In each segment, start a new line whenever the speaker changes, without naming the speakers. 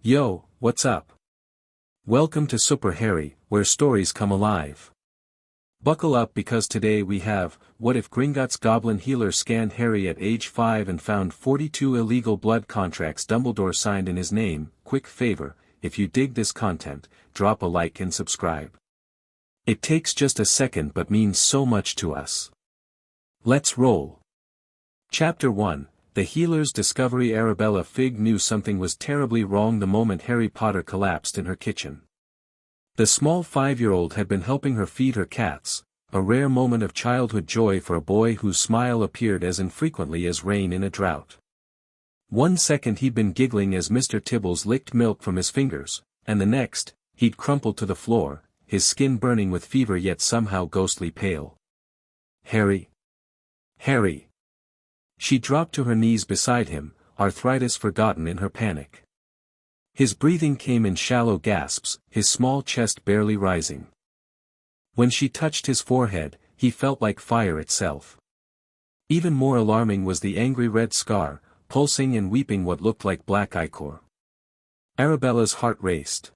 Yo, what's up? Welcome to Super Harry, where stories come alive. Buckle up because today we have, what if Gringotts Goblin Healer scanned Harry at age 5 and found 42 illegal blood contracts Dumbledore signed in his name. Quick favor, if you dig this content, drop a like and subscribe. It takes just a second but means so much to us. Let's roll. Chapter 1, The Healer's Discovery. Arabella Figg knew something was terribly wrong the moment Harry Potter collapsed in her kitchen. The small 5-year-old had been helping her feed her cats, a rare moment of childhood joy for a boy whose smile appeared as infrequently as rain in a drought. 1 second he'd been giggling as Mr. Tibbles licked milk from his fingers, and the next, he'd crumpled to the floor, his skin burning with fever yet somehow ghostly pale. Harry! Harry! She dropped to her knees beside him, arthritis forgotten in her panic. His breathing came in shallow gasps, his small chest barely rising. When she touched his forehead, he felt like fire itself. Even more alarming was the angry red scar, pulsing and weeping what looked like black ichor. Arabella's heart raced.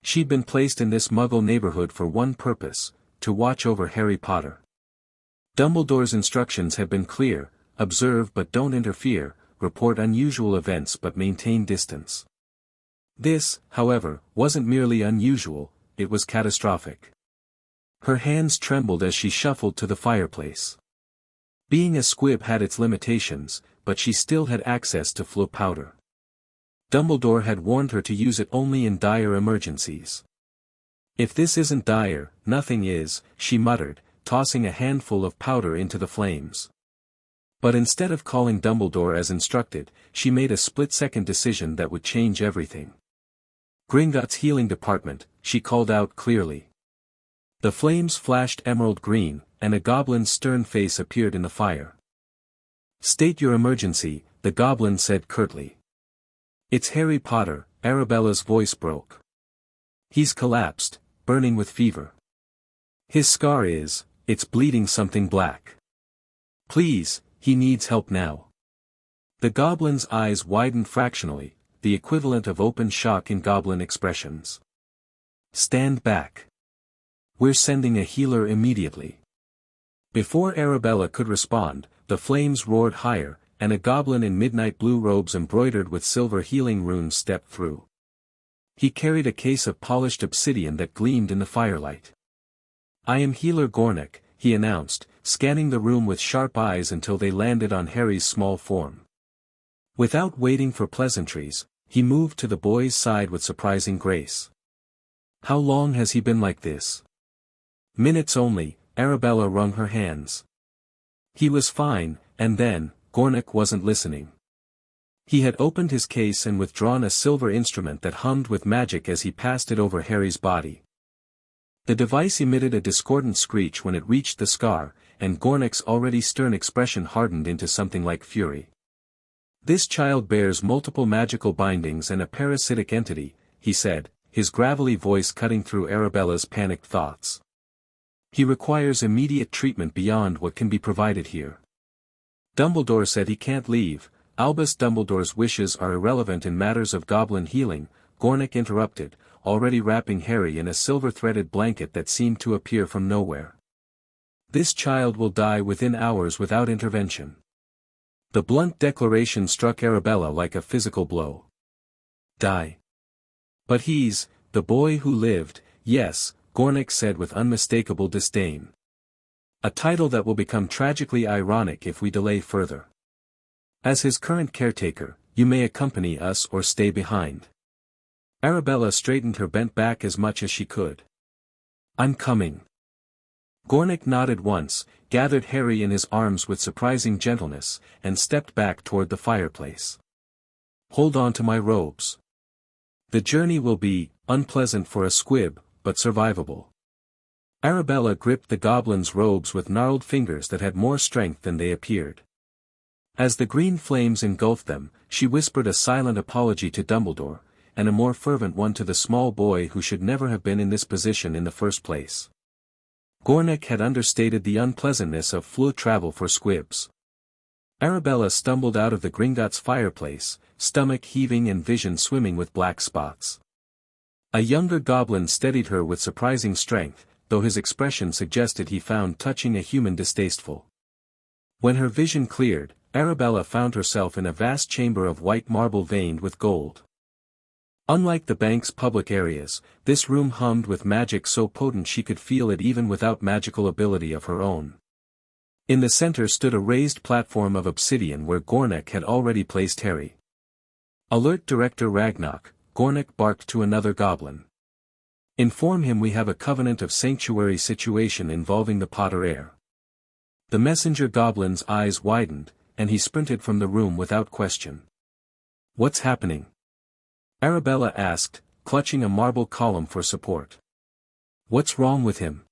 She'd been placed in this Muggle neighborhood for one purpose, to watch over Harry Potter. Dumbledore's instructions had been clear: observe but don't interfere, report unusual events but maintain distance. This, however, wasn't merely unusual, it was catastrophic. Her hands trembled as she shuffled to the fireplace. Being a squib had its limitations, but she still had access to flu powder. Dumbledore had warned her to use it only in dire emergencies. If this isn't dire, nothing is, she muttered, tossing a handful of powder into the flames. But instead of calling Dumbledore as instructed, she made a split-second decision that would change everything. Gringotts Healing Department, she called out clearly. The flames flashed emerald green, and a goblin's stern face appeared in the fire. State your emergency, the goblin said curtly. It's Harry Potter, Arabella's voice broke. He's collapsed, burning with fever. His scar it's bleeding something black. Please, he needs help now. The goblin's eyes widened fractionally, the equivalent of open shock in goblin expressions. Stand back. We're sending a healer immediately. Before Arabella could respond, the flames roared higher, and a goblin in midnight blue robes embroidered with silver healing runes stepped through. He carried a case of polished obsidian that gleamed in the firelight. I am Healer Gornick, he announced, scanning the room with sharp eyes until they landed on Harry's small form. Without waiting for pleasantries, he moved to the boy's side with surprising grace. How long has he been like this? Minutes only, Arabella wrung her hands. He was fine, and then, Gornick wasn't listening. He had opened his case and withdrawn a silver instrument that hummed with magic as he passed it over Harry's body. The device emitted a discordant screech when it reached the scar, and Gornick's already stern expression hardened into something like fury. This child bears multiple magical bindings and a parasitic entity, he said, his gravelly voice cutting through Arabella's panicked thoughts. He requires immediate treatment beyond what can be provided here. Dumbledore said he can't leave. Albus Dumbledore's wishes are irrelevant in matters of goblin healing, Gornick interrupted, already wrapping Harry in a silver-threaded blanket that seemed to appear from nowhere. This child will die within hours without intervention. The blunt declaration struck Arabella like a physical blow. Die. But he's, the boy who lived, yes, Gornick said with unmistakable disdain. A title that will become tragically ironic if we delay further. As his current caretaker, you may accompany us or stay behind. Arabella straightened her bent back as much as she could. I'm coming. Gornick nodded once, gathered Harry in his arms with surprising gentleness, and stepped back toward the fireplace. Hold on to my robes. The journey will be unpleasant for a squib, but survivable. Arabella gripped the goblin's robes with gnarled fingers that had more strength than they appeared. As the green flames engulfed them, she whispered a silent apology to Dumbledore, and a more fervent one to the small boy who should never have been in this position in the first place. Gornick had understated the unpleasantness of flu travel for squibs. Arabella stumbled out of the Gringotts fireplace, stomach heaving and vision swimming with black spots. A younger goblin steadied her with surprising strength, though his expression suggested he found touching a human distasteful. When her vision cleared, Arabella found herself in a vast chamber of white marble veined with gold. Unlike the bank's public areas, this room hummed with magic so potent she could feel it even without magical ability of her own. In the center stood a raised platform of obsidian where Gornek had already placed Harry. "Alert Director Ragnarok," Gornek barked to another goblin. "Inform him we have a covenant of sanctuary situation involving the Potter heir." The messenger goblin's eyes widened, and he sprinted from the room without question. "What's happening?" Arabella asked, clutching a marble column for support. "What's wrong with him?"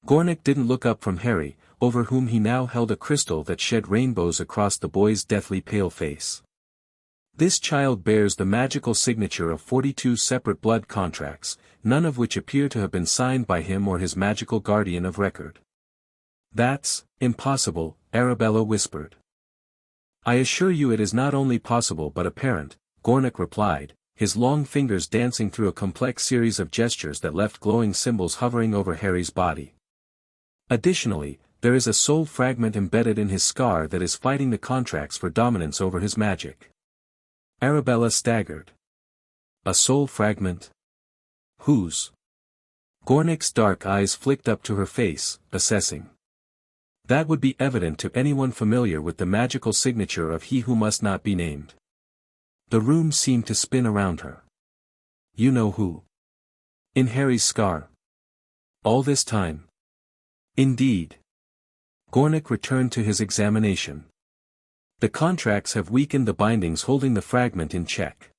Gornek didn't look up from Harry, over whom he now held a crystal that shed rainbows across the boy's deathly pale face. "This child bears the magical signature of 42 separate blood contracts, none of which appear to have been signed by him or his magical guardian of record." "That's impossible," Arabella whispered. "I assure you it is not only possible but apparent," Gornek replied, his long fingers dancing through a complex series of gestures that left glowing symbols hovering over Harry's body. "Additionally, there is a soul fragment embedded in his scar that is fighting the contracts for dominance over his magic." Arabella staggered. "A soul fragment? Whose?" Gornek's dark eyes flicked up to her face, assessing. "That would be evident to anyone familiar with the magical signature of he who must not be named." The room seemed to spin around her. "You know who? In Harry's scar? All this time?" "Indeed." Gornek returned to his examination. "The contracts have weakened the bindings holding the fragment in check.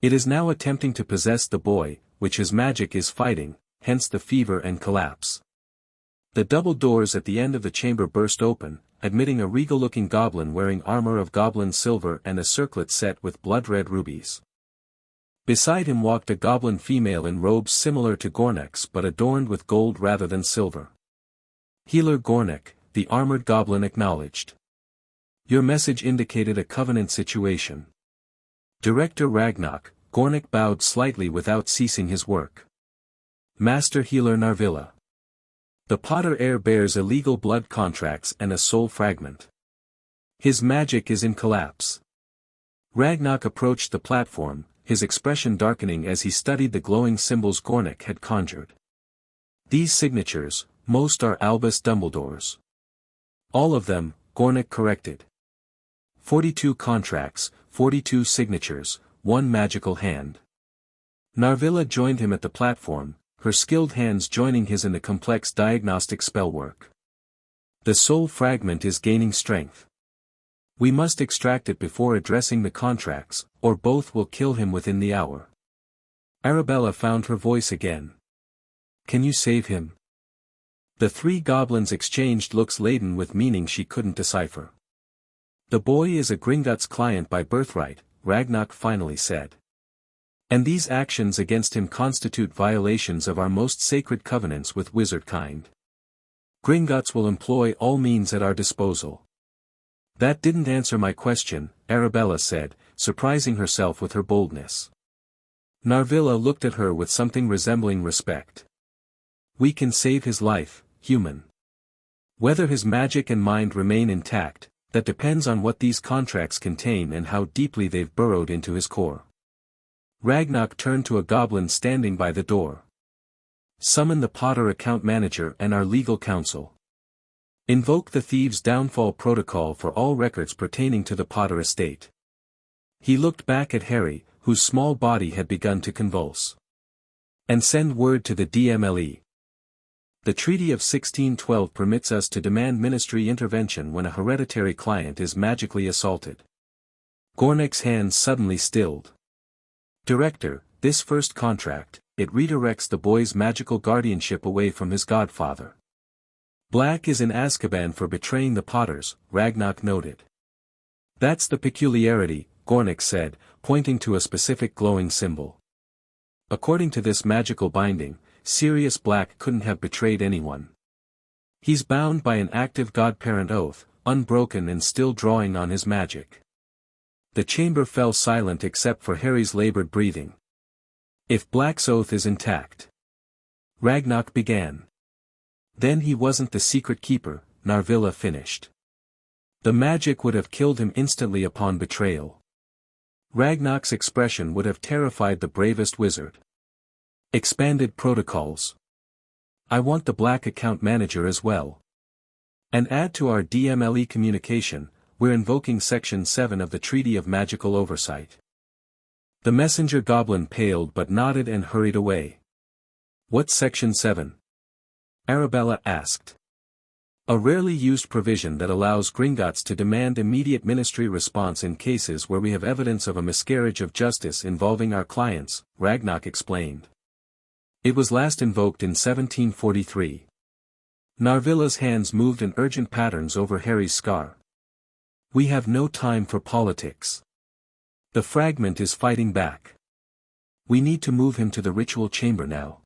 It is now attempting to possess the boy, which his magic is fighting, hence the fever and collapse." The double doors at the end of the chamber burst open, admitting a regal-looking goblin wearing armor of goblin silver and a circlet set with blood-red rubies. Beside him walked a goblin female in robes similar to Gornek's but adorned with gold rather than silver. "Healer Gornek," the armored goblin acknowledged. "Your message indicated a covenant situation." "Director Ragnarok," Gornek bowed slightly without ceasing his work. "Master Healer Narvilla. The Potter heir bears illegal blood contracts and a soul fragment. His magic is in collapse." Ragnarok approached the platform, his expression darkening as he studied the glowing symbols Gornek had conjured. "These signatures, most are Albus Dumbledore's." "All of them," Gornek corrected. 42 contracts, 42 signatures, 1 magical hand." Narvilla joined him at the platform, her skilled hands joining his in the complex diagnostic spellwork. "The soul fragment is gaining strength. We must extract it before addressing the contracts, or both will kill him within the hour." Arabella found her voice again. "Can you save him?" The three goblins exchanged looks laden with meaning she couldn't decipher. "The boy is a Gringotts client by birthright," Ragnarok finally said. "And these actions against him constitute violations of our most sacred covenants with wizardkind. Gringotts will employ all means at our disposal." "That didn't answer my question," Arabella said, surprising herself with her boldness. Narvilla looked at her with something resembling respect. "We can save his life, human. Whether his magic and mind remain intact, that depends on what these contracts contain and how deeply they've burrowed into his core." Ragnarok turned to a goblin standing by the door. "Summon the Potter account manager and our legal counsel. Invoke the Thieves' Downfall Protocol for all records pertaining to the Potter estate." He looked back at Harry, whose small body had begun to convulse. "And send word to the DMLE. The Treaty of 1612 permits us to demand ministry intervention when a hereditary client is magically assaulted." Gornek's hands suddenly stilled. "Director, this first contract, it redirects the boy's magical guardianship away from his godfather. Black is in Azkaban for betraying the Potters," Ragnarok noted. "That's the peculiarity," Gornek said, pointing to a specific glowing symbol. "According to this magical binding, Sirius Black couldn't have betrayed anyone. He's bound by an active godparent oath, unbroken and still drawing on his magic. The chamber fell silent except for Harry's labored breathing. "If Black's oath is intact," Ragnarok began. "Then he wasn't the secret keeper," Narvilla finished. "The magic would have killed him instantly upon betrayal." Ragnarok's expression would have terrified the bravest wizard. "Expanded protocols. I want the Black account manager as well. And add to our DMLE communication, we're invoking Section 7 of the Treaty of Magical Oversight." The messenger goblin paled but nodded and hurried away. "What's Section 7? Arabella asked. "A rarely used provision that allows Gringotts to demand immediate ministry response in cases where we have evidence of a miscarriage of justice involving our clients," Ragnarok explained. "It was last invoked in 1743. Narvilla's hands moved in urgent patterns over Harry's scar. "We have no time for politics. The fragment is fighting back. We need to move him to the ritual chamber now."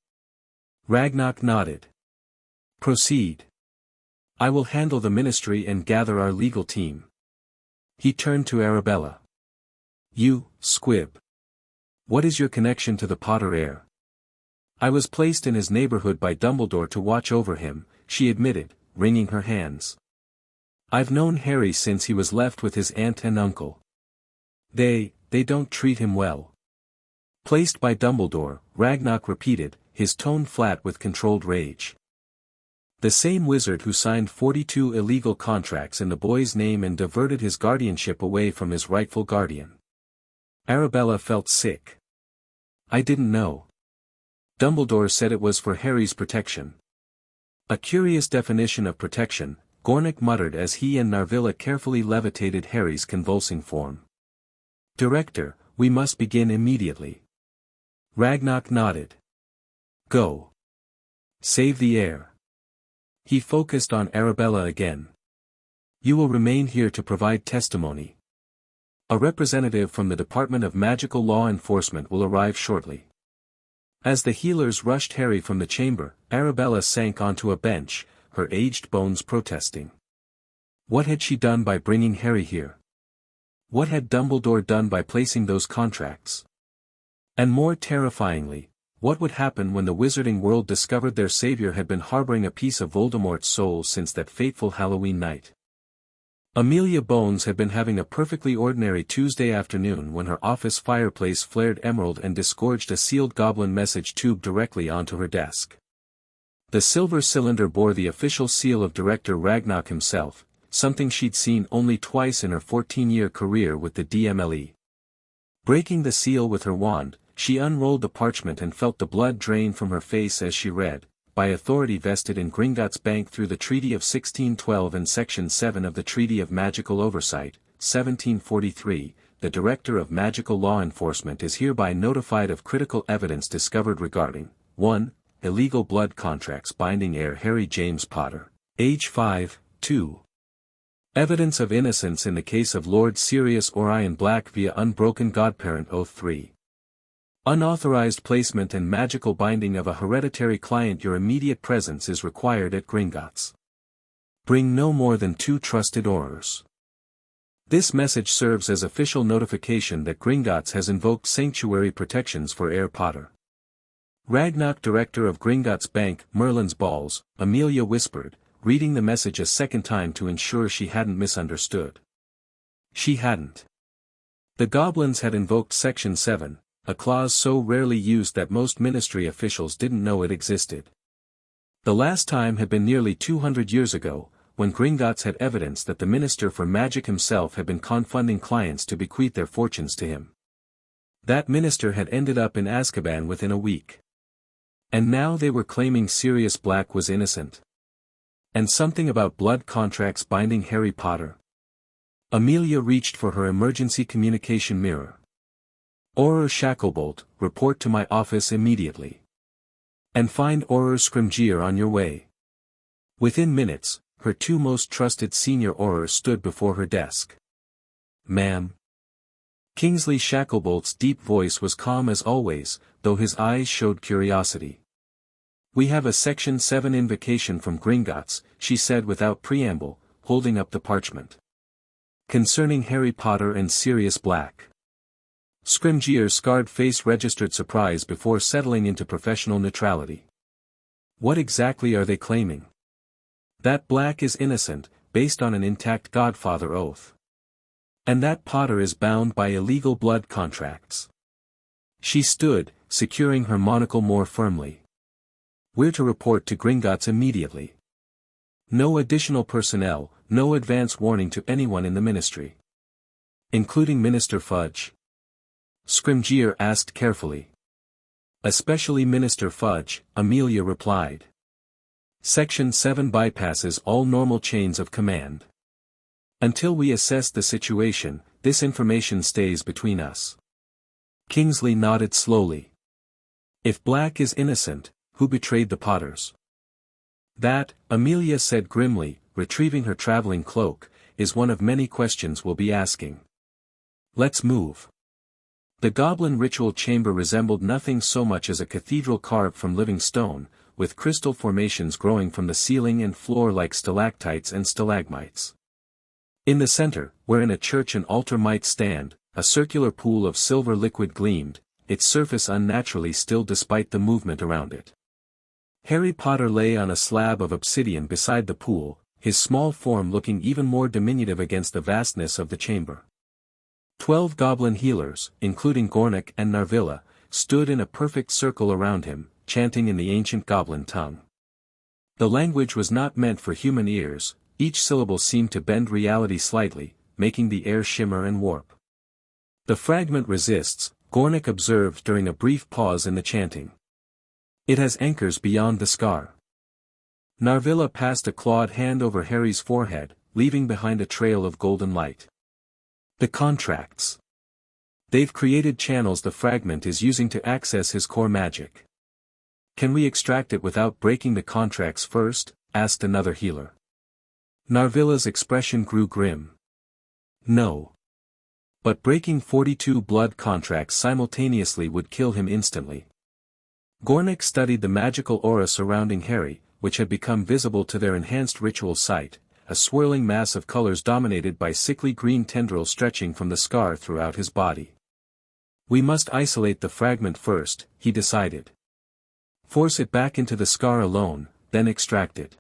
Ragnarok nodded. "Proceed. I will handle the ministry and gather our legal team." He turned to Arabella. "You, Squib. What is your connection to the Potter heir?" "I was placed in his neighborhood by Dumbledore to watch over him," she admitted, wringing her hands. "I've known Harry since he was left with his aunt and uncle. They don't treat him well." "Placed by Dumbledore," Ragnarok repeated, his tone flat with controlled rage. "The same wizard who signed 42 illegal contracts in the boy's name and diverted his guardianship away from his rightful guardian." Arabella felt sick. "I didn't know. Dumbledore said it was for Harry's protection." "A curious definition of protection," Gornick muttered as he and Narvilla carefully levitated Harry's convulsing form. "Director, we must begin immediately." Ragnarok nodded. "Go. Save the heir." He focused on Arabella again. "You will remain here to provide testimony. A representative from the Department of Magical Law Enforcement will arrive shortly." As the healers rushed Harry from the chamber, Arabella sank onto a bench, her aged bones protesting. What had she done by bringing Harry here? What had Dumbledore done by placing those contracts? And more terrifyingly, what would happen when the wizarding world discovered their savior had been harboring a piece of Voldemort's soul since that fateful Halloween night? Amelia Bones had been having a perfectly ordinary Tuesday afternoon when her office fireplace flared emerald and disgorged a sealed goblin message tube directly onto her desk. The silver cylinder bore the official seal of Director Ragnarok himself, something she'd seen only twice in her 14-year career with the DMLE. Breaking the seal with her wand, she unrolled the parchment and felt the blood drain from her face as she read, "By authority vested in Gringotts Bank through the Treaty of 1612 and Section 7 of the Treaty of Magical Oversight, 1743, the Director of Magical Law Enforcement is hereby notified of critical evidence discovered regarding 1. Illegal blood contracts binding heir Harry James Potter, age 5, 2. Evidence of innocence in the case of Lord Sirius Orion Black via unbroken godparent oath 3. Unauthorized placement and magical binding of a hereditary client. Your immediate presence is required at Gringotts. Bring no more than 2 trusted Aurors." This message serves as official notification that Gringotts has invoked sanctuary protections for heir Potter. Ragnarok, director of Gringotts Bank, Merlin's Balls, Amelia whispered, reading the message a second time to ensure she hadn't misunderstood. She hadn't. The goblins had invoked Section 7, a clause so rarely used that most ministry officials didn't know it existed. The last time had been nearly 200 years ago, when Gringotts had evidence that the Minister for Magic himself had been confunding clients to bequeath their fortunes to him. That minister had ended up in Azkaban within a week. And now they were claiming Sirius Black was innocent. And something about blood contracts binding Harry Potter. Amelia reached for her emergency communication mirror. "Auror Shacklebolt, report to my office immediately. And find Auror Scrimgeour on your way." Within minutes, her 2 most trusted senior Aurors stood before her desk. "Ma'am." Kingsley Shacklebolt's deep voice was calm as always, though his eyes showed curiosity. "We have a Section 7 invocation from Gringotts," she said without preamble, holding up the parchment. Concerning Harry Potter and Sirius Black. Scrimgeour's scarred face registered surprise before settling into professional neutrality. What exactly are they claiming? That Black is innocent, based on an intact Godfather oath. And that Potter is bound by illegal blood contracts. She stood, securing her monocle more firmly. We're to report to Gringotts immediately. No additional personnel, no advance warning to anyone in the ministry. Including Minister Fudge? Scrimgeour asked carefully. Especially Minister Fudge, Amelia replied. Section 7 bypasses all normal chains of command. Until we assess the situation, this information stays between us. Kingsley nodded slowly. If Black is innocent, who betrayed the Potters? That, Amelia said grimly, retrieving her traveling cloak, is one of many questions we'll be asking. Let's move. The goblin ritual chamber resembled nothing so much as a cathedral carved from living stone, with crystal formations growing from the ceiling and floor like stalactites and stalagmites. In the center, wherein a church and altar might stand, a circular pool of silver liquid gleamed, its surface unnaturally still despite the movement around it. Harry Potter lay on a slab of obsidian beside the pool, his small form looking even more diminutive against the vastness of the chamber. 12 goblin healers, including Gornik and Narvilla, stood in a perfect circle around him, chanting in the ancient goblin tongue. The language was not meant for human ears, each syllable seemed to bend reality slightly, making the air shimmer and warp. The fragment resists, Gornik observed during a brief pause in the chanting. It has anchors beyond the scar. Narvilla passed a clawed hand over Harry's forehead, leaving behind a trail of golden light. The contracts. They've created channels the fragment is using to access his core magic. Can we extract it without breaking the contracts first? Asked another healer. Narvilla's expression grew grim. No. But breaking 42 blood contracts simultaneously would kill him instantly. Gornik studied the magical aura surrounding Harry, which had become visible to their enhanced ritual sight, a swirling mass of colors dominated by sickly green tendrils stretching from the scar throughout his body. We must isolate the fragment first, he decided. Force it back into the scar alone, then extract it.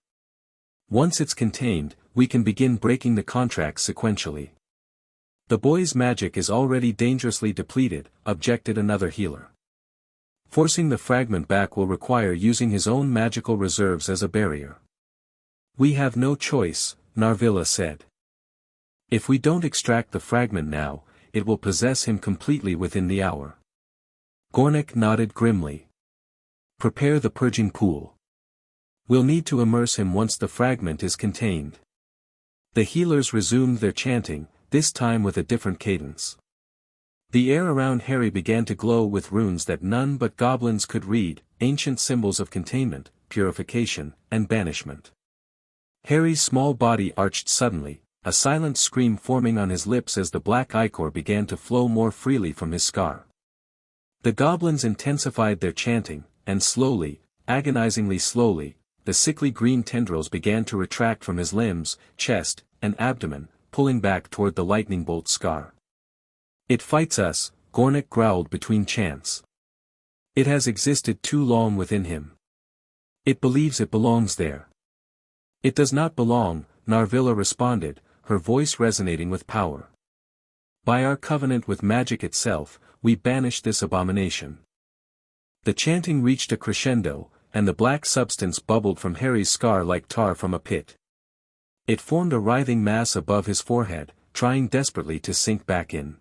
Once it's contained, we can begin breaking the contracts sequentially. The boy's magic is already dangerously depleted, objected another healer. Forcing the fragment back will require using his own magical reserves as a barrier. We have no choice, Narvilla said. If we don't extract the fragment now, it will possess him completely within the hour. Gornik nodded grimly. Prepare the purging pool. We'll need to immerse him once the fragment is contained. The healers resumed their chanting, this time with a different cadence. The air around Harry began to glow with runes that none but goblins could read, ancient symbols of containment, purification, and banishment. Harry's small body arched suddenly, a silent scream forming on his lips as the black ichor began to flow more freely from his scar. The goblins intensified their chanting, and slowly, agonizingly slowly, the sickly green tendrils began to retract from his limbs, chest, and abdomen, pulling back toward the lightning bolt scar. It fights us, Gornik growled between chants. It has existed too long within him. It believes it belongs there. It does not belong, Narvilla responded, her voice resonating with power. By our covenant with magic itself, we banish this abomination. The chanting reached a crescendo, and the black substance bubbled from Harry's scar like tar from a pit. It formed a writhing mass above his forehead, trying desperately to sink back in.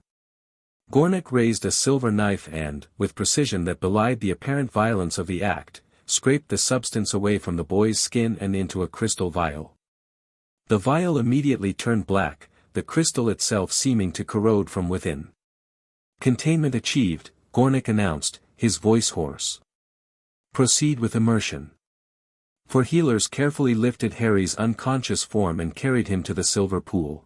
Gornik raised a silver knife and, with precision that belied the apparent violence of the act, scraped the substance away from the boy's skin and into a crystal vial. The vial immediately turned black, the crystal itself seeming to corrode from within. Containment achieved, Gornik announced, his voice hoarse. Proceed with immersion. For healers carefully lifted Harry's unconscious form and carried him to the silver pool.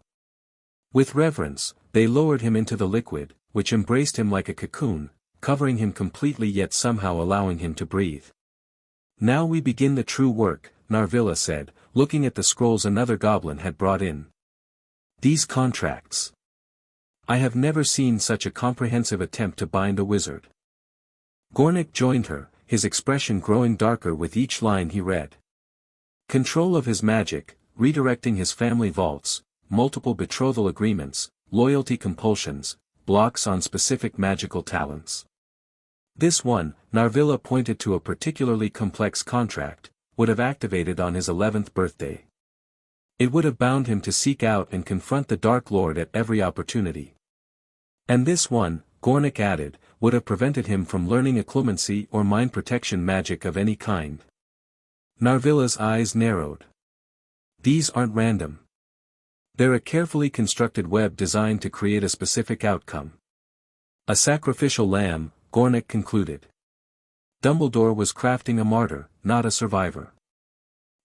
With reverence, they lowered him into the liquid, which embraced him like a cocoon, covering him completely yet somehow allowing him to breathe. Now we begin the true work, Narvilla said, looking at the scrolls another goblin had brought in. These contracts. I have never seen such a comprehensive attempt to bind a wizard. Gornik joined her, his expression growing darker with each line he read. Control of his magic, redirecting his family vaults, multiple betrothal agreements, loyalty compulsions, blocks on specific magical talents. This one, Narvilla pointed to a particularly complex contract, would have activated on his 11th birthday. It would have bound him to seek out and confront the Dark Lord at every opportunity. And this one, Gornik added, would have prevented him from learning occlumency or mind protection magic of any kind. Narvilla's eyes narrowed. These aren't random. They're a carefully constructed web designed to create a specific outcome. A sacrificial lamb, Gornik concluded. Dumbledore was crafting a martyr, not a survivor.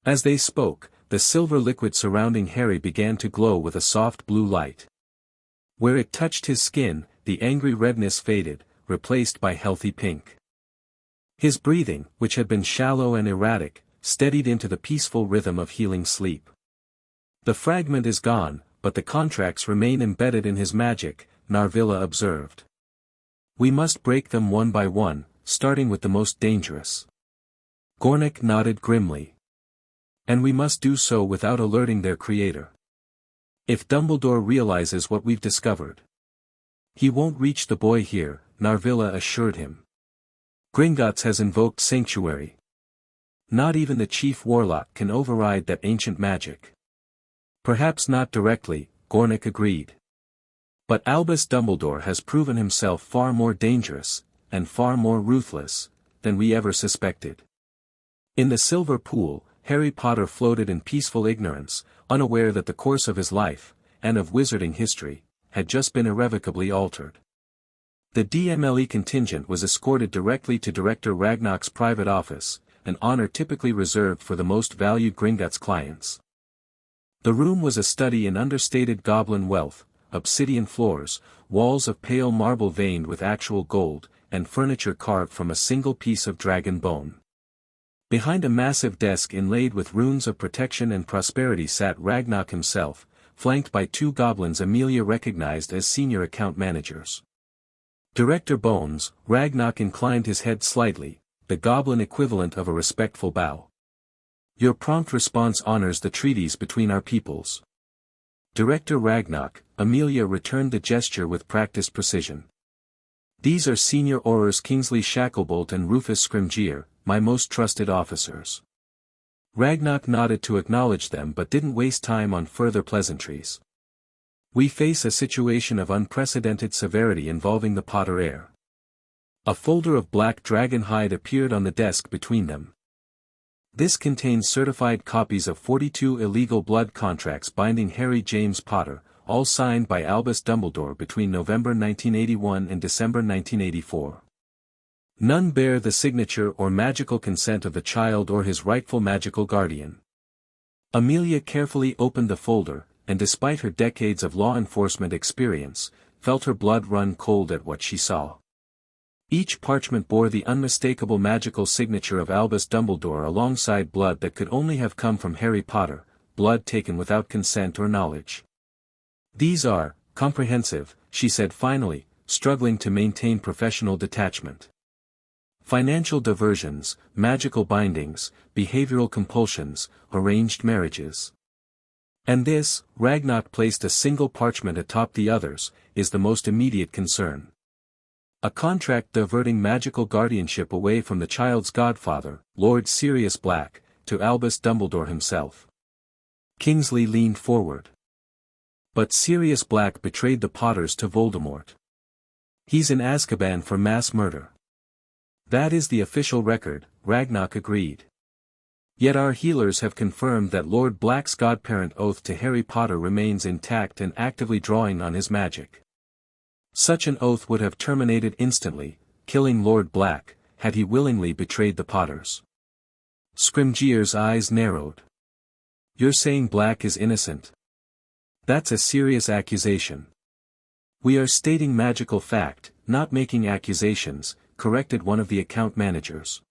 As they spoke, the silver liquid surrounding Harry began to glow with a soft blue light. Where it touched his skin, the angry redness faded, replaced by healthy pink. His breathing, which had been shallow and erratic, steadied into the peaceful rhythm of healing sleep. The fragment is gone, but the contracts remain embedded in his magic, Narvilla observed. We must break them one by one, starting with the most dangerous. Gornik nodded grimly. And we must do so without alerting their creator. If Dumbledore realizes what we've discovered, he won't reach the boy here, Narvilla assured him. Gringotts has invoked sanctuary. Not even the chief warlock can override that ancient magic. Perhaps not directly, Gornik agreed. But Albus Dumbledore has proven himself far more dangerous, and far more ruthless, than we ever suspected. In the Silver Pool, Harry Potter floated in peaceful ignorance, unaware that the course of his life, and of wizarding history, had just been irrevocably altered. The DMLE contingent was escorted directly to Director Ragnarok's private office, an honor typically reserved for the most valued Gringotts clients. The room was a study in understated goblin wealth, obsidian floors, walls of pale marble veined with actual gold, and furniture carved from a single piece of dragon bone. Behind a massive desk inlaid with runes of protection and prosperity sat Ragnarok himself, flanked by two goblins Amelia recognized as senior account managers. Director Bones, Ragnarok inclined his head slightly, the goblin equivalent of a respectful bow. Your prompt response honors the treaties between our peoples. Director Ragnarok, Amelia returned the gesture with practiced precision. These are Senior Aurors Kingsley Shacklebolt and Rufus Scrimgeour, my most trusted officers. Ragnarok nodded to acknowledge them but didn't waste time on further pleasantries. We face a situation of unprecedented severity involving the Potter heir. A folder of black dragon hide appeared on the desk between them. This contains certified copies of 42 illegal blood contracts binding Harry James Potter, all signed by Albus Dumbledore between November 1981 and December 1984. None bear the signature or magical consent of the child or his rightful magical guardian. Amelia carefully opened the folder, and despite her decades of law enforcement experience, felt her blood run cold at what she saw. Each parchment bore the unmistakable magical signature of Albus Dumbledore alongside blood that could only have come from Harry Potter, blood taken without consent or knowledge. These are comprehensive, she said finally, struggling to maintain professional detachment. Financial diversions, magical bindings, behavioral compulsions, arranged marriages. And this, Ragnarok placed a single parchment atop the others, is the most immediate concern. A contract diverting magical guardianship away from the child's godfather, Lord Sirius Black, to Albus Dumbledore himself. Kingsley leaned forward. But Sirius Black betrayed the Potters to Voldemort. He's in Azkaban for mass murder. That is the official record, Ragnarok agreed. Yet our healers have confirmed that Lord Black's godparent oath to Harry Potter remains intact and actively drawing on his magic. Such an oath would have terminated instantly, killing Lord Black, had he willingly betrayed the Potters. Scrimgeour's eyes narrowed. You're saying Black is innocent? That's a serious accusation. We are stating magical fact, not making accusations, corrected one of the account managers.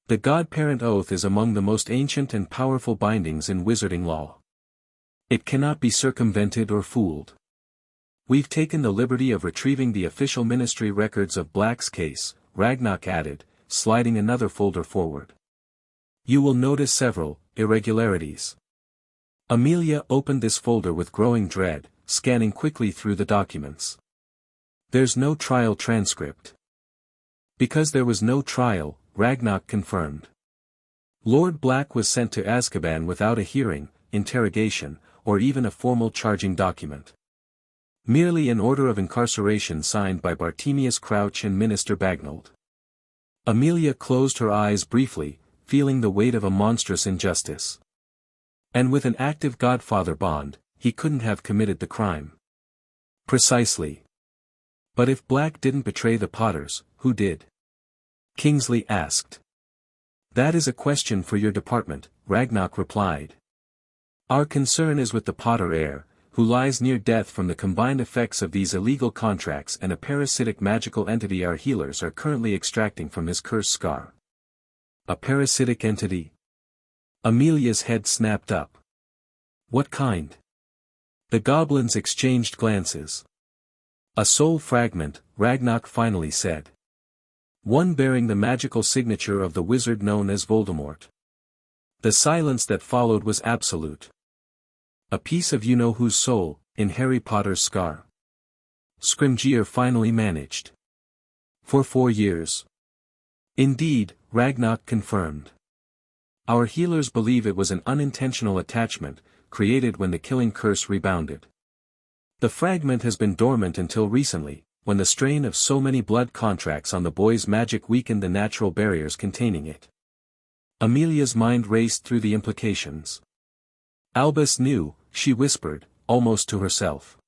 The godparent oath is among the most ancient and powerful bindings in wizarding law. It cannot be circumvented or fooled. We've taken the liberty of retrieving the official ministry records of Black's case, Ragnarok added, sliding another folder forward. You will notice several irregularities. Amelia opened this folder with growing dread, scanning quickly through the documents. There's no trial transcript. Because there was no trial, Ragnarok confirmed. Lord Black was sent to Azkaban without a hearing, interrogation, or even a formal charging document. Merely an order of incarceration signed by Bartemius Crouch and Minister Bagnold. Amelia closed her eyes briefly, feeling the weight of a monstrous injustice. And with an active godfather bond, he couldn't have committed the crime. Precisely. But if Black didn't betray the Potters, who did? Kingsley asked. That is a question for your department, Ragnarok replied. Our concern is with the Potter heir, who lies near death from the combined effects of these illegal contracts and a parasitic magical entity our healers are currently extracting from his cursed scar. A parasitic entity? Amelia's head snapped up. What kind? The goblins exchanged glances. A soul fragment, Ragnarok finally said. One bearing the magical signature of the wizard known as Voldemort. The silence that followed was absolute. A piece of you-know-whose soul, in Harry Potter's scar. Scrimgeour finally managed. For 4 years. Indeed, Ragnarok confirmed. Our healers believe it was an unintentional attachment, created when the killing curse rebounded. The fragment has been dormant until recently, when the strain of so many blood contracts on the boy's magic weakened the natural barriers containing it. Amelia's mind raced through the implications. Albus knew, she whispered, almost to herself.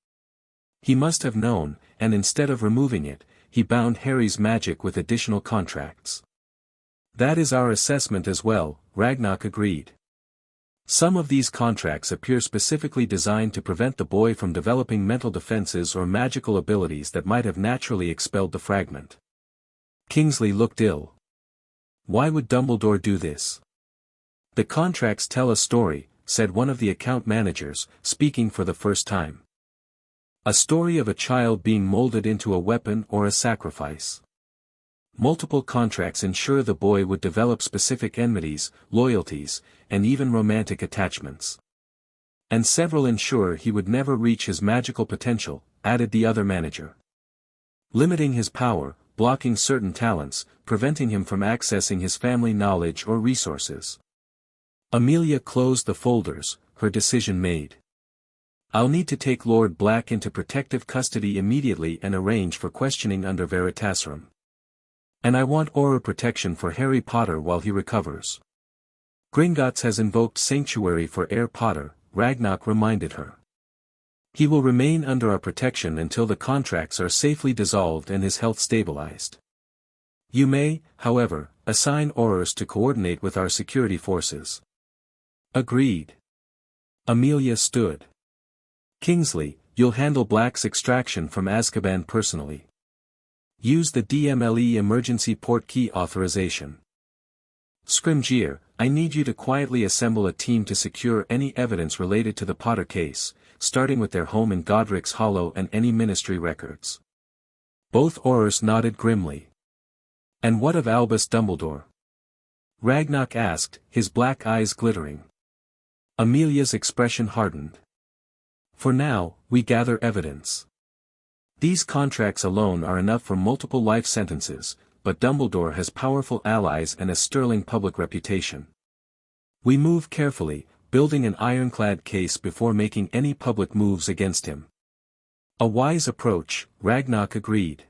He must have known, and instead of removing it, he bound Harry's magic with additional contracts. That is our assessment as well, Ragnarok agreed. Some of these contracts appear specifically designed to prevent the boy from developing mental defenses or magical abilities that might have naturally expelled the fragment. Kingsley looked ill. Why would Dumbledore do this? The contracts tell a story, said one of the account managers, speaking for the first time. A story of a child being molded into a weapon or a sacrifice. Multiple contracts ensure the boy would develop specific enmities, loyalties, and even romantic attachments. And several ensure he would never reach his magical potential, added the other manager. Limiting his power, blocking certain talents, preventing him from accessing his family knowledge or resources. Amelia closed the folders, her decision made. I'll need to take Lord Black into protective custody immediately and arrange for questioning under Veritaserum. And I want aura protection for Harry Potter while he recovers. Gringotts has invoked sanctuary for Heir Potter, Ragnarok reminded her. He will remain under our protection until the contracts are safely dissolved and his health stabilized. You may, however, assign auras to coordinate with our security forces. Agreed. Amelia stood. Kingsley, you'll handle Black's extraction from Azkaban personally. Use the DMLE emergency port key authorization. Scrimgeour, I need you to quietly assemble a team to secure any evidence related to the Potter case, starting with their home in Godric's Hollow and any ministry records. Both Aurors nodded grimly. And what of Albus Dumbledore? Ragnarok asked, his black eyes glittering. Amelia's expression hardened. For now, we gather evidence. These contracts alone are enough for multiple life sentences, but Dumbledore has powerful allies and a sterling public reputation. We move carefully, building an ironclad case before making any public moves against him. A wise approach, Ragnarok agreed.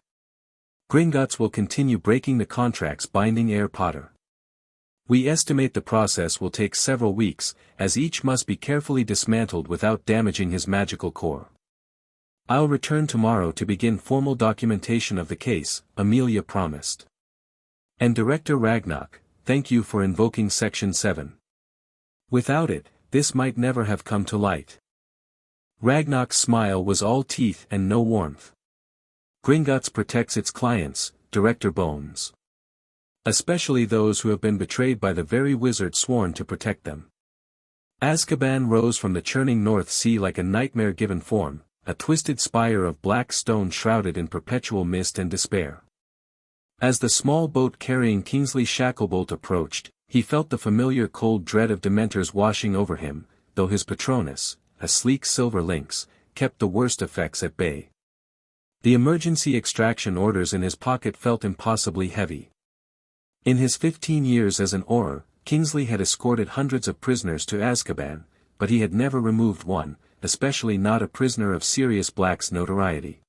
Gringotts will continue breaking the contracts binding Heir Potter. We estimate the process will take several weeks, as each must be carefully dismantled without damaging his magical core. I'll return tomorrow to begin formal documentation of the case, Amelia promised. And Director Ragnarok, thank you for invoking Section 7. Without it, this might never have come to light. Ragnarok's smile was all teeth and no warmth. Gringotts protects its clients, Director Bones. especially those who have been betrayed by the very wizard sworn to protect them. Azkaban rose from the churning North Sea like a nightmare-given form, a twisted spire of black stone shrouded in perpetual mist and despair. As the small boat carrying Kingsley Shacklebolt approached, he felt the familiar cold dread of Dementors washing over him, though his Patronus, a sleek silver lynx, kept the worst effects at bay. The emergency extraction orders in his pocket felt impossibly heavy. In his 15 years as an Auror, Kingsley had escorted hundreds of prisoners to Azkaban, but he had never removed one, especially not a prisoner of Sirius Black's notoriety.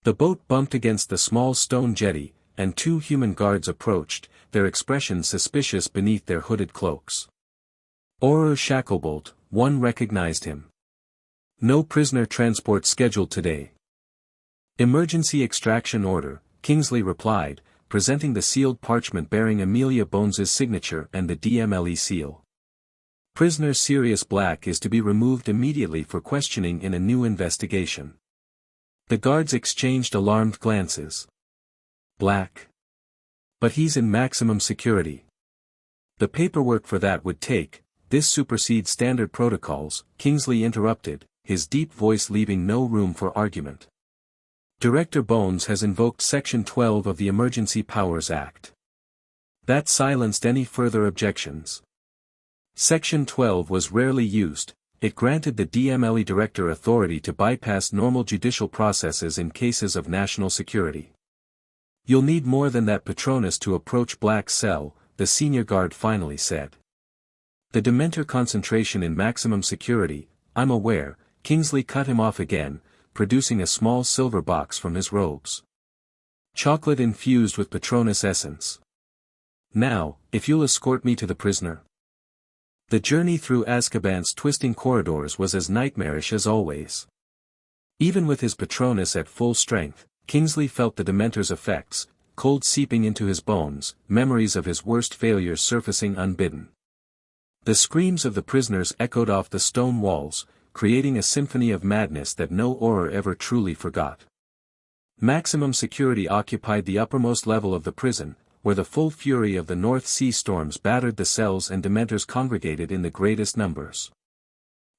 The boat bumped against the small stone jetty, and 2 human guards approached, their expressions suspicious beneath their hooded cloaks. Auror Shacklebolt, one recognized him. No prisoner transport scheduled today. Emergency extraction order, Kingsley replied, presenting the sealed parchment bearing Amelia Bones's signature and the DMLE seal. Prisoner Sirius Black is to be removed immediately for questioning in a new investigation. The guards exchanged alarmed glances. Black. But he's in maximum security. The paperwork for that would take, this supersedes standard protocols, Kingsley interrupted, his deep voice leaving no room for argument. Director Bones has invoked Section 12 of the Emergency Powers Act. That silenced any further objections. Section 12 was rarely used, it granted the DMLE director authority to bypass normal judicial processes in cases of national security. You'll need more than that Patronus to approach Black's cell, the senior guard finally said. The Dementor concentration in maximum security, I'm aware, Kingsley cut him off again, producing a small silver box from his robes. Chocolate infused with Patronus essence. Now, if you'll escort me to the prisoner. The journey through Azkaban's twisting corridors was as nightmarish as always. Even with his Patronus at full strength, Kingsley felt the Dementor's effects, cold seeping into his bones, memories of his worst failures surfacing unbidden. The screams of the prisoners echoed off the stone walls, creating a symphony of madness that no Auror ever truly forgot. Maximum security occupied the uppermost level of the prison, where the full fury of the North Sea storms battered the cells and Dementors congregated in the greatest numbers.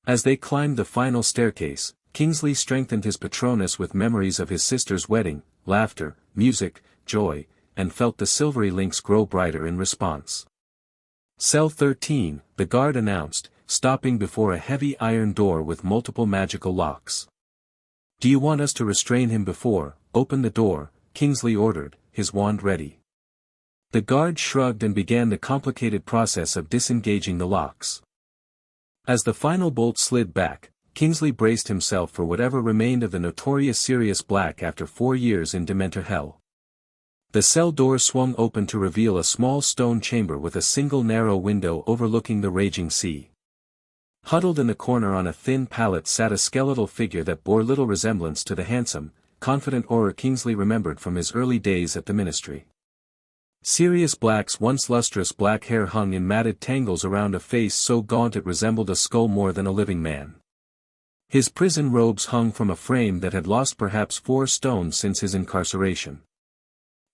As they climbed the final staircase, Kingsley strengthened his Patronus with memories of his sister's wedding, laughter, music, joy, and felt the silvery links grow brighter in response. Cell 13, the guard announced, stopping before a heavy iron door with multiple magical locks. Do you want us to restrain him before, open the door, Kingsley ordered, his wand ready. The guard shrugged and began the complicated process of disengaging the locks. As the final bolt slid back, Kingsley braced himself for whatever remained of the notorious Sirius Black after 4 years in Dementor Hell. The cell door swung open to reveal a small stone chamber with a single narrow window overlooking the raging sea. Huddled in the corner on a thin pallet sat a skeletal figure that bore little resemblance to the handsome, confident Auror Kingsley remembered from his early days at the ministry. Sirius Black's once lustrous black hair hung in matted tangles around a face so gaunt it resembled a skull more than a living man. His prison robes hung from a frame that had lost perhaps 4 stones since his incarceration.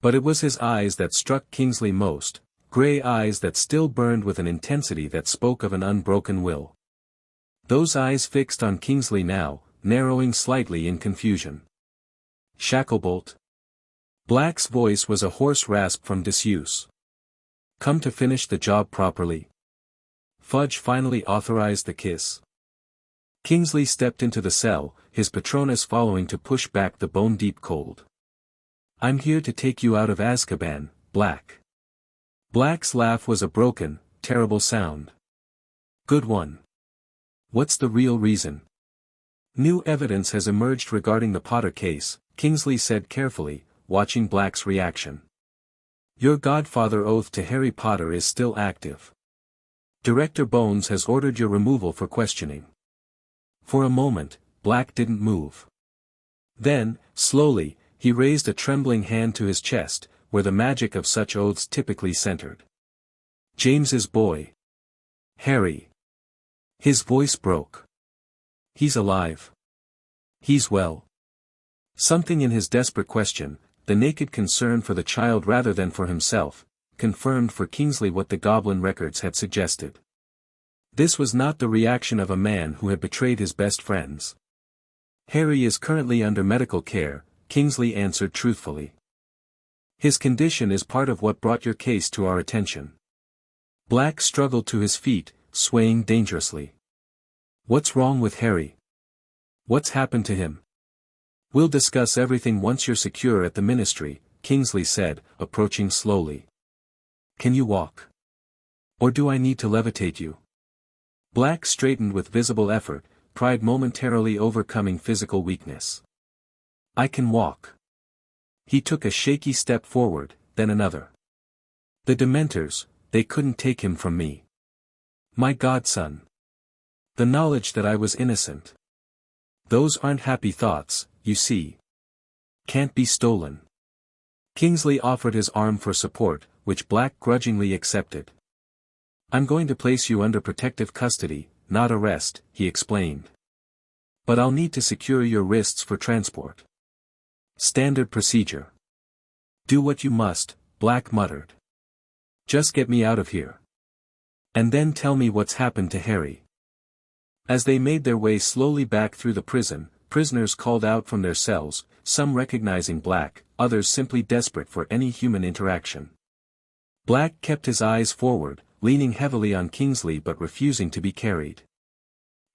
But it was his eyes that struck Kingsley most, grey eyes that still burned with an intensity that spoke of an unbroken will. Those eyes fixed on Kingsley now, narrowing slightly in confusion. Shacklebolt. Black's voice was a hoarse rasp from disuse. Come to finish the job properly. Fudge finally authorized the kiss. Kingsley stepped into the cell, his Patronus following to push back the bone-deep cold. I'm here to take you out of Azkaban, Black. Black's laugh was a broken, terrible sound. Good one. What's the real reason? New evidence has emerged regarding the Potter case, Kingsley said carefully, watching Black's reaction. Your godfather oath to Harry Potter is still active. Director Bones has ordered your removal for questioning. For a moment, Black didn't move. Then, slowly, he raised a trembling hand to his chest, where the magic of such oaths typically centered. James's boy. Harry. His voice broke. He's alive. He's well. Something in his desperate question, the naked concern for the child rather than for himself, confirmed for Kingsley what the Goblin records had suggested. This was not the reaction of a man who had betrayed his best friends. "Harry is currently under medical care," Kingsley answered truthfully. "His condition is part of what brought your case to our attention." Black struggled to his feet, swaying dangerously. "What's wrong with Harry? What's happened to him?" "We'll discuss everything once you're secure at the ministry," Kingsley said, approaching slowly. "Can you walk? Or do I need to levitate you?" Black straightened with visible effort, pride momentarily overcoming physical weakness. "I can walk." He took a shaky step forward, then another. "The Dementors, they couldn't take him from me. My godson. The knowledge that I was innocent. Those aren't happy thoughts, you see. Can't be stolen." Kingsley offered his arm for support, which Black grudgingly accepted. "I'm going to place you under protective custody, not arrest," he explained. "But I'll need to secure your wrists for transport. Standard procedure." "Do what you must," Black muttered. "Just get me out of here. And then tell me what's happened to Harry." As they made their way slowly back through the prison, prisoners called out from their cells, some recognizing Black, others simply desperate for any human interaction. Black kept his eyes forward, leaning heavily on Kingsley but refusing to be carried.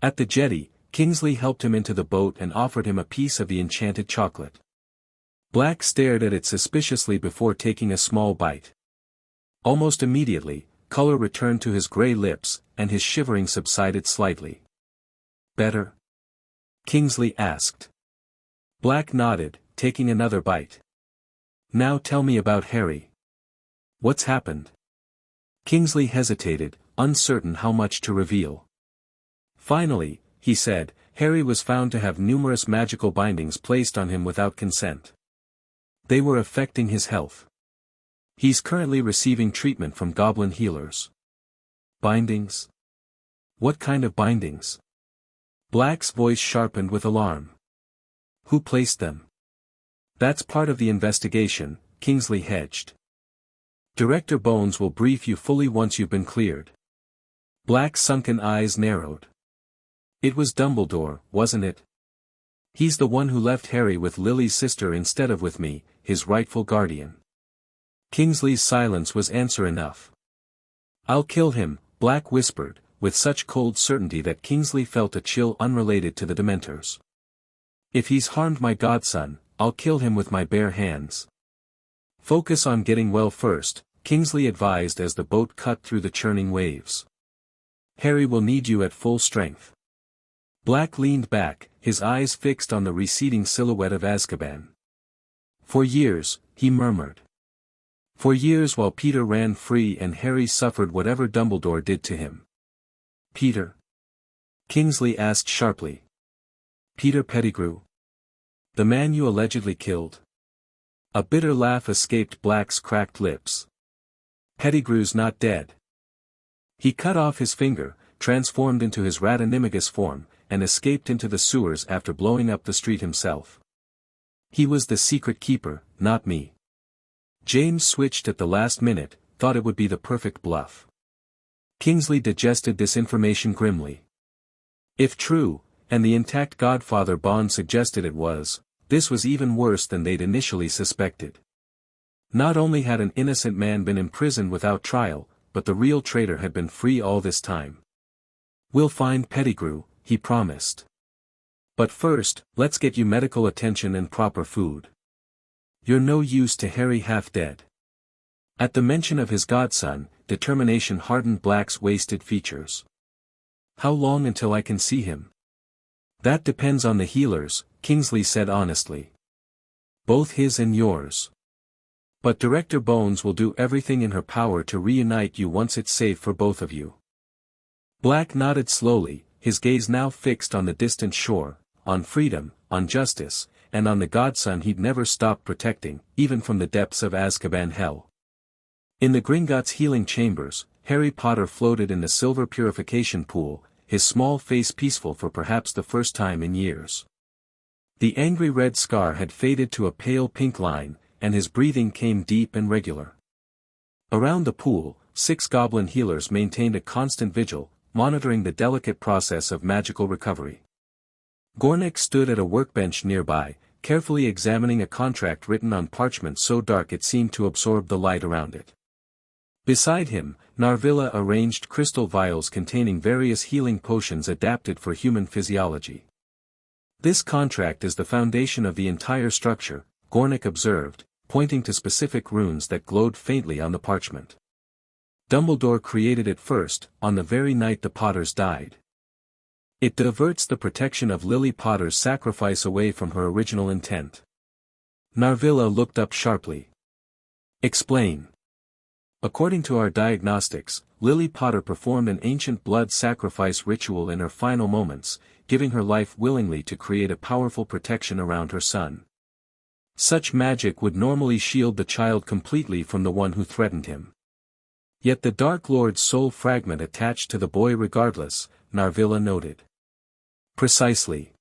At the jetty, Kingsley helped him into the boat and offered him a piece of the enchanted chocolate. Black stared at it suspiciously before taking a small bite. Almost immediately, color returned to his gray lips, and his shivering subsided slightly. "Better?" Kingsley asked. Black nodded, taking another bite. "Now tell me about Harry. What's happened?" Kingsley hesitated, uncertain how much to reveal. "Finally," he said, "Harry was found to have numerous magical bindings placed on him without consent. They were affecting his health. He's currently receiving treatment from goblin healers." "Bindings? What kind of bindings?" Black's voice sharpened with alarm. "Who placed them?" "That's part of the investigation," Kingsley hedged. "Director Bones will brief you fully once you've been cleared." Black's sunken eyes narrowed. "It was Dumbledore, wasn't it? He's the one who left Harry with Lily's sister instead of with me, his rightful guardian." Kingsley's silence was answer enough. "I'll kill him," Black whispered, with such cold certainty that Kingsley felt a chill unrelated to the Dementors. "If he's harmed my godson, I'll kill him with my bare hands." "Focus on getting well first," Kingsley advised as the boat cut through the churning waves. "Harry will need you at full strength." Black leaned back, his eyes fixed on the receding silhouette of Azkaban. "For years," he murmured. "For years while Peter ran free and Harry suffered whatever Dumbledore did to him." "Peter?" Kingsley asked sharply. "Peter Pettigrew? The man you allegedly killed?" A bitter laugh escaped Black's cracked lips. "Pettigrew's not dead. He cut off his finger, transformed into his Ratanimagus form, and escaped into the sewers after blowing up the street himself. He was the secret keeper, not me." James switched at the last minute, thought it would be the perfect bluff. Kingsley digested this information grimly. If true, and the intact Godfather bond suggested it was, this was even worse than they'd initially suspected. Not only had an innocent man been imprisoned without trial, but the real traitor had been free all this time. "We'll find Pettigrew," he promised. "But first, let's get you medical attention and proper food. You're no use to Harry half dead." At the mention of his godson, determination hardened Black's wasted features. "How long until I can see him?" "That depends on the healers," Kingsley said honestly. "Both his and yours. But Director Bones will do everything in her power to reunite you once it's safe for both of you." Black nodded slowly, his gaze now fixed on the distant shore, on freedom, on justice, and on the godson he'd never stopped protecting, even from the depths of Azkaban hell. In the Gringotts healing chambers, Harry Potter floated in the silver purification pool, his small face peaceful for perhaps the first time in years. The angry red scar had faded to a pale pink line, and his breathing came deep and regular. Around the pool, 6 goblin healers maintained a constant vigil, monitoring the delicate process of magical recovery. Gornik stood at a workbench nearby, carefully examining a contract written on parchment so dark it seemed to absorb the light around it. Beside him, Narvilla arranged crystal vials containing various healing potions adapted for human physiology. This contract is the foundation of the entire structure, Gornik observed, pointing to specific runes that glowed faintly on the parchment. Dumbledore created it first, on the very night the Potters died. It diverts the protection of Lily Potter's sacrifice away from her original intent. Narvilla looked up sharply. Explain. According to our diagnostics, Lily Potter performed an ancient blood sacrifice ritual in her final moments, giving her life willingly to create a powerful protection around her son. Such magic would normally shield the child completely from the one who threatened him. Yet the Dark Lord's soul fragment attached to the boy regardless, Narvilla noted. Precisely.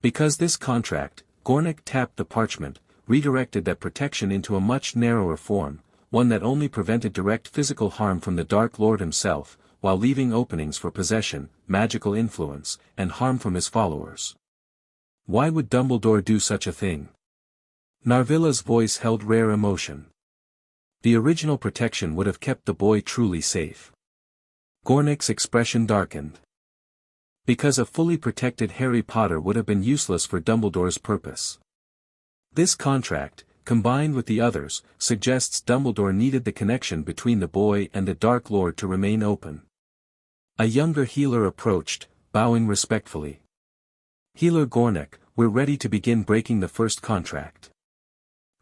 Because this contract, Gornik tapped the parchment, redirected that protection into a much narrower form, one that only prevented direct physical harm from the Dark Lord himself, while leaving openings for possession, magical influence, and harm from his followers. Why would Dumbledore do such a thing? Narvilla's voice held rare emotion. The original protection would have kept the boy truly safe. Gornik's expression darkened. Because a fully protected Harry Potter would have been useless for Dumbledore's purpose. This contract, combined with the others, suggests Dumbledore needed the connection between the boy and the Dark Lord to remain open. A younger healer approached, bowing respectfully. Healer Gornik, we're ready to begin breaking the first contract.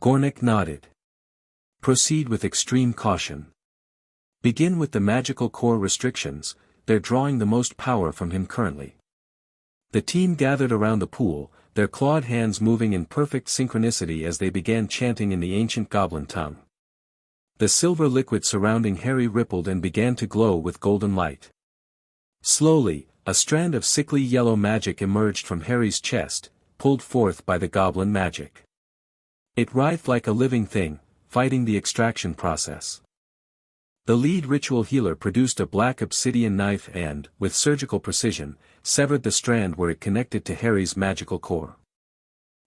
Gornik nodded. Proceed with extreme caution. Begin with the magical core restrictions, they're drawing the most power from him currently. The team gathered around the pool, their clawed hands moving in perfect synchronicity as they began chanting in the ancient goblin tongue. The silver liquid surrounding Harry rippled and began to glow with golden light. Slowly, a strand of sickly yellow magic emerged from Harry's chest, pulled forth by the goblin magic. It writhed like a living thing, fighting the extraction process. The lead ritual healer produced a black obsidian knife and, with surgical precision, severed the strand where it connected to Harry's magical core.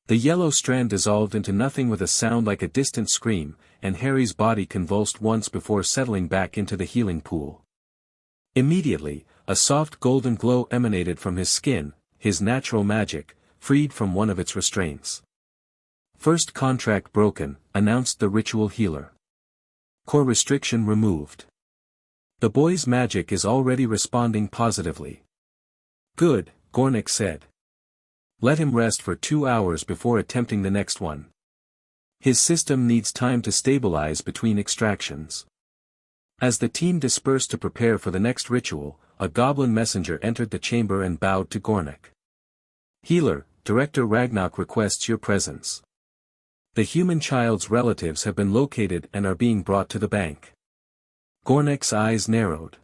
The yellow strand dissolved into nothing with a sound like a distant scream, and Harry's body convulsed once before settling back into the healing pool. Immediately, a soft golden glow emanated from his skin, his natural magic, freed from one of its restraints. First contract broken, announced the ritual healer. Core restriction removed. The boy's magic is already responding positively. Good, Gornik said. Let him rest for 2 hours before attempting the next one. His system needs time to stabilize between extractions. As the team dispersed to prepare for the next ritual, a goblin messenger entered the chamber and bowed to Gornik. Healer, Director Ragnarok requests your presence. The human child's relatives have been located and are being brought to the bank. Gornik's eyes narrowed.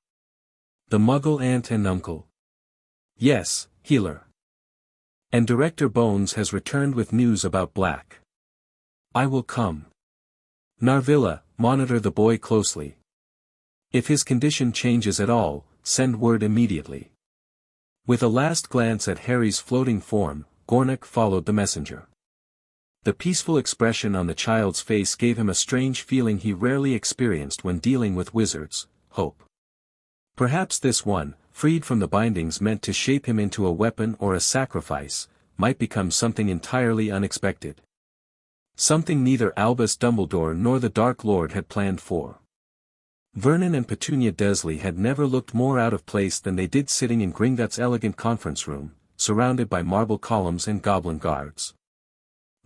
The Muggle aunt and uncle. Yes, healer. And Director Bones has returned with news about Black. I will come. Narvilla, monitor the boy closely. If his condition changes at all, send word immediately. With a last glance at Harry's floating form, Gornik followed the messenger. The peaceful expression on the child's face gave him a strange feeling he rarely experienced when dealing with wizards, hope. Perhaps this one, freed from the bindings meant to shape him into a weapon or a sacrifice, might become something entirely unexpected. Something neither Albus Dumbledore nor the Dark Lord had planned for. Vernon and Petunia Dursley had never looked more out of place than they did sitting in Gringotts' elegant conference room, surrounded by marble columns and goblin guards.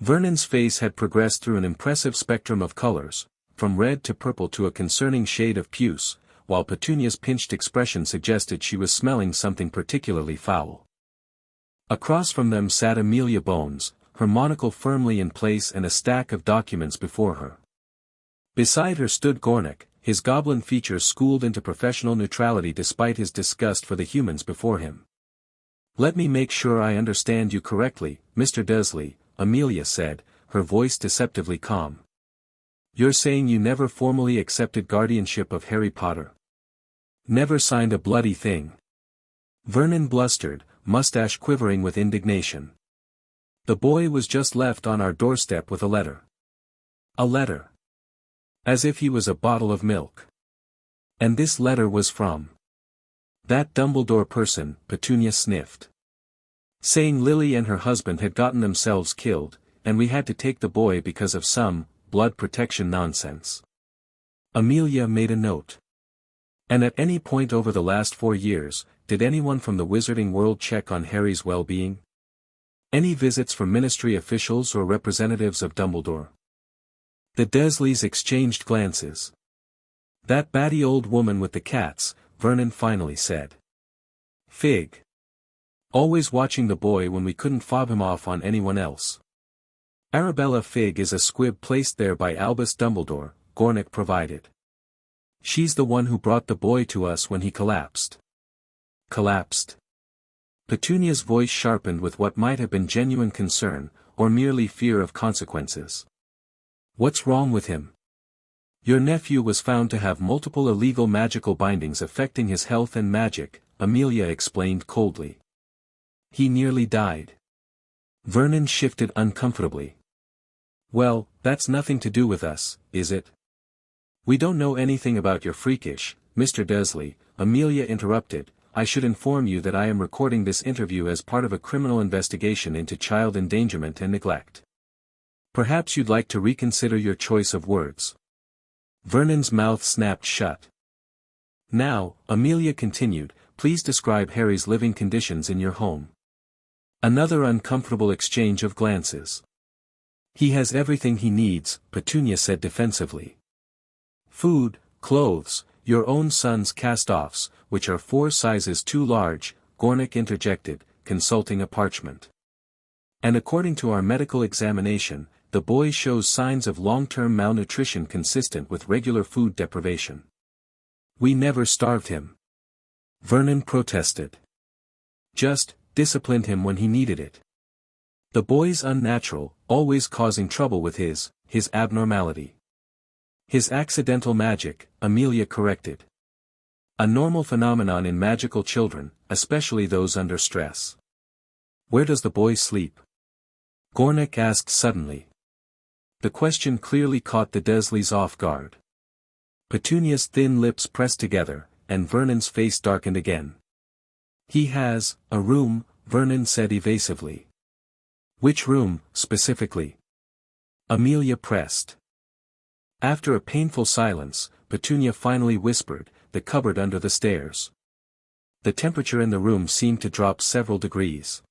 Vernon's face had progressed through an impressive spectrum of colors, from red to purple to a concerning shade of puce, while Petunia's pinched expression suggested she was smelling something particularly foul. Across from them sat Amelia Bones, her monocle firmly in place and a stack of documents before her. Beside her stood Gornik, his goblin features schooled into professional neutrality despite his disgust for the humans before him. Let me make sure I understand you correctly, Mr. Dursley, Amelia said, her voice deceptively calm. You're saying you never formally accepted guardianship of Harry Potter? Never signed a bloody thing? Vernon blustered, mustache quivering with indignation. The boy was just left on our doorstep with a letter. A letter. As if he was a bottle of milk. And this letter was from that Dumbledore person, Petunia sniffed. Saying Lily and her husband had gotten themselves killed, and we had to take the boy because of some blood protection nonsense. Amelia made a note. And at any point over the last 4 years, did anyone from the wizarding world check on Harry's well-being? Any visits from ministry officials or representatives of Dumbledore? The Dursleys exchanged glances. That batty old woman with the cats, Vernon finally said. Fig. Always watching the boy when we couldn't fob him off on anyone else. Arabella Fig is a squib placed there by Albus Dumbledore, Gornick provided. She's the one who brought the boy to us when he collapsed. Collapsed? Petunia's voice sharpened with what might have been genuine concern, or merely fear of consequences. What's wrong with him? Your nephew was found to have multiple illegal magical bindings affecting his health and magic, Amelia explained coldly. He nearly died. Vernon shifted uncomfortably. Well, that's nothing to do with us, is it? We don't know anything about your freakish, Mr. Dursley, Amelia interrupted. I should inform you that I am recording this interview as part of a criminal investigation into child endangerment and neglect. Perhaps you'd like to reconsider your choice of words. Vernon's mouth snapped shut. Now, Amelia continued, please describe Harry's living conditions in your home. Another uncomfortable exchange of glances. He has everything he needs, Petunia said defensively. Food, clothes, your own son's cast-offs, which are 4 sizes too large, Gornick interjected, consulting a parchment. And according to our medical examination, the boy shows signs of long-term malnutrition consistent with regular food deprivation. We never starved him. Vernon protested. Just disciplined him when he needed it. The boy's unnatural, always causing trouble with his abnormality. His accidental magic, Amelia corrected. A normal phenomenon in magical children, especially those under stress. Where does the boy sleep? Gornick asked suddenly. The question clearly caught the Dursleys off guard. Petunia's thin lips pressed together, and Vernon's face darkened again. He has a room, Vernon said evasively. Which room, specifically? Amelia pressed. After a painful silence, Petunia finally whispered, the cupboard under the stairs. The temperature in the room seemed to drop several degrees.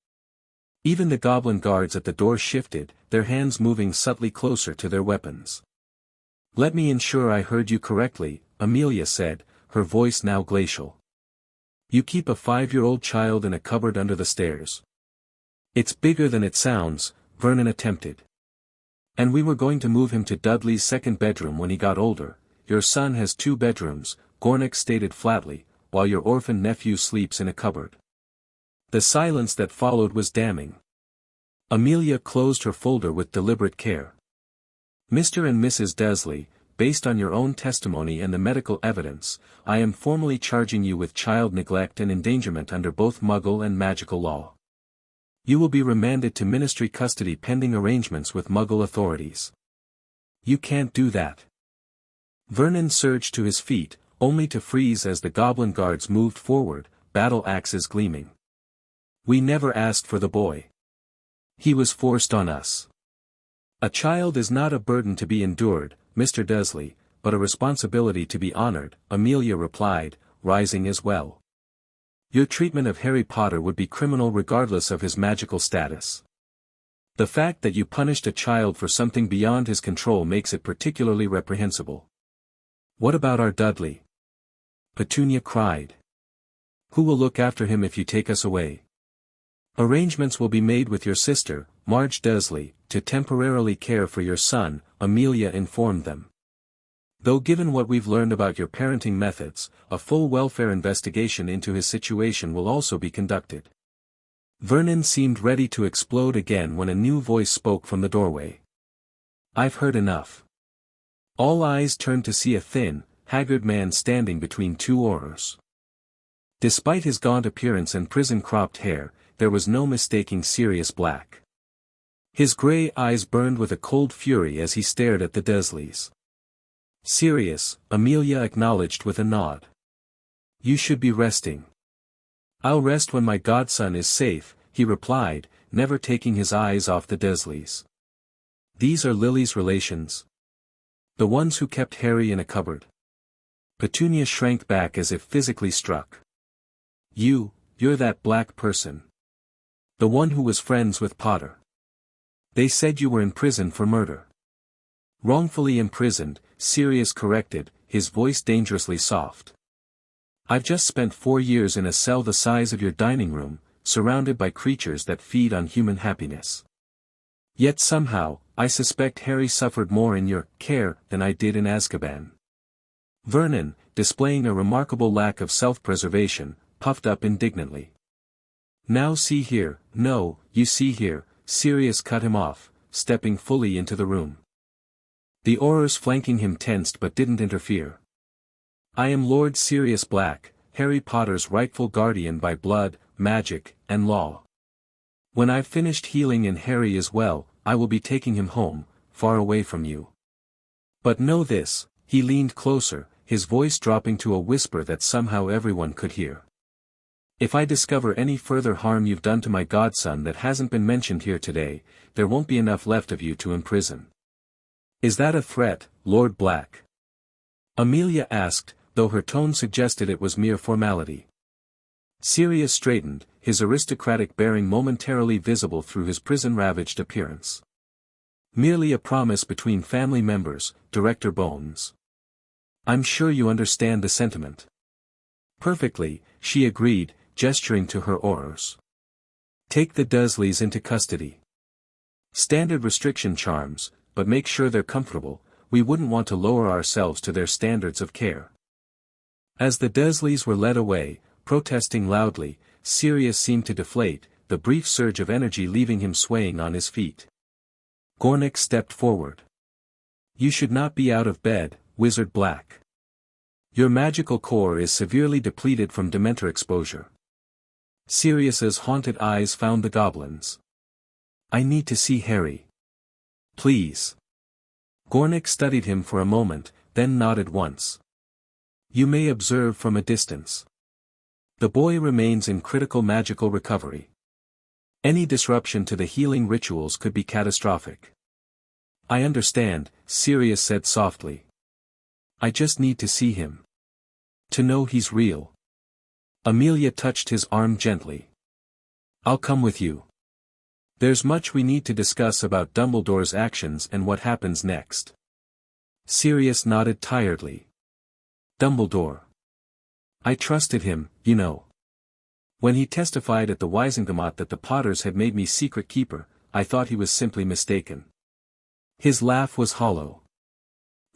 Even the goblin guards at the door shifted, their hands moving subtly closer to their weapons. Let me ensure I heard you correctly, Amelia said, her voice now glacial. You keep a 5-year-old child in a cupboard under the stairs. It's bigger than it sounds, Vernon attempted. And we were going to move him to Dudley's second bedroom when he got older. Your son has 2 bedrooms, Gornick stated flatly, while your orphan nephew sleeps in a cupboard. The silence that followed was damning. Amelia closed her folder with deliberate care. Mr. and Mrs. Dursley, based on your own testimony and the medical evidence, I am formally charging you with child neglect and endangerment under both Muggle and magical law. You will be remanded to ministry custody pending arrangements with Muggle authorities. You can't do that. Vernon surged to his feet, only to freeze as the goblin guards moved forward, battle axes gleaming. We never asked for the boy. He was forced on us. A child is not a burden to be endured, Mr. Dursley, but a responsibility to be honored, Amelia replied, rising as well. Your treatment of Harry Potter would be criminal regardless of his magical status. The fact that you punished a child for something beyond his control makes it particularly reprehensible. What about our Dudley? Petunia cried. Who will look after him if you take us away? Arrangements will be made with your sister, Marge Dursley, to temporarily care for your son, Amelia informed them. Though given what we've learned about your parenting methods, a full welfare investigation into his situation will also be conducted. Vernon seemed ready to explode again when a new voice spoke from the doorway. I've heard enough. All eyes turned to see a thin, haggard man standing between two oars. Despite his gaunt appearance and prison-cropped hair, there was no mistaking Sirius Black. His grey eyes burned with a cold fury as he stared at the Dursleys. "Sirius," Amelia acknowledged with a nod. "You should be resting." "I'll rest when my godson is safe," he replied, never taking his eyes off the Dursleys. "These are Lily's relations. The ones who kept Harry in a cupboard." Petunia shrank back as if physically struck. You're that black person. The one who was friends with Potter. They said you were in prison for murder." "Wrongfully imprisoned," Sirius corrected, his voice dangerously soft. "I've just spent 4 years in a cell the size of your dining room, surrounded by creatures that feed on human happiness. Yet somehow, I suspect Harry suffered more in your care than I did in Azkaban." Vernon, displaying a remarkable lack of self-preservation, puffed up indignantly. "Now see here, no, you see here," Sirius cut him off, stepping fully into the room. The Aurors flanking him tensed but didn't interfere. "I am Lord Sirius Black, Harry Potter's rightful guardian by blood, magic, and law. When I've finished healing and Harry is well, I will be taking him home, far away from you. But know this," he leaned closer, his voice dropping to a whisper that somehow everyone could hear. "If I discover any further harm you've done to my godson that hasn't been mentioned here today, there won't be enough left of you to imprison." "Is that a threat, Lord Black?" Amelia asked, though her tone suggested it was mere formality. Sirius straightened, his aristocratic bearing momentarily visible through his prison-ravaged appearance. "Merely a promise between family members, Director Bones. I'm sure you understand the sentiment." "Perfectly," she agreed, gesturing to her Aurors. "Take the Dursleys into custody. Standard restriction charms, but make sure they're comfortable, we wouldn't want to lower ourselves to their standards of care." As the Dursleys were led away, protesting loudly, Sirius seemed to deflate, the brief surge of energy leaving him swaying on his feet. Gornick stepped forward. "You should not be out of bed, Wizard Black. Your magical core is severely depleted from Dementor exposure." Sirius's haunted eyes found the goblins. "I need to see Harry. Please." Gornick studied him for a moment, then nodded once. "You may observe from a distance. The boy remains in critical magical recovery. Any disruption to the healing rituals could be catastrophic." "I understand," Sirius said softly. "I just need to see him. To know he's real." Amelia touched his arm gently. "I'll come with you. There's much we need to discuss about Dumbledore's actions and what happens next." Sirius nodded tiredly. "Dumbledore. I trusted him, you know. When he testified at the Wisengamot that the Potters had made me secret keeper, I thought he was simply mistaken." His laugh was hollow.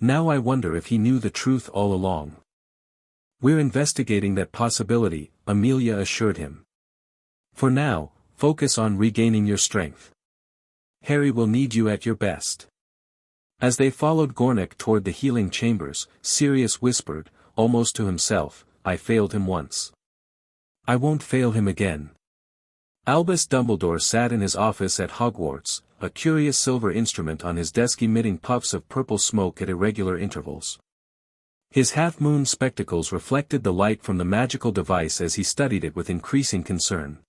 "Now I wonder if he knew the truth all along." "We're investigating that possibility," Amelia assured him. "For now, focus on regaining your strength. Harry will need you at your best." As they followed Gornick toward the healing chambers, Sirius whispered, almost to himself, "I failed him once. I won't fail him again." Albus Dumbledore sat in his office at Hogwarts, a curious silver instrument on his desk emitting puffs of purple smoke at irregular intervals. His half-moon spectacles reflected the light from the magical device as he studied it with increasing concern.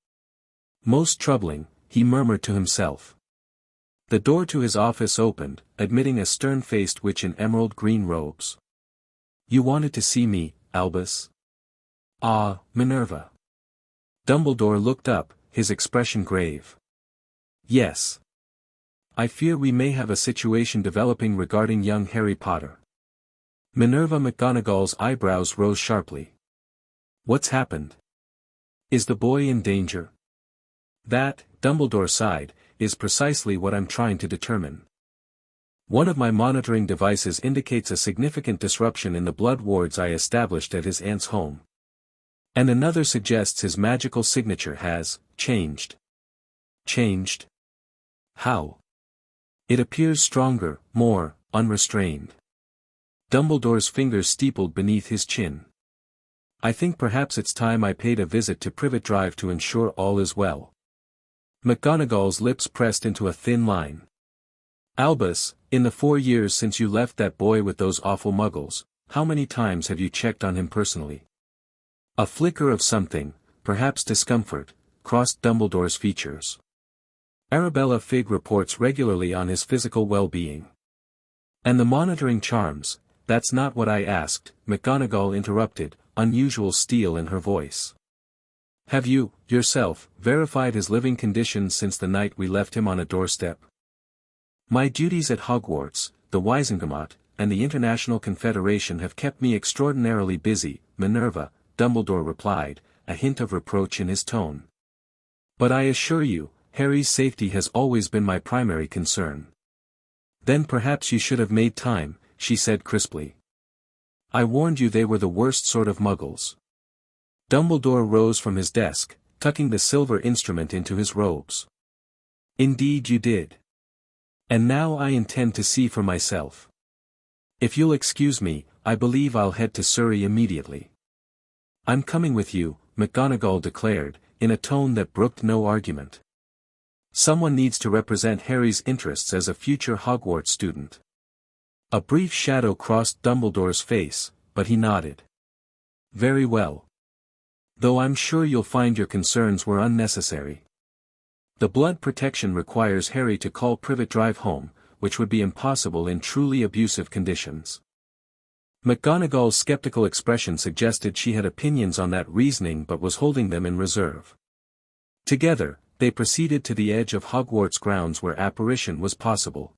"Most troubling," he murmured to himself. The door to his office opened, admitting a stern-faced witch in emerald-green robes. "You wanted to see me, Albus?" "Ah, Minerva." Dumbledore looked up, his expression grave. "Yes. I fear we may have a situation developing regarding young Harry Potter." Minerva McGonagall's eyebrows rose sharply. "What's happened? Is the boy in danger?" "That," Dumbledore sighed, "is precisely what I'm trying to determine. One of my monitoring devices indicates a significant disruption in the blood wards I established at his aunt's home. And another suggests his magical signature has changed." "Changed? How?" "It appears stronger, more unrestrained. Dumbledore's fingers steepled beneath his chin. I think perhaps it's time I paid a visit to Privet Drive to ensure all is well. McGonagall's lips pressed into a thin line. Albus, in the 4 years since you left that boy with those awful muggles, how many times have you checked on him personally? A flicker of something, perhaps discomfort, crossed Dumbledore's features. Arabella Figg reports regularly on his physical well-being. And the monitoring charms, that's not what I asked, McGonagall interrupted, unusual steel in her voice. Have you, yourself, verified his living conditions since the night we left him on a doorstep? My duties at Hogwarts, the Wizengamot, and the International Confederation have kept me extraordinarily busy, Minerva, Dumbledore replied, a hint of reproach in his tone. But I assure you, Harry's safety has always been my primary concern. Then perhaps you should have made time, she said crisply. I warned you they were the worst sort of muggles. Dumbledore rose from his desk, tucking the silver instrument into his robes. Indeed you did. And now I intend to see for myself. If you'll excuse me, I believe I'll head to Surrey immediately. I'm coming with you, McGonagall declared, in a tone that brooked no argument. Someone needs to represent Harry's interests as a future Hogwarts student. A brief shadow crossed Dumbledore's face, but he nodded. Very well. Though I'm sure you'll find your concerns were unnecessary. The blood protection requires Harry to call Privet Drive home, which would be impossible in truly abusive conditions. McGonagall's skeptical expression suggested she had opinions on that reasoning but was holding them in reserve. Together, they proceeded to the edge of Hogwarts grounds where apparition was possible.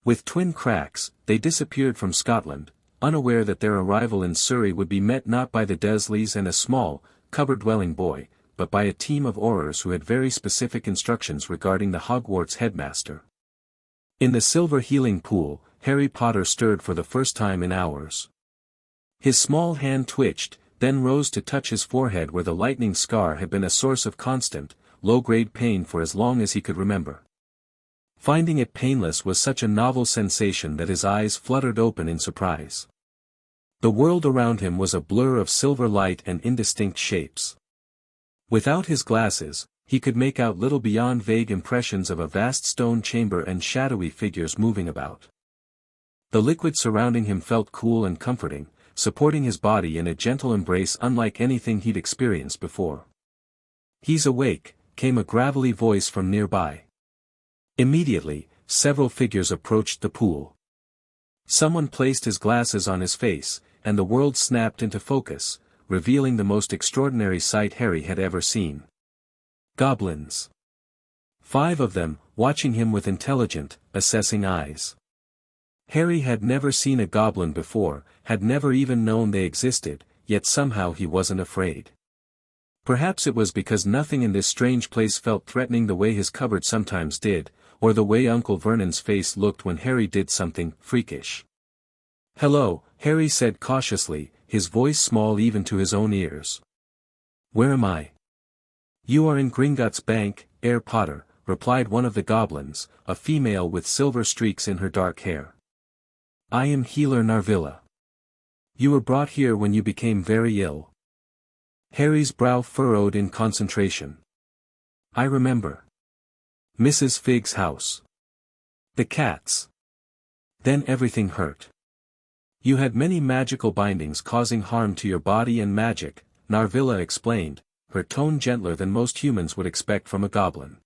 With twin cracks, they disappeared from Scotland, unaware that their arrival in Surrey would be met not by the Dursleys and a small, cupboard-dwelling boy, but by a team of Aurors who had very specific instructions regarding the Hogwarts headmaster. In the silver healing pool, Harry Potter stirred for the first time in hours. His small hand twitched, then rose to touch his forehead where the lightning scar had been a source of constant, low-grade pain for as long as he could remember. Finding it painless was such a novel sensation that his eyes fluttered open in surprise. The world around him was a blur of silver light and indistinct shapes. Without his glasses, he could make out little beyond vague impressions of a vast stone chamber and shadowy figures moving about. The liquid surrounding him felt cool and comforting, supporting his body in a gentle embrace unlike anything he'd experienced before. He's awake, came a gravelly voice from nearby. Immediately, several figures approached the pool. Someone placed his glasses on his face, and the world snapped into focus, revealing the most extraordinary sight Harry had ever seen. Goblins. 5 of them, watching him with intelligent, assessing eyes. Harry had never seen a goblin before, had never even known they existed, yet somehow he wasn't afraid. Perhaps it was because nothing in this strange place felt threatening the way his cupboard sometimes did, or the way Uncle Vernon's face looked when Harry did something freakish. Hello, Harry said cautiously, his voice small even to his own ears. Where am I? You are in Gringotts Bank, Herr Potter, replied one of the goblins, a female with silver streaks in her dark hair. I am Healer Narvilla. You were brought here when you became very ill. Harry's brow furrowed in concentration. I remember. Mrs. Figg's house. The cats. Then everything hurt. You had many magical bindings causing harm to your body and magic, Narvilla explained, her tone gentler than most humans would expect from a goblin.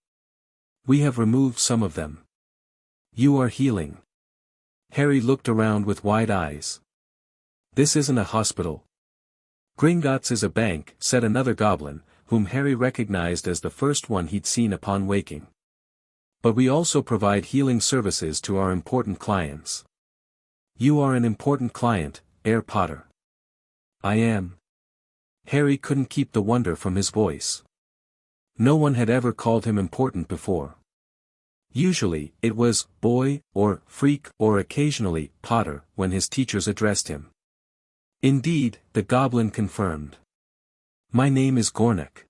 We have removed some of them. You are healing. Harry looked around with wide eyes. This isn't a hospital. Gringotts is a bank, said another goblin, whom Harry recognized as the first one he'd seen upon waking. But we also provide healing services to our important clients. You are an important client, Herr Potter. I am. Harry couldn't keep the wonder from his voice. No one had ever called him important before. Usually, it was boy, or freak, or occasionally Potter, when his teachers addressed him. Indeed, the goblin confirmed. My name is Gornik.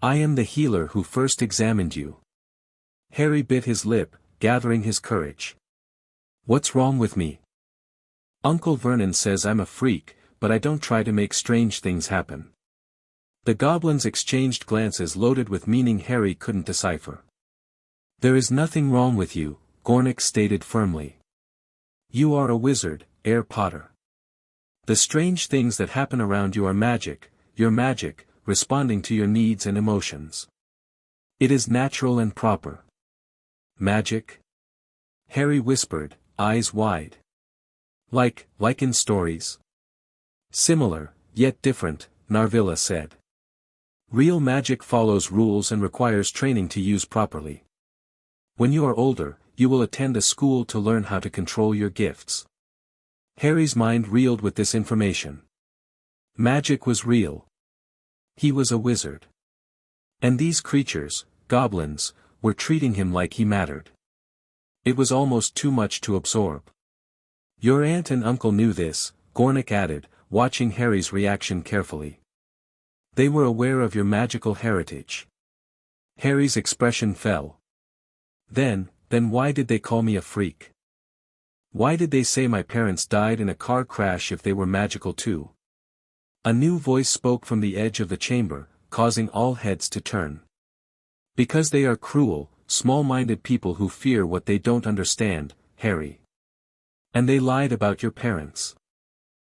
I am the healer who first examined you. Harry bit his lip, gathering his courage. What's wrong with me? Uncle Vernon says I'm a freak, but I don't try to make strange things happen. The goblins exchanged glances loaded with meaning Harry couldn't decipher. There is nothing wrong with you, Gringotts stated firmly. You are a wizard, Herr Potter. The strange things that happen around you are magic, your magic, responding to your needs and emotions. It is natural and proper. Magic? Harry whispered, eyes wide. Like in stories. Similar, yet different, Narvilla said. Real magic follows rules and requires training to use properly. When you are older, you will attend a school to learn how to control your gifts. Harry's mind reeled with this information. Magic was real. He was a wizard. And these creatures, goblins, were treating him like he mattered. It was almost too much to absorb. Your aunt and uncle knew this, Gringotts added, watching Harry's reaction carefully. They were aware of your magical heritage. Harry's expression fell. Then why did they call me a freak? Why did they say my parents died in a car crash if they were magical too? A new voice spoke from the edge of the chamber, causing all heads to turn. Because they are cruel, small-minded people who fear what they don't understand, Harry. And they lied about your parents.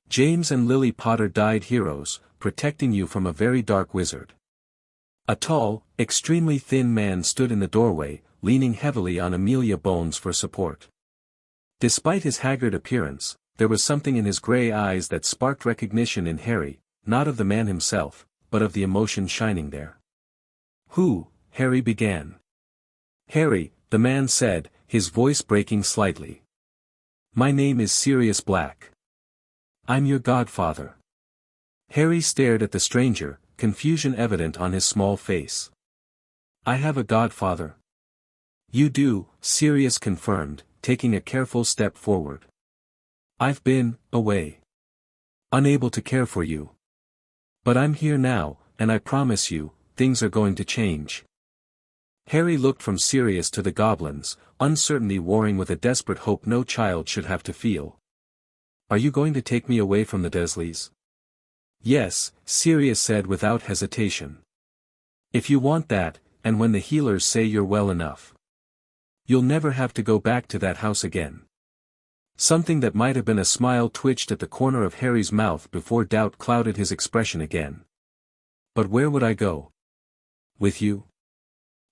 James and Lily Potter died heroes, protecting you from a very dark wizard. A tall, extremely thin man stood in the doorway, leaning heavily on Amelia Bones for support. Despite his haggard appearance, there was something in his grey eyes that sparked recognition in Harry, not of the man himself, but of the emotion shining there. Who? Harry began. Harry, the man said, his voice breaking slightly. My name is Sirius Black. I'm your godfather. Harry stared at the stranger, confusion evident on his small face. I have a godfather. You do, Sirius confirmed, taking a careful step forward. I've been away. Unable to care for you. But I'm here now, and I promise you, things are going to change. Harry looked from Sirius to the goblins, uncertainty warring with a desperate hope no child should have to feel. Are you going to take me away from the Dursleys? Yes, Sirius said without hesitation. If you want that, and when the healers say you're well enough. You'll never have to go back to that house again. Something that might have been a smile twitched at the corner of Harry's mouth before doubt clouded his expression again. But where would I go? With you?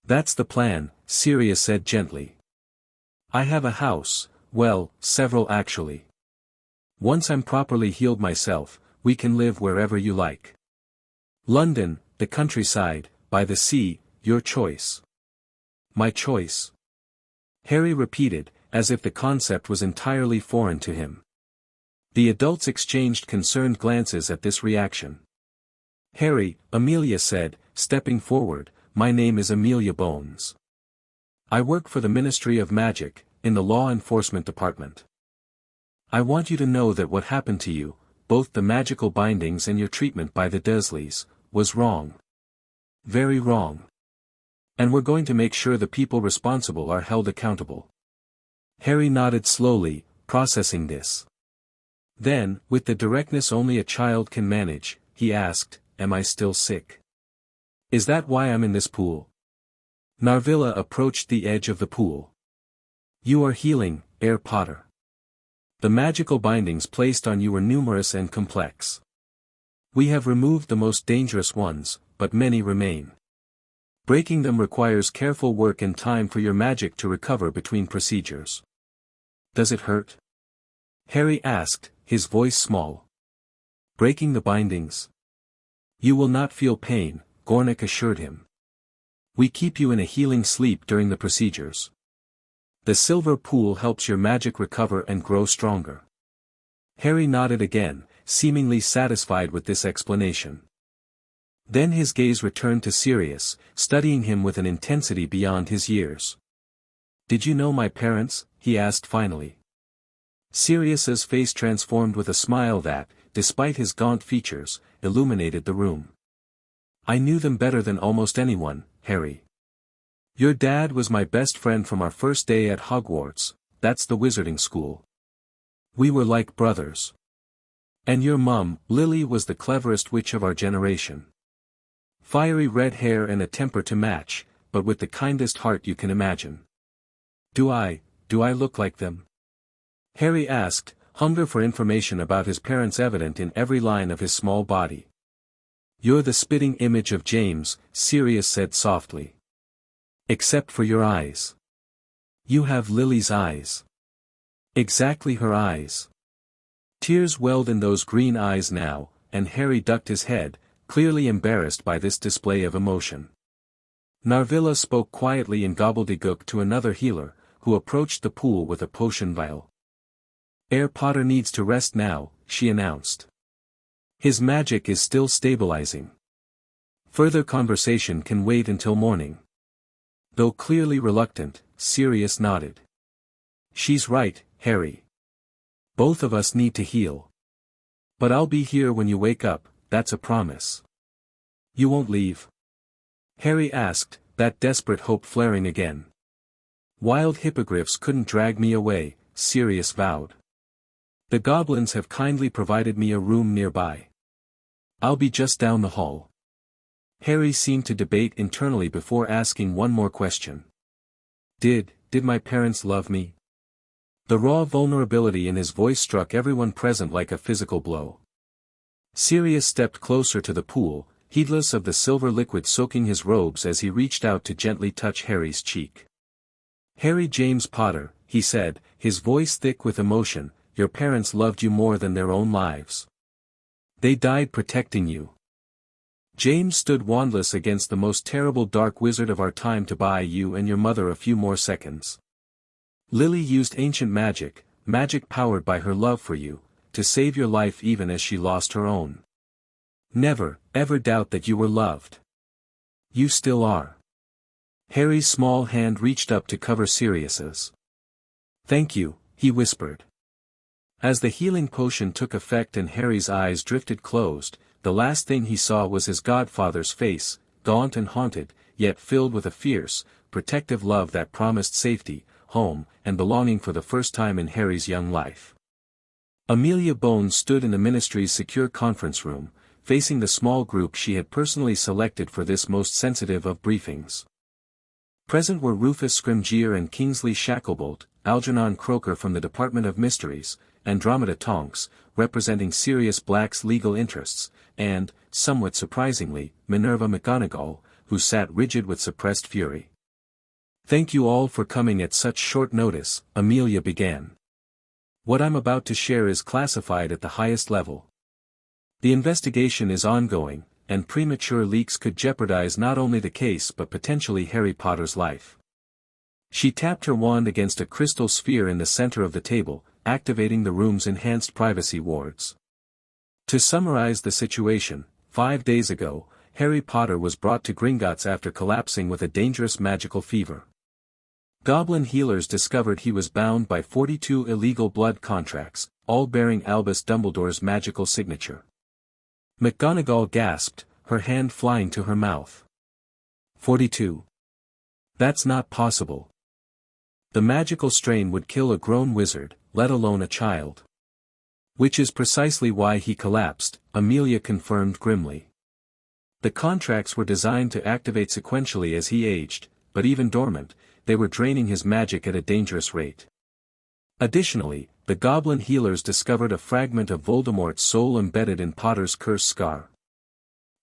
That's the plan, Sirius said gently. I have a house, well, several actually. Once I'm properly healed myself, we can live wherever you like. London, the countryside, by the sea, your choice. My choice. Harry repeated, as if the concept was entirely foreign to him. The adults exchanged concerned glances at this reaction. Harry, Amelia said, stepping forward, my name is Amelia Bones. I work for the Ministry of Magic, in the Law Enforcement Department. I want you to know that what happened to you, both the magical bindings and your treatment by the Dursleys, was wrong. Very wrong. And we're going to make sure the people responsible are held accountable. Harry nodded slowly, processing this. Then, with the directness only a child can manage, he asked, am I still sick? Is that why I'm in this pool? Narvilla approached the edge of the pool. You are healing, Herr Potter. The magical bindings placed on you were numerous and complex. We have removed the most dangerous ones, but many remain. Breaking them requires careful work and time for your magic to recover between procedures. Does it hurt? Harry asked, his voice small. Breaking the bindings? You will not feel pain, Gringotts assured him. We keep you in a healing sleep during the procedures. The silver pool helps your magic recover and grow stronger. Harry nodded again, seemingly satisfied with this explanation. Then his gaze returned to Sirius, studying him with an intensity beyond his years. Did you know my parents? He asked finally. Sirius's face transformed with a smile that, despite his gaunt features, illuminated the room. I knew them better than almost anyone, Harry. Your dad was my best friend from our first day at Hogwarts, that's the wizarding school. We were like brothers. And your mum, Lily, was the cleverest witch of our generation. Fiery red hair and a temper to match, but with the kindest heart you can imagine. Do I look like them? Harry asked, hunger for information about his parents evident in every line of his small body. You're the spitting image of James, Sirius said softly. Except for your eyes. You have Lily's eyes. Exactly her eyes. Tears welled in those green eyes now, and Harry ducked his head, clearly embarrassed by this display of emotion. Narvilla spoke quietly in gobbledygook to another healer, who approached the pool with a potion vial. Potter needs to rest now, she announced. His magic is still stabilizing. Further conversation can wait until morning. Though clearly reluctant, Sirius nodded. She's right, Harry. Both of us need to heal. But I'll be here when you wake up, that's a promise. You won't leave? Harry asked, that desperate hope flaring again. Wild hippogriffs couldn't drag me away, Sirius vowed. The goblins have kindly provided me a room nearby. I'll be just down the hall. Harry seemed to debate internally before asking one more question. Did my parents love me? The raw vulnerability in his voice struck everyone present like a physical blow. Sirius stepped closer to the pool, heedless of the silver liquid soaking his robes as he reached out to gently touch Harry's cheek. Harry James Potter, he said, his voice thick with emotion, your parents loved you more than their own lives. They died protecting you. James stood wandless against the most terrible dark wizard of our time to buy you and your mother a few more seconds. Lily used ancient magic powered by her love for you, to save your life even as she lost her own. Never, ever doubt that you were loved. You still are. Harry's small hand reached up to cover Sirius's. Thank you, he whispered. As the healing potion took effect and Harry's eyes drifted closed, the last thing he saw was his godfather's face, gaunt and haunted, yet filled with a fierce, protective love that promised safety, home, and belonging for the first time in Harry's young life. Amelia Bones stood in the ministry's secure conference room, facing the small group she had personally selected for this most sensitive of briefings. Present were Rufus Scrimgeour and Kingsley Shacklebolt, Algernon Croker from the Department of Mysteries, Andromeda Tonks, representing Sirius Black's legal interests, and, somewhat surprisingly, Minerva McGonagall, who sat rigid with suppressed fury. Thank you all for coming at such short notice, Amelia began. What I'm about to share is classified at the highest level. The investigation is ongoing, and premature leaks could jeopardize not only the case but potentially Harry Potter's life. She tapped her wand against a crystal sphere in the center of the table, activating the room's enhanced privacy wards. To summarize the situation, 5 days ago, Harry Potter was brought to Gringotts after collapsing with a dangerous magical fever. Goblin healers discovered he was bound by 42 illegal blood contracts, all bearing Albus Dumbledore's magical signature. McGonagall gasped, her hand flying to her mouth. 42. That's not possible. The magical strain would kill a grown wizard, let alone a child. Which is precisely why he collapsed, Amelia confirmed grimly. The contracts were designed to activate sequentially as he aged, but even dormant, they were draining his magic at a dangerous rate. Additionally, the goblin healers discovered a fragment of Voldemort's soul embedded in Potter's curse scar.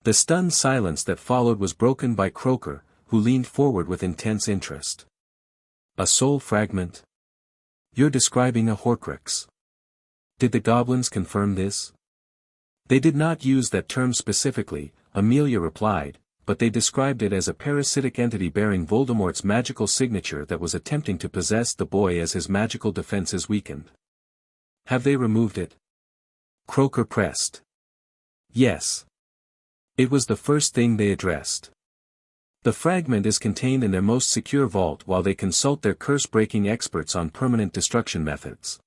The stunned silence that followed was broken by Croker, who leaned forward with intense interest. A soul fragment? You're describing a Horcrux. Did the goblins confirm this? They did not use that term specifically, Amelia replied, but they described it as a parasitic entity bearing Voldemort's magical signature that was attempting to possess the boy as his magical defenses weakened. Have they removed it? Croker pressed. Yes. It was the first thing they addressed. The fragment is contained in their most secure vault while they consult their curse-breaking experts on permanent destruction methods.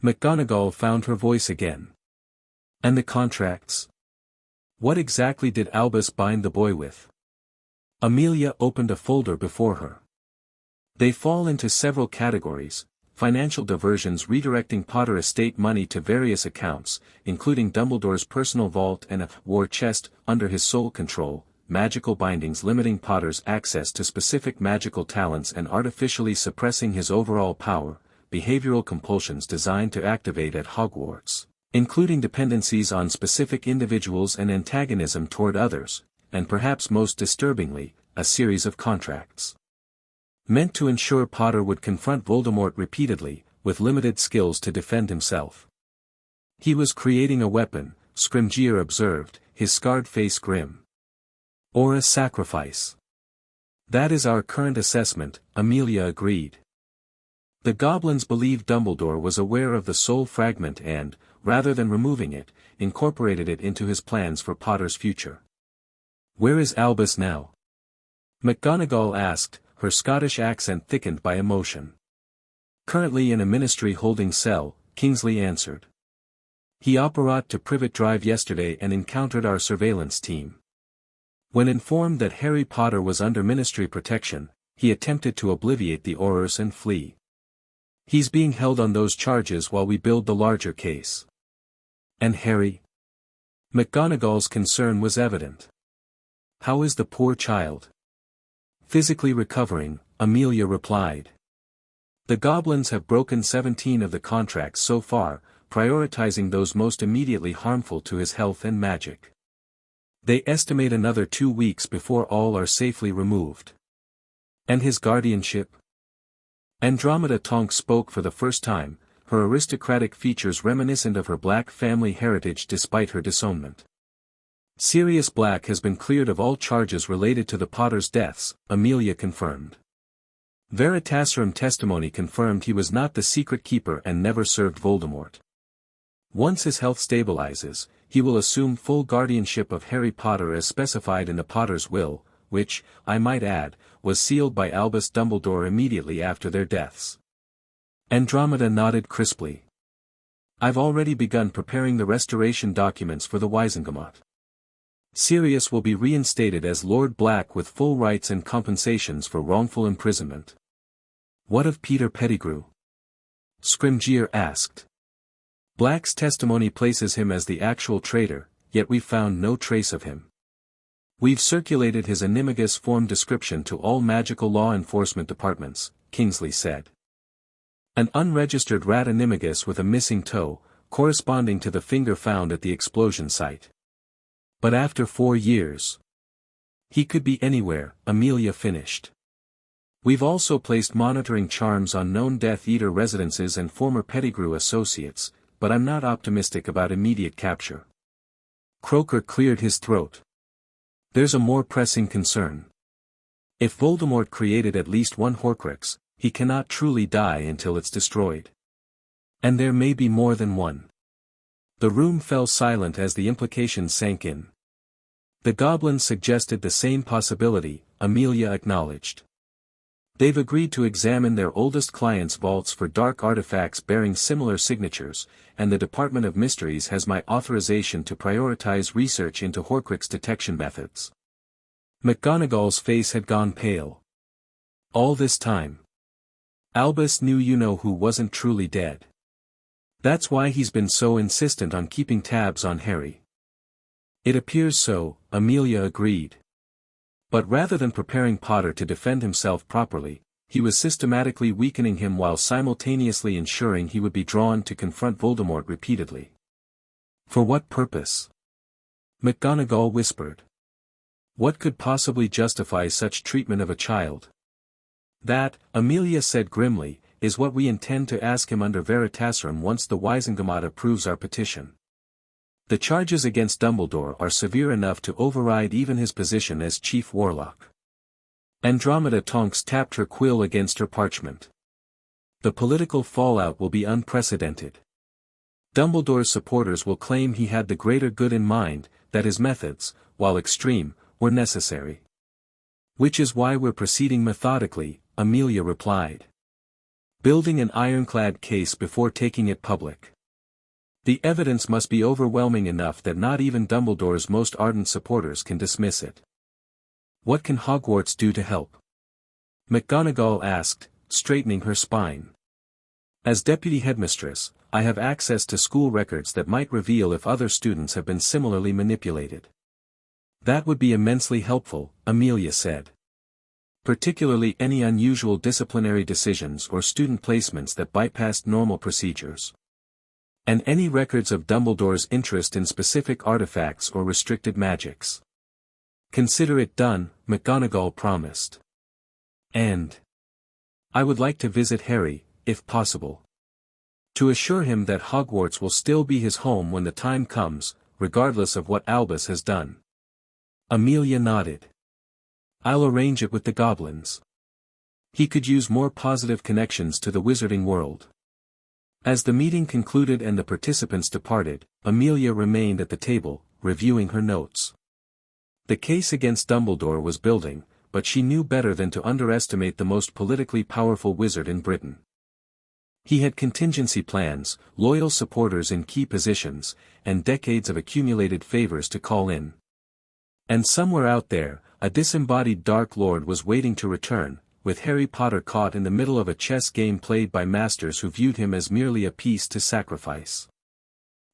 McGonagall found her voice again. And the contracts? What exactly did Albus bind the boy with? Amelia opened a folder before her. They fall into several categories: financial diversions redirecting Potter estate money to various accounts, including Dumbledore's personal vault and a war chest under his sole control, magical bindings limiting Potter's access to specific magical talents and artificially suppressing his overall power, behavioral compulsions designed to activate at Hogwarts, including dependencies on specific individuals and antagonism toward others, and perhaps most disturbingly, a series of contracts meant to ensure Potter would confront Voldemort repeatedly, with limited skills to defend himself. He was creating a weapon, Scrimgeour observed, his scarred face grim. Or a sacrifice. That is our current assessment, Amelia agreed. The goblins believed Dumbledore was aware of the soul fragment and, rather than removing it, incorporated it into his plans for Potter's future. Where is Albus now? McGonagall asked, her Scottish accent thickened by emotion. Currently in a ministry holding cell, Kingsley answered. He apparat to Privet Drive yesterday and encountered our surveillance team. When informed that Harry Potter was under ministry protection, he attempted to obviate the Aurors and flee. He's being held on those charges while we build the larger case. And Harry? McGonagall's concern was evident. How is the poor child? Physically recovering, Amelia replied. The goblins have broken 17 of the contracts so far, prioritizing those most immediately harmful to his health and magic. They estimate another 2 weeks before all are safely removed. And his guardianship? Andromeda Tonks spoke for the first time, her aristocratic features reminiscent of her black family heritage despite her disownment. Sirius Black has been cleared of all charges related to the Potters' deaths, Amelia confirmed. Veritaserum testimony confirmed he was not the secret keeper and never served Voldemort. Once his health stabilizes, he will assume full guardianship of Harry Potter as specified in the Potter's will, which, I might add, was sealed by Albus Dumbledore immediately after their deaths. Andromeda nodded crisply. I've already begun preparing the restoration documents for the Wizengamot. Sirius will be reinstated as Lord Black with full rights and compensations for wrongful imprisonment. What of Peter Pettigrew? Scrimgeour asked. Black's testimony places him as the actual traitor, yet we've found no trace of him. We've circulated his animagus form description to all magical law enforcement departments, Kingsley said. An unregistered rat animagus with a missing toe, corresponding to the finger found at the explosion site. But after 4 years. He could be anywhere, Amelia finished. We've also placed monitoring charms on known Death Eater residences and former Pettigrew associates, but I'm not optimistic about immediate capture. Croaker cleared his throat. There's a more pressing concern. If Voldemort created at least one Horcrux, he cannot truly die until it's destroyed. And there may be more than one. The room fell silent as the implications sank in. The goblins suggested the same possibility, Amelia acknowledged. They've agreed to examine their oldest clients' vaults for dark artifacts bearing similar signatures, and the Department of Mysteries has my authorization to prioritize research into Horcrux detection methods. McGonagall's face had gone pale. All this time. Albus knew you-know-who wasn't truly dead. That's why he's been so insistent on keeping tabs on Harry. It appears so, Amelia agreed. But rather than preparing Potter to defend himself properly, he was systematically weakening him while simultaneously ensuring he would be drawn to confront Voldemort repeatedly. For what purpose? McGonagall whispered. What could possibly justify such treatment of a child? That, Amelia said grimly, is what we intend to ask him under Veritaserum once the Wizengamot approves our petition. The charges against Dumbledore are severe enough to override even his position as Chief Warlock. Andromeda Tonks tapped her quill against her parchment. The political fallout will be unprecedented. Dumbledore's supporters will claim he had the greater good in mind, that his methods, while extreme, were necessary. Which is why we're proceeding methodically, Amelia replied. Building an ironclad case before taking it public. The evidence must be overwhelming enough that not even Dumbledore's most ardent supporters can dismiss it. What can Hogwarts do to help? McGonagall asked, straightening her spine. As deputy headmistress, I have access to school records that might reveal if other students have been similarly manipulated. That would be immensely helpful, Amelia said. Particularly any unusual disciplinary decisions or student placements that bypassed normal procedures. And any records of Dumbledore's interest in specific artifacts or restricted magics. Consider it done, McGonagall promised. And I would like to visit Harry, if possible. To assure him that Hogwarts will still be his home when the time comes, regardless of what Albus has done. Amelia nodded. I'll arrange it with the goblins. He could use more positive connections to the wizarding world. As the meeting concluded and the participants departed, Amelia remained at the table, reviewing her notes. The case against Dumbledore was building, but she knew better than to underestimate the most politically powerful wizard in Britain. He had contingency plans, loyal supporters in key positions, and decades of accumulated favors to call in. And somewhere out there, a disembodied Dark Lord was waiting to return, with Harry Potter caught in the middle of a chess game played by masters who viewed him as merely a piece to sacrifice.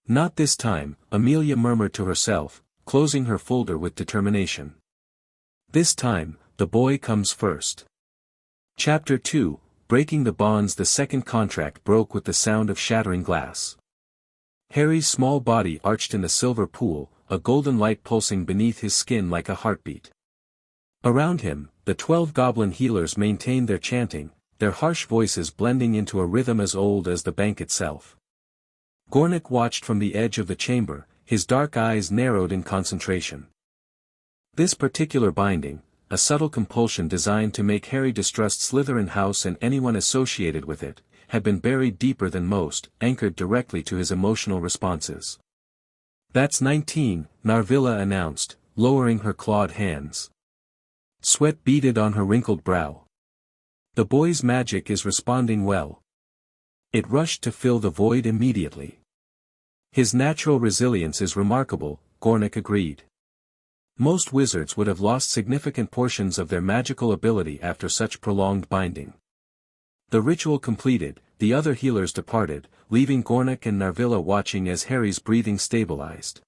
Not this time, Amelia murmured to herself, closing her folder with determination. This time, the boy comes first. Chapter 2, Breaking the Bonds. The second contract broke with the sound of shattering glass. Harry's small body arched in the silver pool, a golden light pulsing beneath his skin like a heartbeat. Around him, the 12 goblin healers maintained their chanting, their harsh voices blending into a rhythm as old as the bank itself. Gornick watched from the edge of the chamber, his dark eyes narrowed in concentration. This particular binding, a subtle compulsion designed to make Harry distrust Slytherin House and anyone associated with it, had been buried deeper than most, anchored directly to his emotional responses. That's 19, Narvilla announced, lowering her clawed hands. Sweat beaded on her wrinkled brow. The boy's magic is responding well. It rushed to fill the void immediately. His natural resilience is remarkable, Gornick agreed. Most wizards would have lost significant portions of their magical ability after such prolonged binding. The ritual completed, the other healers departed, leaving Gornick and Narvilla watching as Harry's breathing stabilized.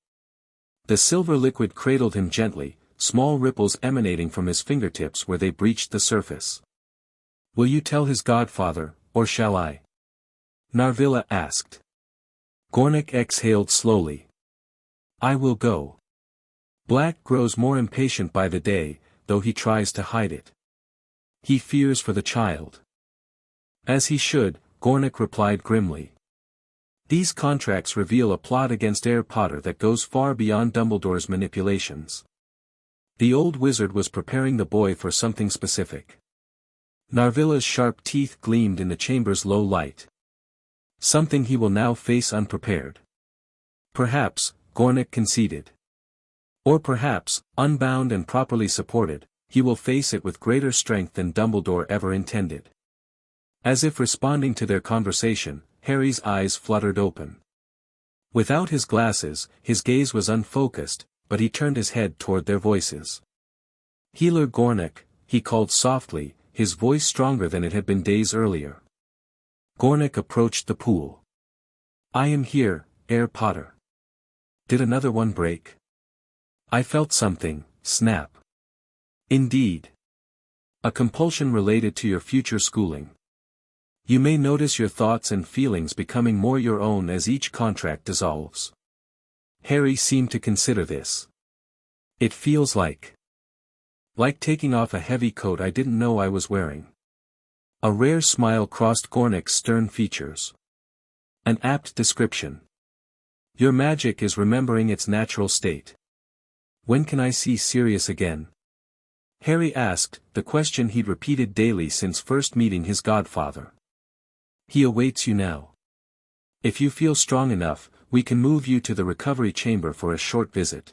The silver liquid cradled him gently, small ripples emanating from his fingertips where they breached the surface. Will you tell his godfather, or shall I? Narvilla asked. Gornick exhaled slowly. I will go. Black grows more impatient by the day, though he tries to hide it. He fears for the child. As he should, Gornick replied grimly. These contracts reveal a plot against Harry Potter that goes far beyond Dumbledore's manipulations. The old wizard was preparing the boy for something specific. Narvilla's sharp teeth gleamed in the chamber's low light. Something he will now face unprepared. Perhaps, Gornick conceded. Or perhaps, unbound and properly supported, he will face it with greater strength than Dumbledore ever intended. As if responding to their conversation, Harry's eyes fluttered open. Without his glasses, his gaze was unfocused, but he turned his head toward their voices. Healer Gornick, he called softly, his voice stronger than it had been days earlier. Gornick approached the pool. I am here, Harry Potter. Did another one break? I felt something, snap. Indeed. A compulsion related to your future schooling. You may notice your thoughts and feelings becoming more your own as each contract dissolves. Harry seemed to consider this. It feels like taking off a heavy coat I didn't know I was wearing. A rare smile crossed Gornick's stern features. An apt description. Your magic is remembering its natural state. When can I see Sirius again? Harry asked, the question he'd repeated daily since first meeting his godfather. He awaits you now. If you feel strong enough, we can move you to the recovery chamber for a short visit.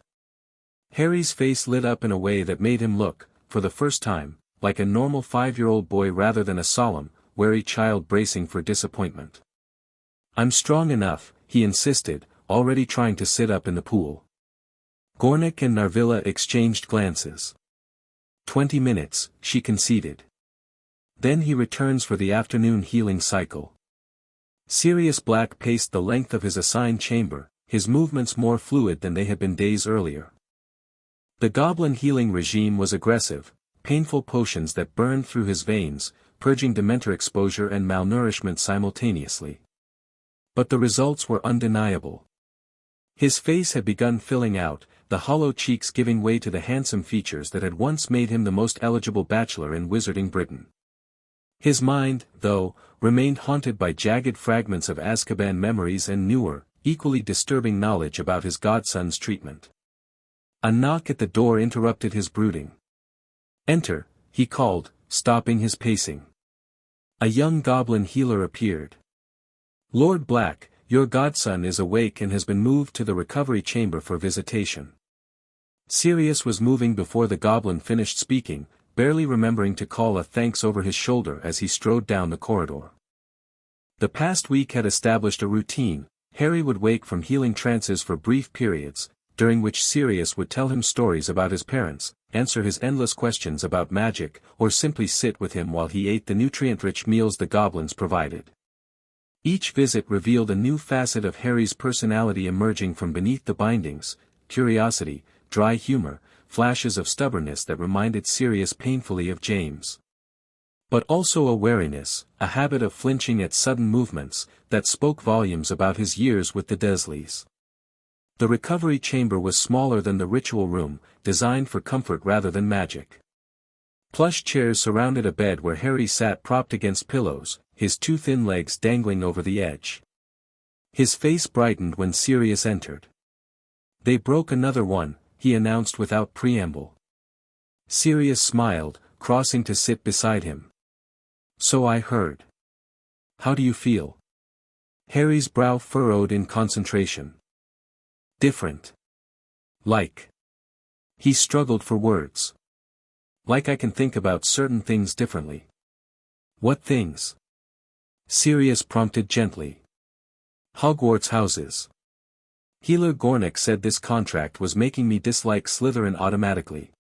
Harry's face lit up in a way that made him look, for the first time, like a normal 5-year-old boy rather than a solemn, wary child bracing for disappointment. I'm strong enough, he insisted, already trying to sit up in the pool. Gornick and Narvilla exchanged glances. 20 minutes, she conceded. Then he returns for the afternoon healing cycle. Sirius Black paced the length of his assigned chamber, his movements more fluid than they had been days earlier. The goblin healing regime was aggressive, painful potions that burned through his veins, purging dementor exposure and malnourishment simultaneously. But the results were undeniable. His face had begun filling out, the hollow cheeks giving way to the handsome features that had once made him the most eligible bachelor in Wizarding Britain. His mind, though, remained haunted by jagged fragments of Azkaban memories and newer, equally disturbing knowledge about his godson's treatment. A knock at the door interrupted his brooding. "Enter," he called, stopping his pacing. A young goblin healer appeared. "Lord Black, your godson is awake and has been moved to the recovery chamber for visitation." Sirius was moving before the goblin finished speaking, barely remembering to call a thanks over his shoulder as he strode down the corridor. The past week had established a routine. Harry would wake from healing trances for brief periods, during which Sirius would tell him stories about his parents, answer his endless questions about magic, or simply sit with him while he ate the nutrient-rich meals the goblins provided. Each visit revealed a new facet of Harry's personality emerging from beneath the bindings: curiosity, dry humor, flashes of stubbornness that reminded Sirius painfully of James. But also a wariness, a habit of flinching at sudden movements, that spoke volumes about his years with the Dursleys. The recovery chamber was smaller than the ritual room, designed for comfort rather than magic. Plush chairs surrounded a bed where Harry sat propped against pillows, his two thin legs dangling over the edge. His face brightened when Sirius entered. "They broke another one," he announced without preamble. Sirius smiled, crossing to sit beside him. "So I heard. How do you feel?" Harry's brow furrowed in concentration. "Different. Like." He struggled for words. "Like I can think about certain things differently." "What things?" Sirius prompted gently. "Hogwarts houses. Healer Gornick said this contract was making me dislike Slytherin automatically."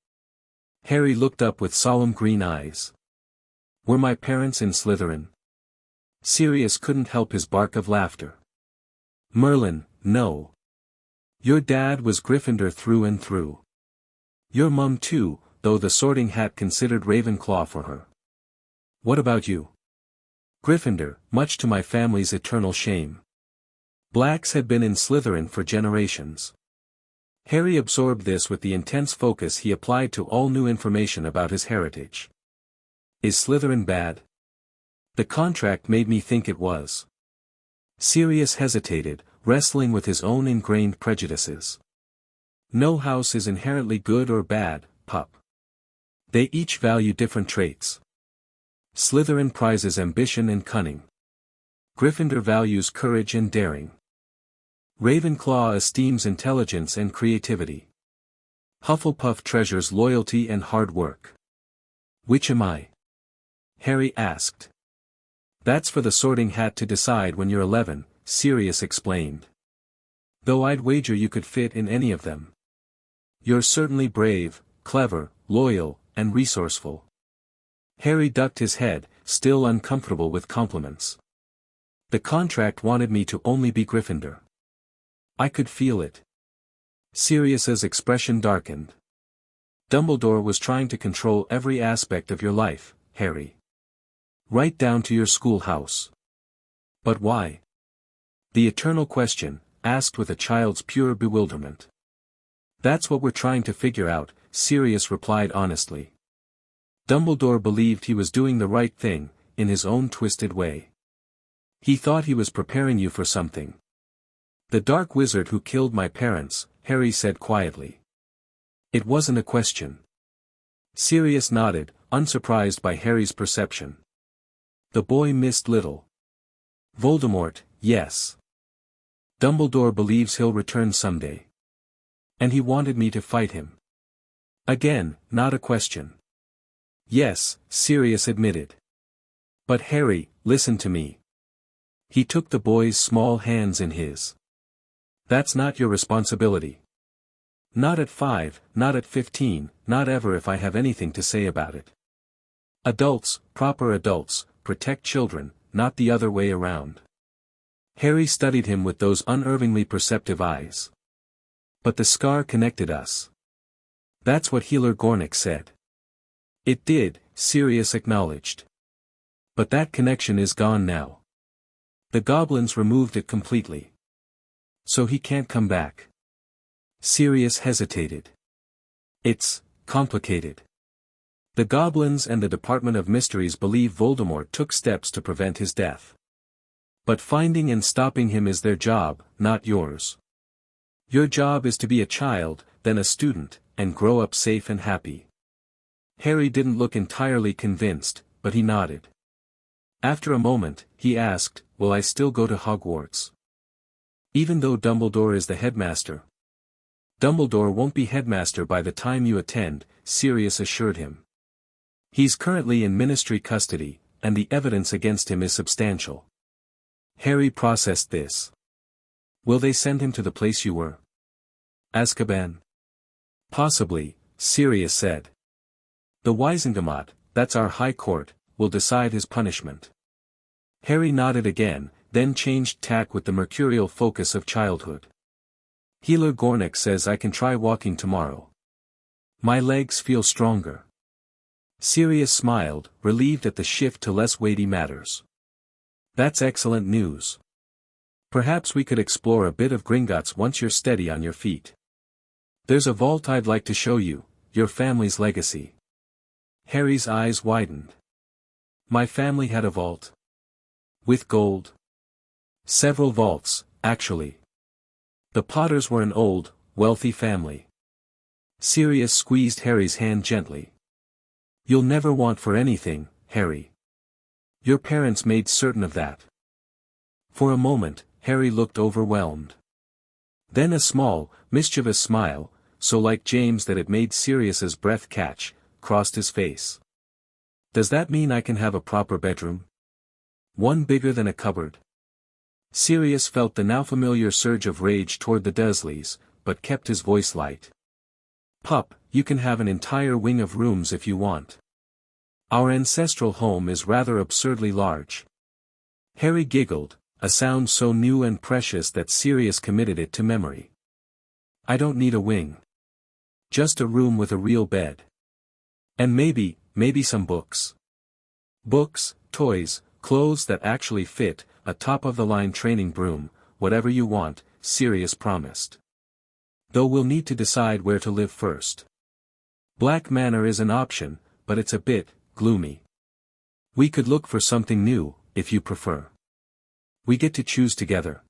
Harry looked up with solemn green eyes. "Were my parents in Slytherin?" Sirius couldn't help his bark of laughter. "Merlin, no. Your dad was Gryffindor through and through. Your mum too, though the Sorting Hat considered Ravenclaw for her." "What about you?" "Gryffindor, much to my family's eternal shame. Blacks had been in Slytherin for generations." Harry absorbed this with the intense focus he applied to all new information about his heritage. "Is Slytherin bad?" "The contract made me think it was." Sirius hesitated, wrestling with his own ingrained prejudices. "No house is inherently good or bad, pup. They each value different traits. Slytherin prizes ambition and cunning. Gryffindor values courage and daring. Ravenclaw esteems intelligence and creativity. Hufflepuff treasures loyalty and hard work." "Which am I?" Harry asked. "That's for the Sorting Hat to decide when you're 11, Sirius explained. "Though I'd wager you could fit in any of them. You're certainly brave, clever, loyal, and resourceful." Harry ducked his head, still uncomfortable with compliments. "The contract wanted me to only be Gryffindor. I could feel it." Sirius's expression darkened. "Dumbledore was trying to control every aspect of your life, Harry. Right down to your schoolhouse." "But why?" The eternal question, asked with a child's pure bewilderment. "That's what we're trying to figure out," Sirius replied honestly. "Dumbledore believed he was doing the right thing, in his own twisted way. He thought he was preparing you for something." "The dark wizard who killed my parents," Harry said quietly. "It wasn't a question." Sirius nodded, unsurprised by Harry's perception. The boy missed little. "Voldemort, yes. Dumbledore believes he'll return someday. And he wanted me to fight him." Again, not a question. "Yes," Sirius admitted. "But Harry, listen to me." He took the boy's small hands in his. "That's not your responsibility. Not at 5, not at 15, not ever if I have anything to say about it. Adults, proper adults, protect children, not the other way around. Harry studied him with those unervingly perceptive eyes. But the scar connected us. That's what Healer Gornick said. It did, Sirius acknowledged. But that connection is gone now. The goblins removed it completely. So he can't come back. Sirius hesitated. It's complicated. The goblins and the Department of Mysteries believe Voldemort took steps to prevent his death. But finding and stopping him is their job, not yours. Your job is to be a child, then a student, and grow up safe and happy. Harry didn't look entirely convinced, but he nodded. After a moment, he asked, "Will I still go to Hogwarts? Even though Dumbledore is the headmaster?" "Dumbledore won't be headmaster by the time you attend," Sirius assured him. "He's currently in Ministry custody, and the evidence against him is substantial." Harry processed this. "Will they send him to the place you were? Azkaban?" "Possibly," Sirius said. "The Wizengamot, that's our High Court, will decide his punishment." Harry nodded again, then changed tack with the mercurial focus of childhood. "Healer Gornick says I can try walking tomorrow. My legs feel stronger." Sirius smiled, relieved at the shift to less weighty matters. "That's excellent news. Perhaps we could explore a bit of Gringotts once you're steady on your feet. There's a vault I'd like to show you, your family's legacy." Harry's eyes widened. "My family had a vault? With gold?" "Several vaults, actually. The Potters were an old, wealthy family." Sirius squeezed Harry's hand gently. "You'll never want for anything, Harry. Your parents made certain of that." For a moment, Harry looked overwhelmed. Then a small, mischievous smile, so like James that it made Sirius's breath catch, crossed his face. "Does that mean I can have a proper bedroom? One bigger than a cupboard?" Sirius felt the now familiar surge of rage toward the Dursleys, but kept his voice light. "Pup, you can have an entire wing of rooms if you want. Our ancestral home is rather absurdly large." Harry giggled, a sound so new and precious that Sirius committed it to memory. "I don't need a wing. Just a room with a real bed. And maybe some books. Books, toys, clothes that actually fit, a top-of-the-line training broom, whatever you want," Sirius promised. "Though we'll need to decide where to live first. Black Manor is an option, but it's a bit gloomy. We could look for something new, if you prefer. We get to choose together?"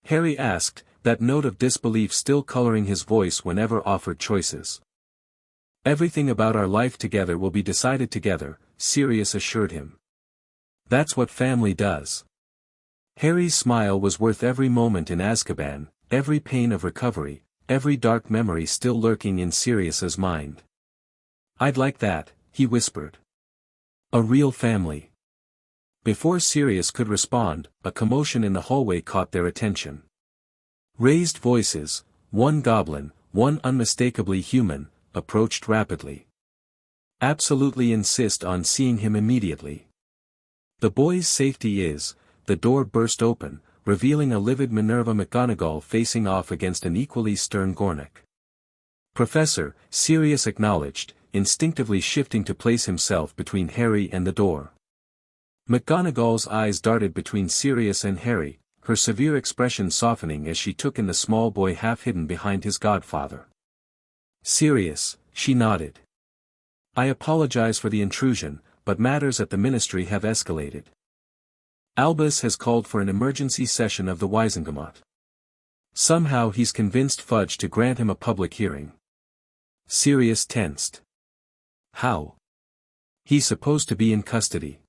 Harry asked, that note of disbelief still coloring his voice whenever offered choices. "Everything about our life together will be decided together," Sirius assured him. "That's what family does." Harry's smile was worth every moment in Azkaban, every pain of recovery, every dark memory still lurking in Sirius's mind. "I'd like that," he whispered. "A real family." Before Sirius could respond, a commotion in the hallway caught their attention. Raised voices, one goblin, one unmistakably human, approached rapidly. "Absolutely insist on seeing him immediately." "The boy's safety is—" The door burst open, revealing a livid Minerva McGonagall facing off against an equally stern Gornick. "Professor," Sirius acknowledged, instinctively shifting to place himself between Harry and the door. McGonagall's eyes darted between Sirius and Harry, her severe expression softening as she took in the small boy half hidden behind his godfather. "Sirius," she nodded. "I apologize for the intrusion, but matters at the Ministry have escalated. Albus has called for an emergency session of the Wizengamot. Somehow he's convinced Fudge to grant him a public hearing." Sirius tensed. "How? He's supposed to be in custody."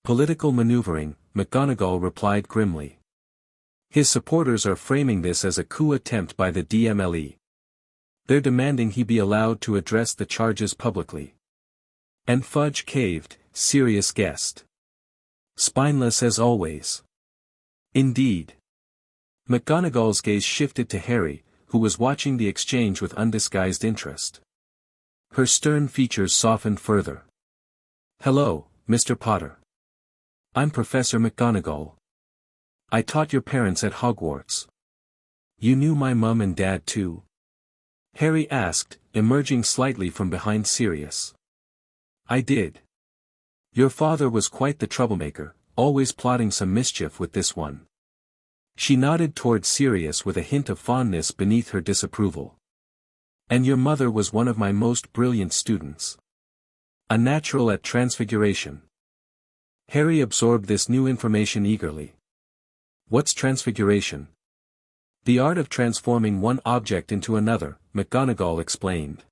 "Political maneuvering," McGonagall replied grimly. "His supporters are framing this as a coup attempt by the DMLE. They're demanding he be allowed to address the charges publicly." "And Fudge caved," Sirius guessed. "Spineless as always." "Indeed." McGonagall's gaze shifted to Harry, who was watching the exchange with undisguised interest. Her stern features softened further. "Hello, Mr. Potter. I'm Professor McGonagall. I taught your parents at Hogwarts. You knew my mum and dad too? Harry asked, emerging slightly from behind Sirius. I did. Your father was quite the troublemaker, always plotting some mischief with this one. She nodded toward Sirius with a hint of fondness beneath her disapproval. And your mother was one of my most brilliant students. A natural at Transfiguration. Harry absorbed this new information eagerly. What's Transfiguration? The art of transforming one object into another, McGonagall explained.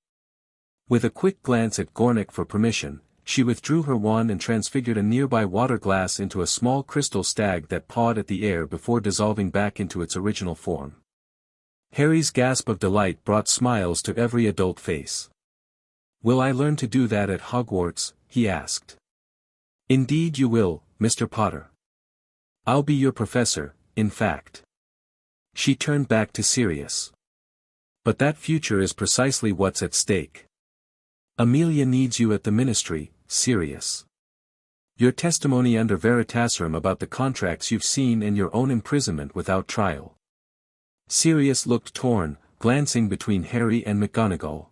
With a quick glance at Gornick for permission, she withdrew her wand and transfigured a nearby water glass into a small crystal stag that pawed at the air before dissolving back into its original form. Harry's gasp of delight brought smiles to every adult face. Will I learn to do that at Hogwarts? He asked. Indeed you will, Mr. Potter. I'll be your professor, in fact. She turned back to Sirius. But that future is precisely what's at stake. Amelia needs you at the Ministry, Sirius. Your testimony under Veritaserum about the contracts you've seen and your own imprisonment without trial. Sirius looked torn, glancing between Harry and McGonagall.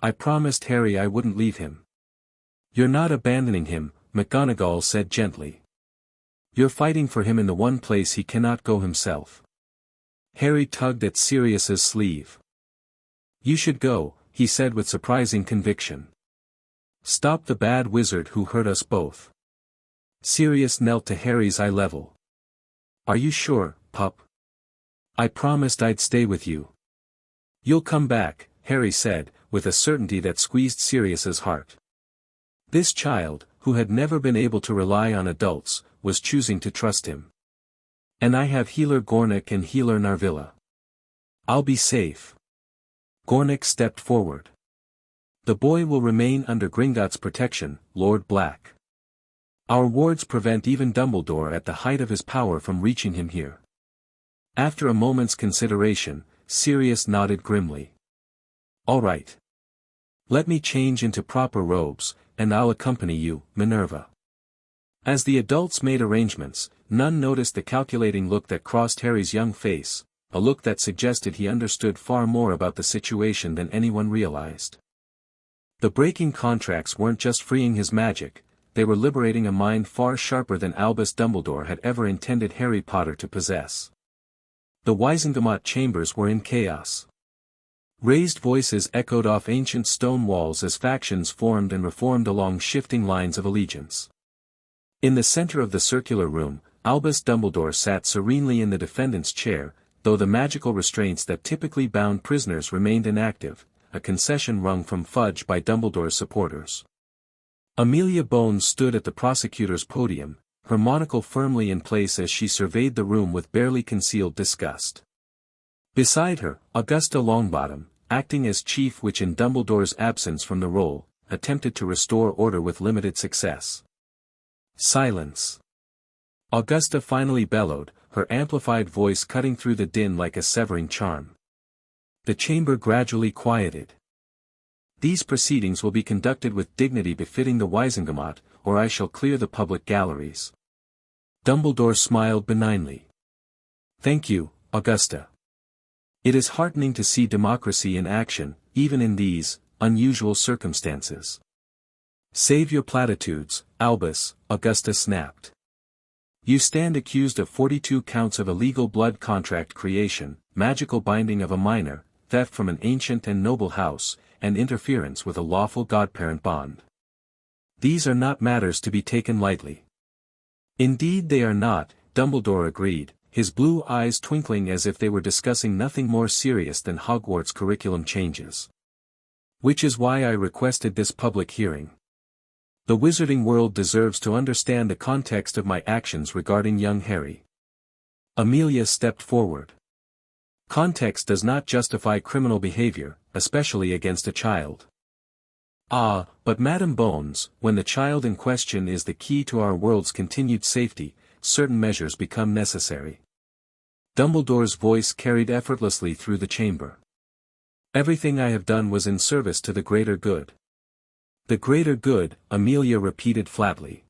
I promised Harry I wouldn't leave him. You're not abandoning him, McGonagall said gently. You're fighting for him in the one place he cannot go himself. Harry tugged at Sirius's sleeve. You should go, he said with surprising conviction. Stop the bad wizard who hurt us both. Sirius knelt to Harry's eye level. Are you sure, pup? I promised I'd stay with you. You'll come back, Harry said, with a certainty that squeezed Sirius's heart. This child, who had never been able to rely on adults, was choosing to trust him. And I have Healer Gornick and Healer Narvilla. I'll be safe. Gornick stepped forward. The boy will remain under Gringotts' protection, Lord Black. Our wards prevent even Dumbledore at the height of his power from reaching him here. After a moment's consideration, Sirius nodded grimly. All right. Let me change into proper robes, and I'll accompany you, Minerva. As the adults made arrangements, none noticed the calculating look that crossed Harry's young face, a look that suggested he understood far more about the situation than anyone realized. The breaking contracts weren't just freeing his magic, they were liberating a mind far sharper than Albus Dumbledore had ever intended Harry Potter to possess. The Wizengamot chambers were in chaos. Raised voices echoed off ancient stone walls as factions formed and reformed along shifting lines of allegiance. In the center of the circular room, Albus Dumbledore sat serenely in the defendant's chair, though the magical restraints that typically bound prisoners remained inactive, a concession wrung from Fudge by Dumbledore's supporters. Amelia Bones stood at the prosecutor's podium, her monocle firmly in place as she surveyed the room with barely concealed disgust. Beside her, Augusta Longbottom, acting as chief which in Dumbledore's absence from the role, attempted to restore order with limited success. Silence. Augusta finally bellowed, her amplified voice cutting through the din like a severing charm. The chamber gradually quieted. These proceedings will be conducted with dignity befitting the Wizengamot, or I shall clear the public galleries. Dumbledore smiled benignly. Thank you, Augusta. It is heartening to see democracy in action, even in these unusual circumstances. Save your platitudes, Albus, Augusta snapped. You stand accused of 42 counts of illegal blood contract creation, magical binding of a minor, theft from an ancient and noble house, and interference with a lawful godparent bond. These are not matters to be taken lightly. Indeed they are not, Dumbledore agreed, his blue eyes twinkling as if they were discussing nothing more serious than Hogwarts curriculum changes. Which is why I requested this public hearing. The wizarding world deserves to understand the context of my actions regarding young Harry. Amelia stepped forward. Context does not justify criminal behavior, especially against a child. Ah, but Madam Bones, when the child in question is the key to our world's continued safety, certain measures become necessary. Dumbledore's voice carried effortlessly through the chamber. Everything I have done was in service to the greater good. The greater good, Amelia repeated flatly.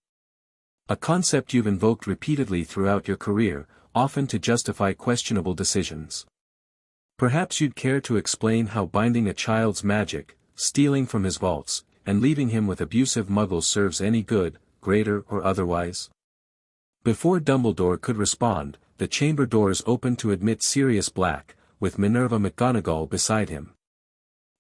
A concept you've invoked repeatedly throughout your career, often to justify questionable decisions. Perhaps you'd care to explain how binding a child's magic, stealing from his vaults, and leaving him with abusive muggles serves any good, greater or otherwise? Before Dumbledore could respond, the chamber doors opened to admit Sirius Black, with Minerva McGonagall beside him.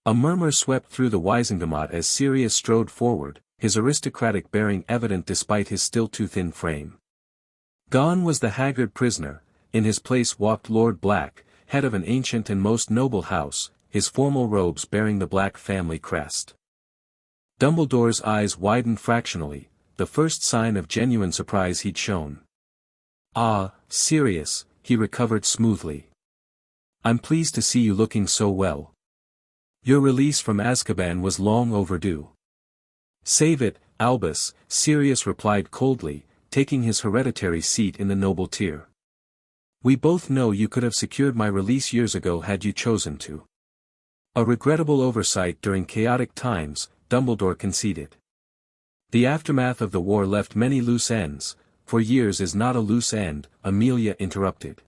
A murmur swept through the Wizengamot as Sirius strode forward, his aristocratic bearing evident despite his still too thin frame. Gone was the haggard prisoner, in his place walked Lord Black, head of an ancient and most noble house, his formal robes bearing the Black family crest. Dumbledore's eyes widened fractionally, the first sign of genuine surprise he'd shown. "Ah, Sirius," he recovered smoothly. "I'm pleased to see you looking so well. Your release from Azkaban was long overdue." "Save it, Albus," Sirius replied coldly, taking his hereditary seat in the noble tier. "We both know you could have secured my release years ago had you chosen to." "A regrettable oversight during chaotic times," Dumbledore conceded. "The aftermath of the war left many loose ends." "For years is not a loose end," Amelia interrupted.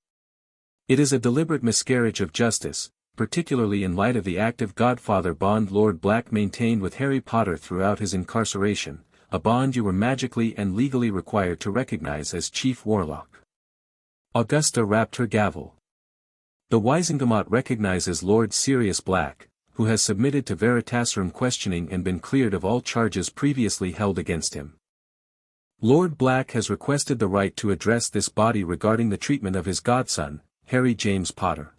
"It is a deliberate miscarriage of justice, particularly in light of the active godfather bond Lord Black maintained with Harry Potter throughout his incarceration, a bond you were magically and legally required to recognize as Chief Warlock." Augusta rapped her gavel. "The Wizengamot recognizes Lord Sirius Black, who has submitted to Veritaserum questioning and been cleared of all charges previously held against him. Lord Black has requested the right to address this body regarding the treatment of his godson, Harry James Potter."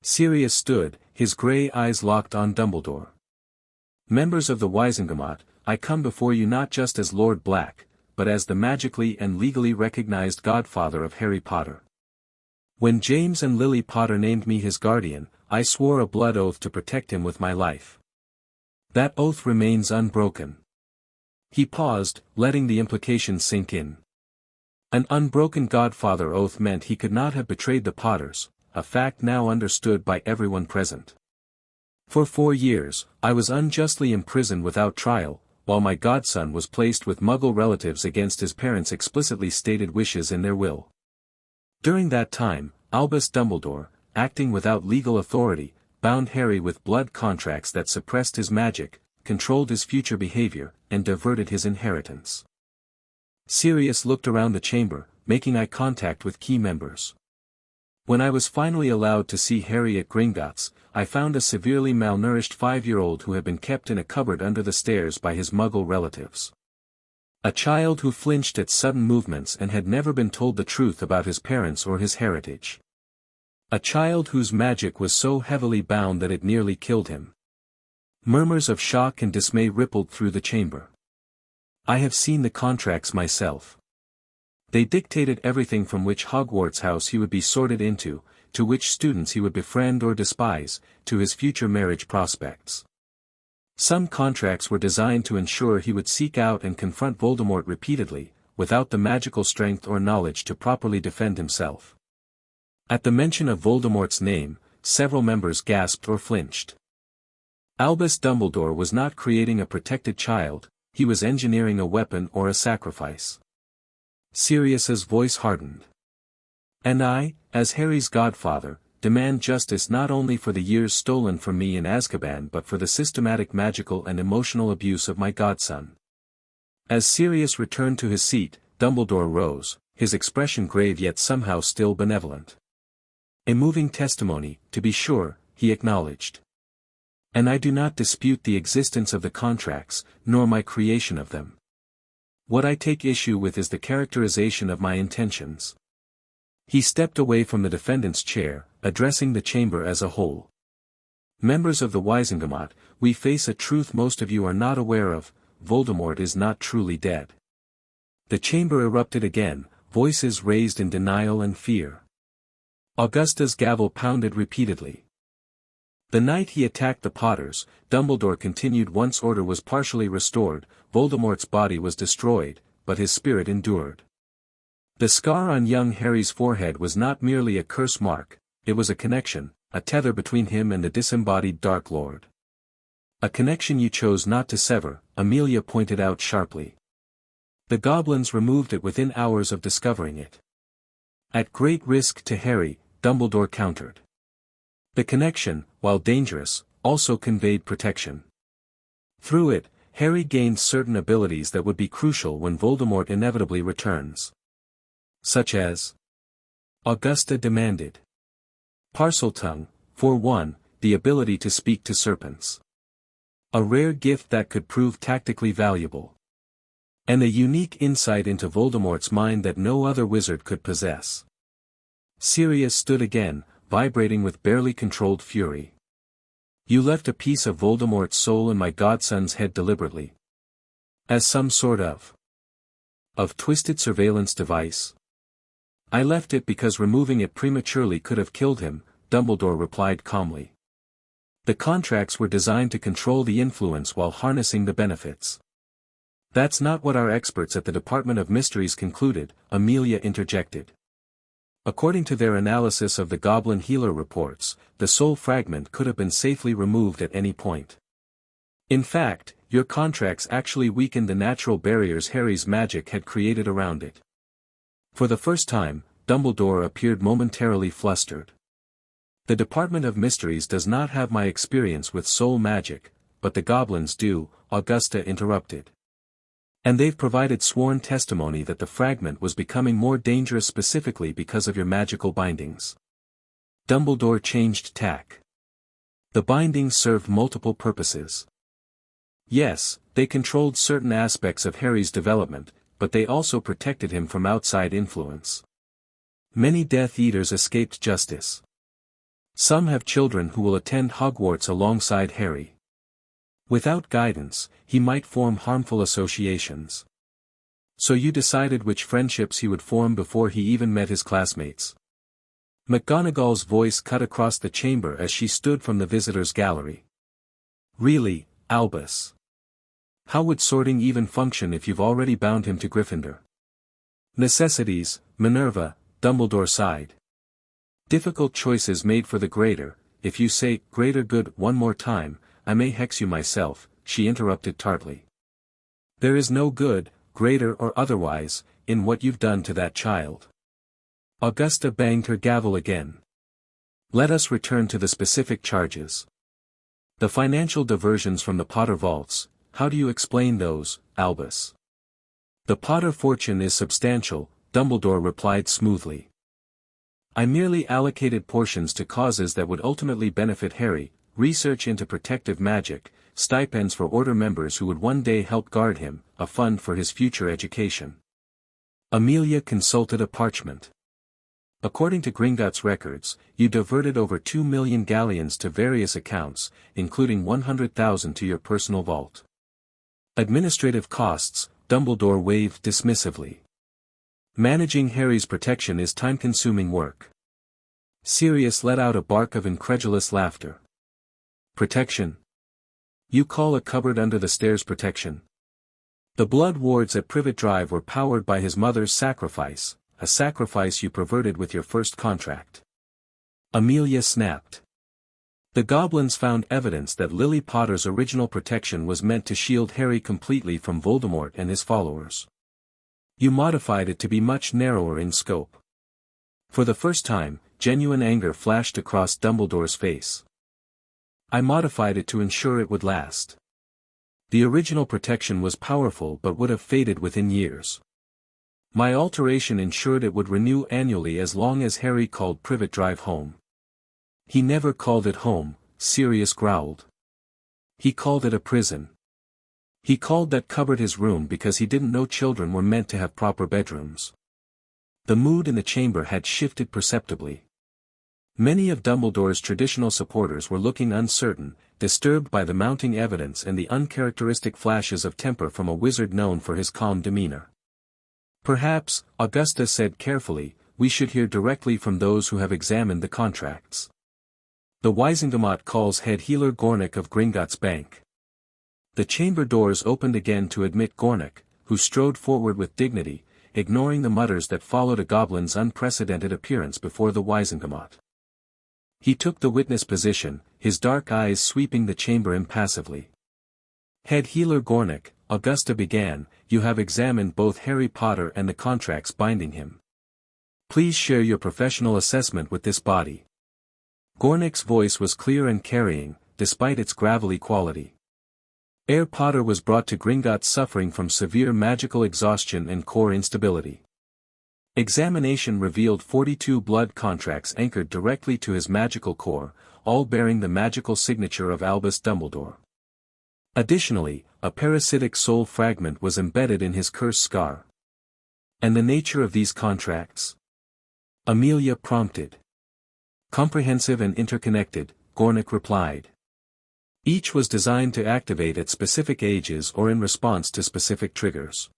Sirius stood, his grey eyes locked on Dumbledore. "Members of the Wizengamot, I come before you not just as Lord Black, but as the magically and legally recognized godfather of Harry Potter. When James and Lily Potter named me his guardian, I swore a blood oath to protect him with my life. That oath remains unbroken." He paused, letting the implication sink in. An unbroken godfather oath meant he could not have betrayed the Potters, a fact now understood by everyone present. "For 4 years, I was unjustly imprisoned without trial, while my godson was placed with Muggle relatives against his parents' explicitly stated wishes in their will. During that time, Albus Dumbledore, acting without legal authority, bound Harry with blood contracts that suppressed his magic, controlled his future behavior, and diverted his inheritance." Sirius looked around the chamber, making eye contact with key members. "When I was finally allowed to see Harry at Gringotts, I found a severely malnourished 5-year-old who had been kept in a cupboard under the stairs by his Muggle relatives. A child who flinched at sudden movements and had never been told the truth about his parents or his heritage. A child whose magic was so heavily bound that it nearly killed him." Murmurs of shock and dismay rippled through the chamber. "I have seen the contracts myself. They dictated everything from which Hogwarts house he would be sorted into, to which students he would befriend or despise, to his future marriage prospects. Some contracts were designed to ensure he would seek out and confront Voldemort repeatedly, without the magical strength or knowledge to properly defend himself." At the mention of Voldemort's name, several members gasped or flinched. Albus Dumbledore was not creating a protected child, he was engineering a weapon or a sacrifice. Sirius's voice hardened. "And I, as Harry's godfather, demand justice not only for the years stolen from me in Azkaban but for the systematic magical and emotional abuse of my godson." As Sirius returned to his seat, Dumbledore rose, his expression grave yet somehow still benevolent. "A moving testimony, to be sure," he acknowledged. "And I do not dispute the existence of the contracts, nor my creation of them. What I take issue with is the characterization of my intentions." He stepped away from the defendant's chair, addressing the chamber as a whole. "Members of the Wizengamot, we face a truth most of you are not aware of: Voldemort is not truly dead." The chamber erupted again, voices raised in denial and fear. Augusta's gavel pounded repeatedly. "The night he attacked the Potters," Dumbledore continued once order was partially restored, "Voldemort's body was destroyed, but his spirit endured. The scar on young Harry's forehead was not merely a curse mark, it was a connection, a tether between him and the disembodied Dark Lord. A connection you chose not to sever," Amelia pointed out sharply. "The goblins removed it within hours of discovering it." At great risk to Harry, Dumbledore countered. The connection, while dangerous, also conveyed protection. Through it, Harry gained certain abilities that would be crucial when Voldemort inevitably returns. Such as? Augusta demanded. Parseltongue, for one, the ability to speak to serpents. A rare gift that could prove tactically valuable. And a unique insight into Voldemort's mind that no other wizard could possess. Sirius stood again, vibrating with barely controlled fury. You left a piece of Voldemort's soul in my godson's head deliberately. As some sort of twisted surveillance device? I left it because removing it prematurely could have killed him, Dumbledore replied calmly. The contracts were designed to control the influence while harnessing the benefits. That's not what our experts at the Department of Mysteries concluded, Amelia interjected. According to their analysis of the Goblin Healer reports, the soul fragment could have been safely removed at any point. In fact, your contracts actually weakened the natural barriers Harry's magic had created around it. For the first time, Dumbledore appeared momentarily flustered. The Department of Mysteries does not have my experience with soul magic, but the goblins do, Augusta interrupted. And they've provided sworn testimony that the fragment was becoming more dangerous specifically because of your magical bindings. Dumbledore changed tack. The bindings served multiple purposes. Yes, they controlled certain aspects of Harry's development, but they also protected him from outside influence. Many Death Eaters escaped justice. Some have children who will attend Hogwarts alongside Harry. Without guidance, he might form harmful associations. So you decided which friendships he would form before he even met his classmates. McGonagall's voice cut across the chamber as she stood from the visitors' gallery. Really, Albus? How would sorting even function if you've already bound him to Gryffindor? Necessities, Minerva, Dumbledore sighed. Difficult choices made for the greater. If you say greater good one more time, I may hex you myself, she interrupted tartly. There is no good, greater or otherwise, in what you've done to that child. Augusta banged her gavel again. Let us return to the specific charges. The financial diversions from the Potter vaults, how do you explain those, Albus? The Potter fortune is substantial, Dumbledore replied smoothly. I merely allocated portions to causes that would ultimately benefit Harry, research into protective magic, stipends for order members who would one day help guard him, a fund for his future education. Amelia consulted a parchment. According to Gringotts records, you diverted over 2 million galleons to various accounts, including 100,000 to your personal vault. Administrative costs, Dumbledore waved dismissively. Managing Harry's protection is time-consuming work. Sirius let out a bark of incredulous laughter. Protection? You call a cupboard under the stairs protection? The blood wards at Privet Drive were powered by his mother's sacrifice, a sacrifice you perverted with your first contract. Amelia snapped. The goblins found evidence that Lily Potter's original protection was meant to shield Harry completely from Voldemort and his followers. You modified it to be much narrower in scope. For the first time, genuine anger flashed across Dumbledore's face. I modified it to ensure it would last. The original protection was powerful but would have faded within years. My alteration ensured it would renew annually as long as Harry called Privet Drive home. He never called it home, Sirius growled. He called it a prison. He called that cupboard his room because he didn't know children were meant to have proper bedrooms. The mood in the chamber had shifted perceptibly. Many of Dumbledore's traditional supporters were looking uncertain, disturbed by the mounting evidence and the uncharacteristic flashes of temper from a wizard known for his calm demeanor. Perhaps, Augusta said carefully, we should hear directly from those who have examined the contracts. The Wizengamot calls head healer Gornick of Gringotts Bank. The chamber doors opened again to admit Gornick, who strode forward with dignity, ignoring the mutters that followed a goblin's unprecedented appearance before the Wizengamot. He took the witness position, his dark eyes sweeping the chamber impassively. Head healer Gornick, Augusta began, you have examined both Harry Potter and the contracts binding him. Please share your professional assessment with this body. Gornik's voice was clear and carrying, despite its gravelly quality. Herr Potter was brought to Gringotts suffering from severe magical exhaustion and core instability. Examination revealed 42 blood contracts anchored directly to his magical core, all bearing the magical signature of Albus Dumbledore. Additionally, a parasitic soul fragment was embedded in his curse scar. And the nature of these contracts? Amelia prompted. Comprehensive and interconnected, Gornik replied. Each was designed to activate at specific ages or in response to specific triggers.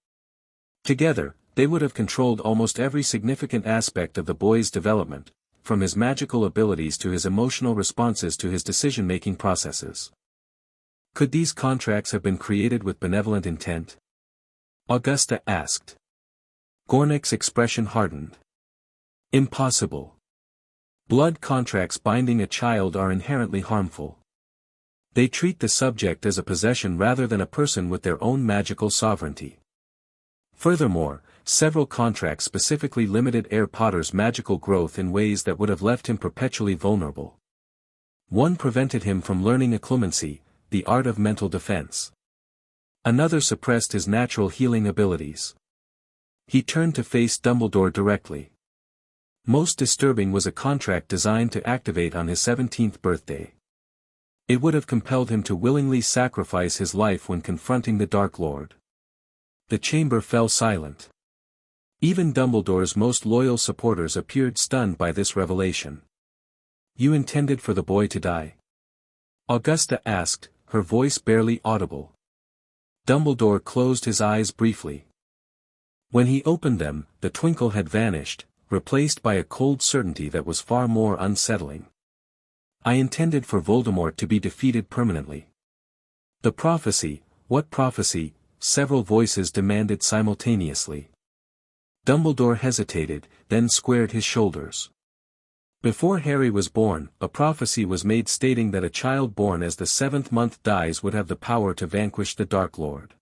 Together, they would have controlled almost every significant aspect of the boy's development, from his magical abilities to his emotional responses to his decision-making processes. Could these contracts have been created with benevolent intent? Augusta asked. Gornik's expression hardened. Impossible. Blood contracts binding a child are inherently harmful. They treat the subject as a possession rather than a person with their own magical sovereignty. Furthermore, several contracts specifically limited Herr Potter's magical growth in ways that would have left him perpetually vulnerable. One prevented him from learning occlumency, the art of mental defense. Another suppressed his natural healing abilities. He turned to face Dumbledore directly. Most disturbing was a contract designed to activate on his 17th birthday. It would have compelled him to willingly sacrifice his life when confronting the Dark Lord. The chamber fell silent. Even Dumbledore's most loyal supporters appeared stunned by this revelation. You intended for the boy to die? Augusta asked, her voice barely audible. Dumbledore closed his eyes briefly. When he opened them, the twinkle had vanished, replaced by a cold certainty that was far more unsettling. I intended for Voldemort to be defeated permanently. The prophecy, what prophecy? Several voices demanded simultaneously. Dumbledore hesitated, then squared his shoulders. Before Harry was born, a prophecy was made stating that a child born as the 7th month dies would have the power to vanquish the Dark Lord.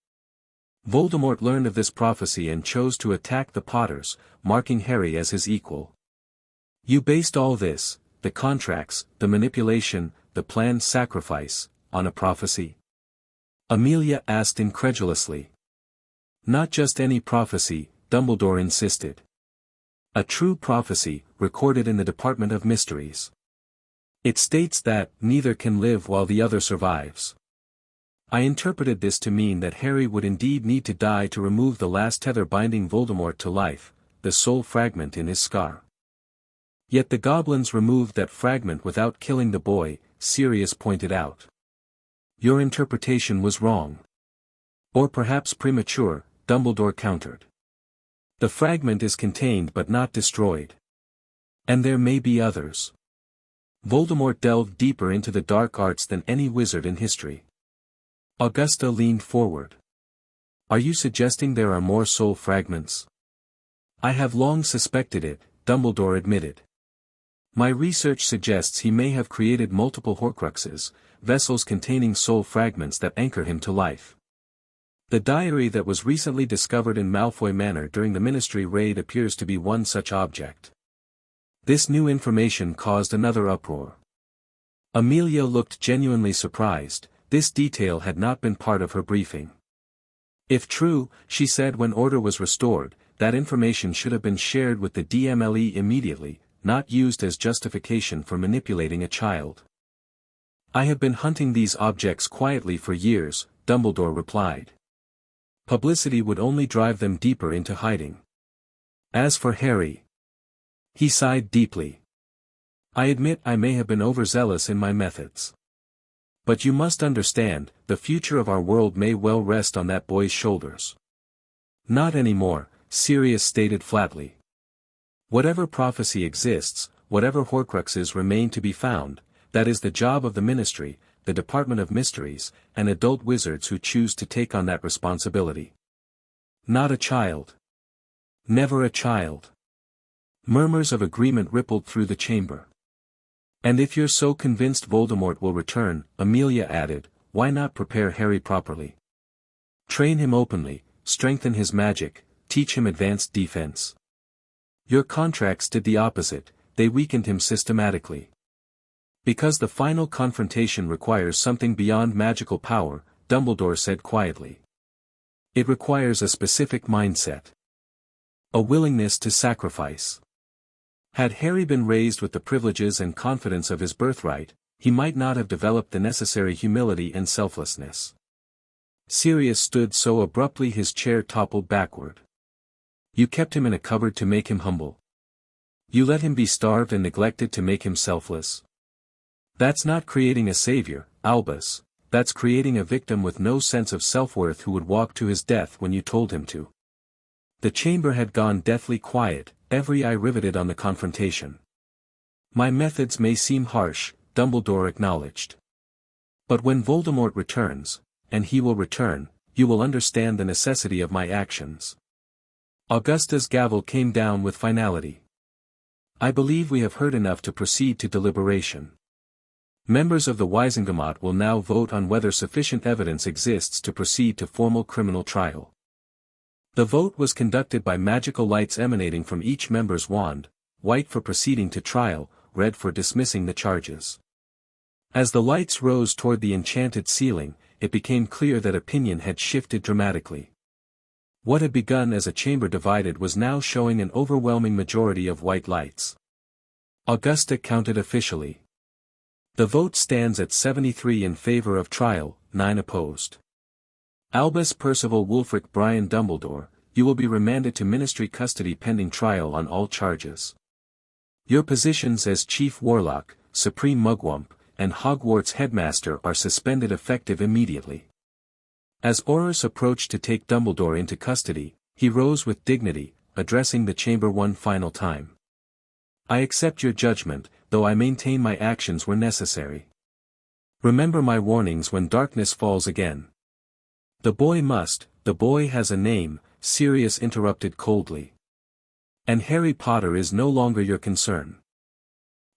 Voldemort learned of this prophecy and chose to attack the Potters, marking Harry as his equal. You based all this, the contracts, the manipulation, the planned sacrifice, on a prophecy? Amelia asked incredulously. Not just any prophecy, Dumbledore insisted. A true prophecy, recorded in the Department of Mysteries. It states that, neither can live while the other survives. I interpreted this to mean that Harry would indeed need to die to remove the last tether binding Voldemort to life, the soul fragment in his scar. Yet the goblins removed that fragment without killing the boy, Sirius pointed out. Your interpretation was wrong. Or perhaps premature, Dumbledore countered. The fragment is contained but not destroyed. And there may be others. Voldemort delved deeper into the dark arts than any wizard in history. Augusta leaned forward. Are you suggesting there are more soul fragments? I have long suspected it, Dumbledore admitted. My research suggests he may have created multiple Horcruxes, vessels containing soul fragments that anchor him to life. The diary that was recently discovered in Malfoy Manor during the Ministry raid appears to be one such object. This new information caused another uproar. Amelia looked genuinely surprised, this detail had not been part of her briefing. If true, she said when order was restored, that information should have been shared with the DMLE immediately, not used as justification for manipulating a child. I have been hunting these objects quietly for years, Dumbledore replied. Publicity would only drive them deeper into hiding. As for Harry, he sighed deeply. I admit I may have been overzealous in my methods. But you must understand, the future of our world may well rest on that boy's shoulders. Not anymore, Sirius stated flatly. Whatever prophecy exists, whatever Horcruxes remain to be found, that is the job of the Ministry, the Department of Mysteries, and adult wizards who choose to take on that responsibility. Not a child. Never a child. Murmurs of agreement rippled through the chamber. And if you're so convinced Voldemort will return, Amelia added, why not prepare Harry properly? Train him openly, strengthen his magic, teach him advanced defense. Your contracts did the opposite, they weakened him systematically. Because the final confrontation requires something beyond magical power, Dumbledore said quietly. It requires a specific mindset. A willingness to sacrifice. Had Harry been raised with the privileges and confidence of his birthright, he might not have developed the necessary humility and selflessness. Sirius stood so abruptly his chair toppled backward. You kept him in a cupboard to make him humble. You let him be starved and neglected to make him selfless. That's not creating a savior, Albus, that's creating a victim with no sense of self-worth who would walk to his death when you told him to. The chamber had gone deathly quiet, every eye riveted on the confrontation. My methods may seem harsh, Dumbledore acknowledged. But when Voldemort returns, and he will return, you will understand the necessity of my actions. Augusta's gavel came down with finality. I believe we have heard enough to proceed to deliberation. Members of the Wizengamot will now vote on whether sufficient evidence exists to proceed to formal criminal trial. The vote was conducted by magical lights emanating from each member's wand, white for proceeding to trial, red for dismissing the charges. As the lights rose toward the enchanted ceiling, it became clear that opinion had shifted dramatically. What had begun as a chamber divided was now showing an overwhelming majority of white lights. Augusta counted officially. The vote stands at 73 in favor of trial, 9 opposed. Albus Percival Wulfric Brian Dumbledore, you will be remanded to ministry custody pending trial on all charges. Your positions as Chief Warlock, Supreme Mugwump, and Hogwarts Headmaster are suspended effective immediately. As Aurors approached to take Dumbledore into custody, he rose with dignity, addressing the chamber one final time. I accept your judgment, though I maintain my actions were necessary. Remember my warnings when darkness falls again. The boy has a name, Sirius interrupted coldly. And Harry Potter is no longer your concern.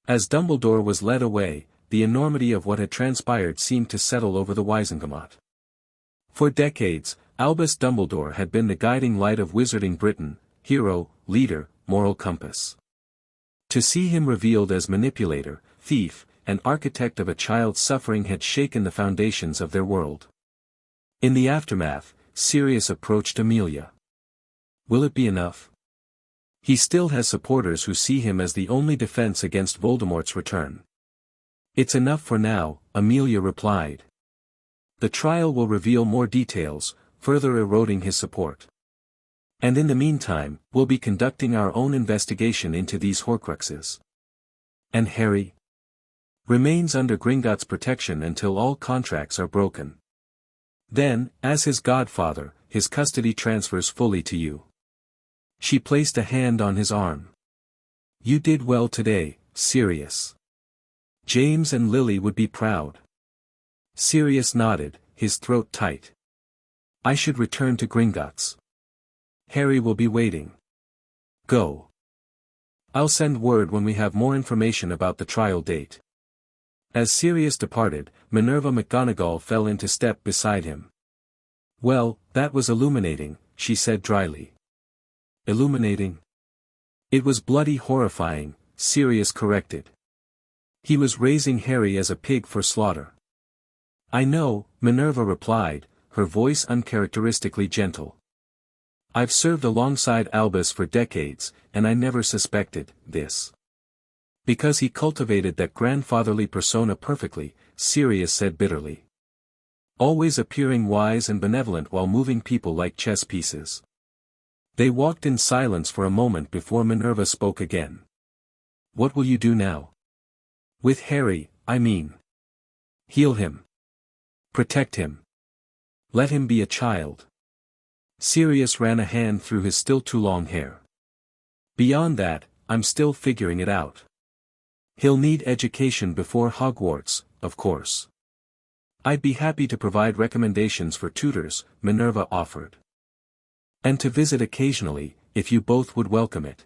As Dumbledore was led away, the enormity of what had transpired seemed to settle over the Wizengamot. For decades, Albus Dumbledore had been the guiding light of Wizarding Britain, hero, leader, moral compass. To see him revealed as manipulator, thief, and architect of a child's suffering had shaken the foundations of their world. In the aftermath, Sirius approached Amelia. Will it be enough? He still has supporters who see him as the only defense against Voldemort's return. It's enough for now, Amelia replied. The trial will reveal more details, further eroding his support. And in the meantime, we'll be conducting our own investigation into these Horcruxes. And Harry remains under Gringotts' protection until all contracts are broken. Then, as his godfather, his custody transfers fully to you. She placed a hand on his arm. You did well today, Sirius. James and Lily would be proud. Sirius nodded, his throat tight. I should return to Gringotts. Harry will be waiting. Go. I'll send word when we have more information about the trial date. As Sirius departed, Minerva McGonagall fell into step beside him. Well, that was illuminating, she said dryly. Illuminating? It was bloody horrifying, Sirius corrected. He was raising Harry as a pig for slaughter. I know, Minerva replied, her voice uncharacteristically gentle. I've served alongside Albus for decades, and I never suspected this. Because he cultivated that grandfatherly persona perfectly, Sirius said bitterly. Always appearing wise and benevolent while moving people like chess pieces. They walked in silence for a moment before Minerva spoke again. What will you do now? With Harry, I mean. Heal him. Protect him. Let him be a child. Sirius ran a hand through his still too long hair. Beyond that, I'm still figuring it out. He'll need education before Hogwarts, of course. I'd be happy to provide recommendations for tutors, Minerva offered. And to visit occasionally, if you both would welcome it.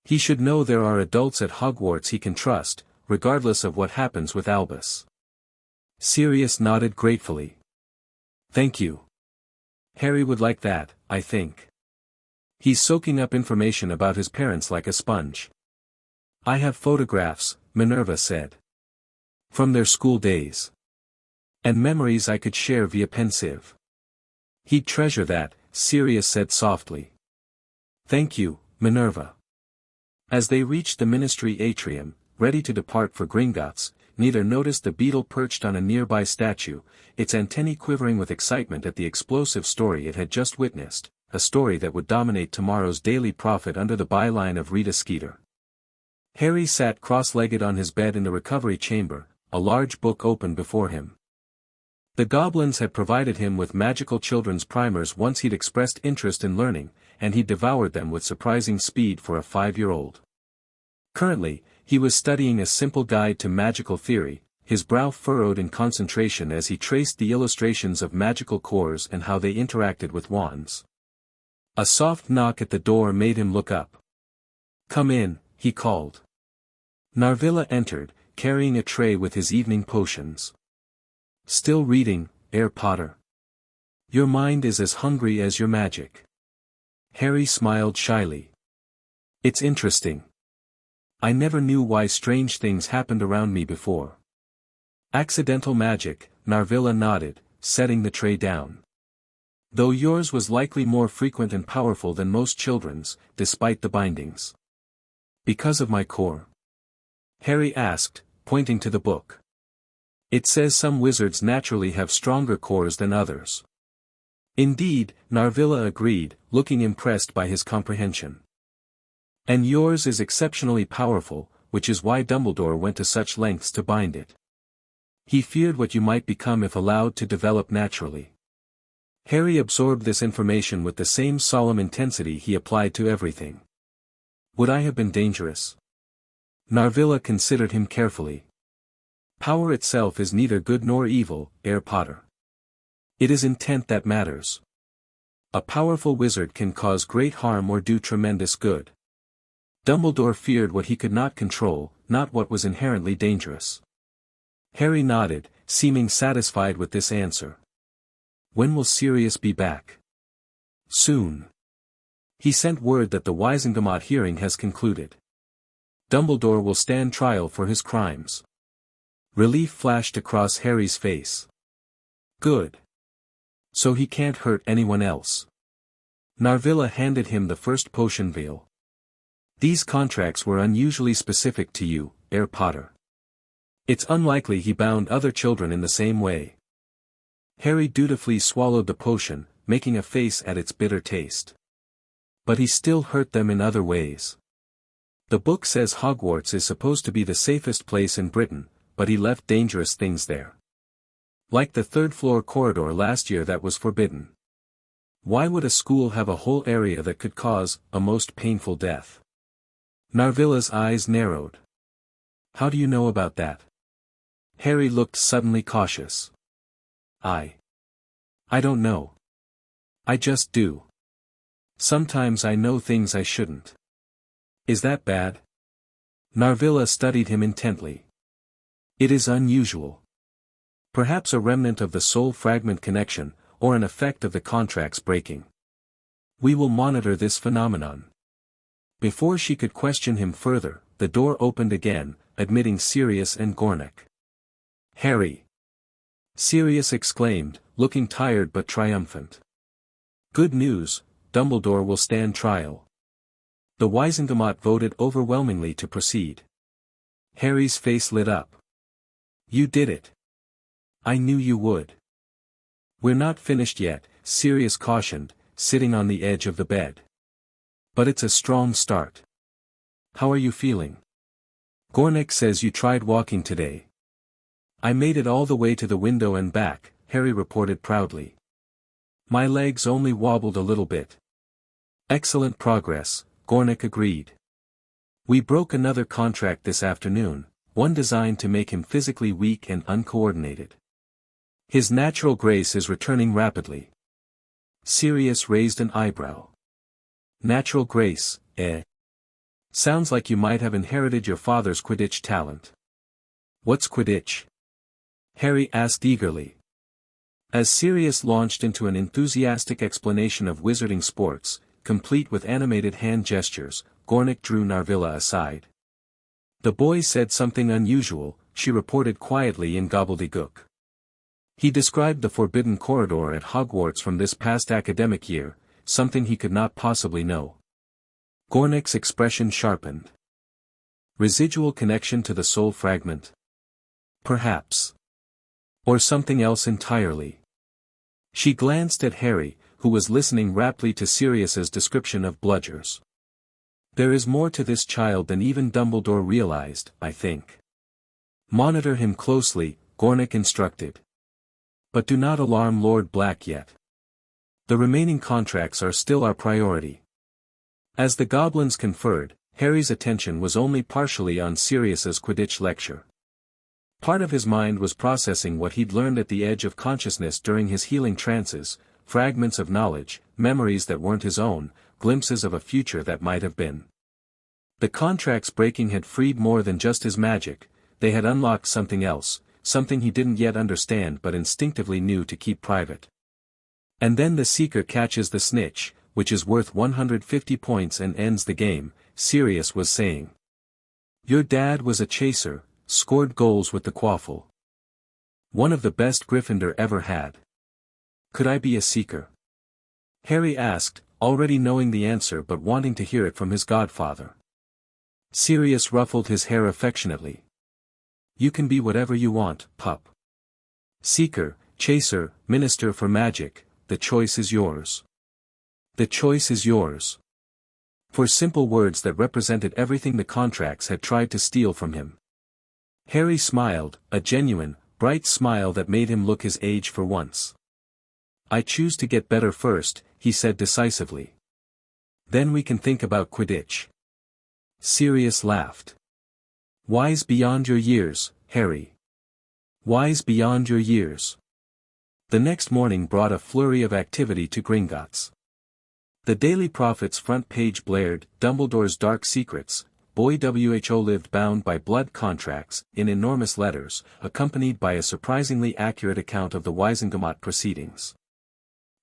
He should know there are adults at Hogwarts he can trust, regardless of what happens with Albus. Sirius nodded gratefully. Thank you. Harry would like that, I think. He's soaking up information about his parents like a sponge. I have photographs, Minerva said. From their school days. And memories I could share via pensive. He'd treasure that, Sirius said softly. Thank you, Minerva. As they reached the ministry atrium, ready to depart for Gringotts, neither noticed the beetle perched on a nearby statue, its antennae quivering with excitement at the explosive story it had just witnessed, a story that would dominate tomorrow's daily prophet under the byline of Rita Skeeter. Harry sat cross-legged on his bed in the recovery chamber, a large book open before him. The goblins had provided him with magical children's primers once he'd expressed interest in learning, and he devoured them with surprising speed for a 5-year-old. Currently, he was studying a simple guide to magical theory, his brow furrowed in concentration as he traced the illustrations of magical cores and how they interacted with wands. A soft knock at the door made him look up. Come in, he called. Narvilla entered, carrying a tray with his evening potions. Still reading, Potter? Your mind is as hungry as your magic. Harry smiled shyly. It's interesting. I never knew why strange things happened around me before. Accidental magic, Narvilla nodded, setting the tray down. Though yours was likely more frequent and powerful than most children's, despite the bindings. Because of my core? Harry asked, pointing to the book. It says some wizards naturally have stronger cores than others. Indeed, Narvilla agreed, looking impressed by his comprehension. And yours is exceptionally powerful, which is why Dumbledore went to such lengths to bind it. He feared what you might become if allowed to develop naturally. Harry absorbed this information with the same solemn intensity he applied to everything. Would I have been dangerous? Narvilla considered him carefully. Power itself is neither good nor evil, Potter. It is intent that matters. A powerful wizard can cause great harm or do tremendous good. Dumbledore feared what he could not control, not what was inherently dangerous. Harry nodded, seeming satisfied with this answer. When will Sirius be back? Soon. He sent word that the Wizengamot hearing has concluded. Dumbledore will stand trial for his crimes. Relief flashed across Harry's face. Good. So he can't hurt anyone else. Narvilla handed him the first potion vial. These contracts were unusually specific to you, Potter. It's unlikely he bound other children in the same way. Harry dutifully swallowed the potion, making a face at its bitter taste. But he still hurt them in other ways. The book says Hogwarts is supposed to be the safest place in Britain, but he left dangerous things there. Like the third-floor corridor last year that was forbidden. Why would a school have a whole area that could cause a most painful death? Narvilla's eyes narrowed. How do you know about that? Harry looked suddenly cautious. I don't know. I just do. Sometimes I know things I shouldn't. Is that bad? Narvilla studied him intently. It is unusual. Perhaps a remnant of the soul fragment connection, or an effect of the contracts breaking. We will monitor this phenomenon. Before she could question him further, the door opened again, admitting Sirius and Gornick. Harry! Sirius exclaimed, looking tired but triumphant. Good news, Dumbledore will stand trial. The Wizengamot voted overwhelmingly to proceed. Harry's face lit up. You did it. I knew you would. We're not finished yet, Sirius cautioned, sitting on the edge of the bed. But it's a strong start. How are you feeling? Gornick says you tried walking today. I made it all the way to the window and back, Harry reported proudly. My legs only wobbled a little bit. Excellent progress, Gornick agreed. We broke another contract this afternoon, one designed to make him physically weak and uncoordinated. His natural grace is returning rapidly. Sirius raised an eyebrow. Natural grace, eh? Sounds like you might have inherited your father's Quidditch talent. What's Quidditch? Harry asked eagerly. As Sirius launched into an enthusiastic explanation of wizarding sports, complete with animated hand gestures, Gornik drew Narvilla aside. The boy said something unusual, she reported quietly in gobbledygook. He described the forbidden corridor at Hogwarts from this past academic year, something he could not possibly know. Gornik's expression sharpened. Residual connection to the soul fragment? Perhaps. Or something else entirely. She glanced at Harry, who was listening raptly to Sirius's description of bludgers. There is more to this child than even Dumbledore realized, I think. Monitor him closely, Gornik instructed. But do not alarm Lord Black yet. The remaining contracts are still our priority. As the goblins conferred, Harry's attention was only partially on Sirius's Quidditch lecture. Part of his mind was processing what he'd learned at the edge of consciousness during his healing trances, fragments of knowledge, memories that weren't his own, glimpses of a future that might have been. The contracts breaking had freed more than just his magic, they had unlocked something else, something he didn't yet understand but instinctively knew to keep private. And then the seeker catches the snitch, which is worth 150 points and ends the game, Sirius was saying. Your dad was a chaser, scored goals with the quaffle. One of the best Gryffindor ever had. Could I be a seeker? Harry asked, already knowing the answer but wanting to hear it from his godfather. Sirius ruffled his hair affectionately. You can be whatever you want, pup. Seeker, chaser, minister for magic, the choice is yours. The choice is yours. For simple words that represented everything the contracts had tried to steal from him. Harry smiled, a genuine, bright smile that made him look his age for once. I choose to get better first, he said decisively. Then we can think about Quidditch. Sirius laughed. Wise beyond your years, Harry. Wise beyond your years. The next morning brought a flurry of activity to Gringotts. The Daily Prophet's front page blared, Dumbledore's dark secrets, Boy WHO lived bound by blood contracts, in enormous letters, accompanied by a surprisingly accurate account of the Wizengamot proceedings.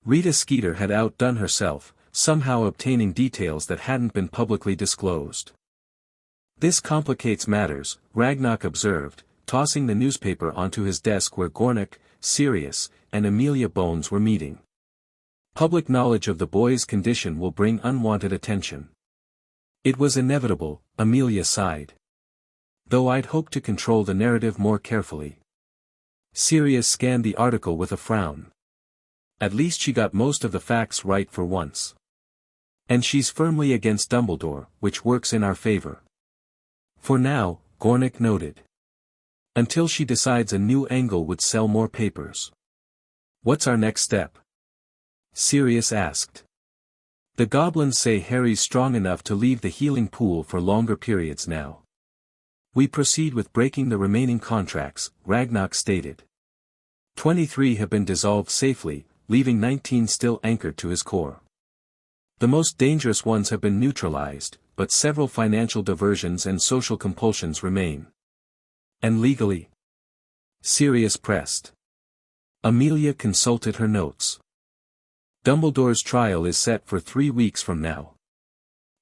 Rita Skeeter had outdone herself, somehow obtaining details that hadn't been publicly disclosed. This complicates matters, Ragnarok observed, tossing the newspaper onto his desk where Gornik, Sirius, and Amelia Bones were meeting. Public knowledge of the boy's condition will bring unwanted attention. It was inevitable, Amelia sighed. Though I'd hoped to control the narrative more carefully. Sirius scanned the article with a frown. At least she got most of the facts right for once. And she's firmly against Dumbledore, which works in our favor. For now, Gornik noted. Until she decides a new angle would sell more papers. What's our next step? Sirius asked. The goblins say Harry's strong enough to leave the healing pool for longer periods now. We proceed with breaking the remaining contracts, Ragnarok stated. 23 have been dissolved safely, leaving 19 still anchored to his core. The most dangerous ones have been neutralized, but several financial diversions and social compulsions remain. And legally? Sirius pressed. Amelia consulted her notes. Dumbledore's trial is set for 3 weeks from now.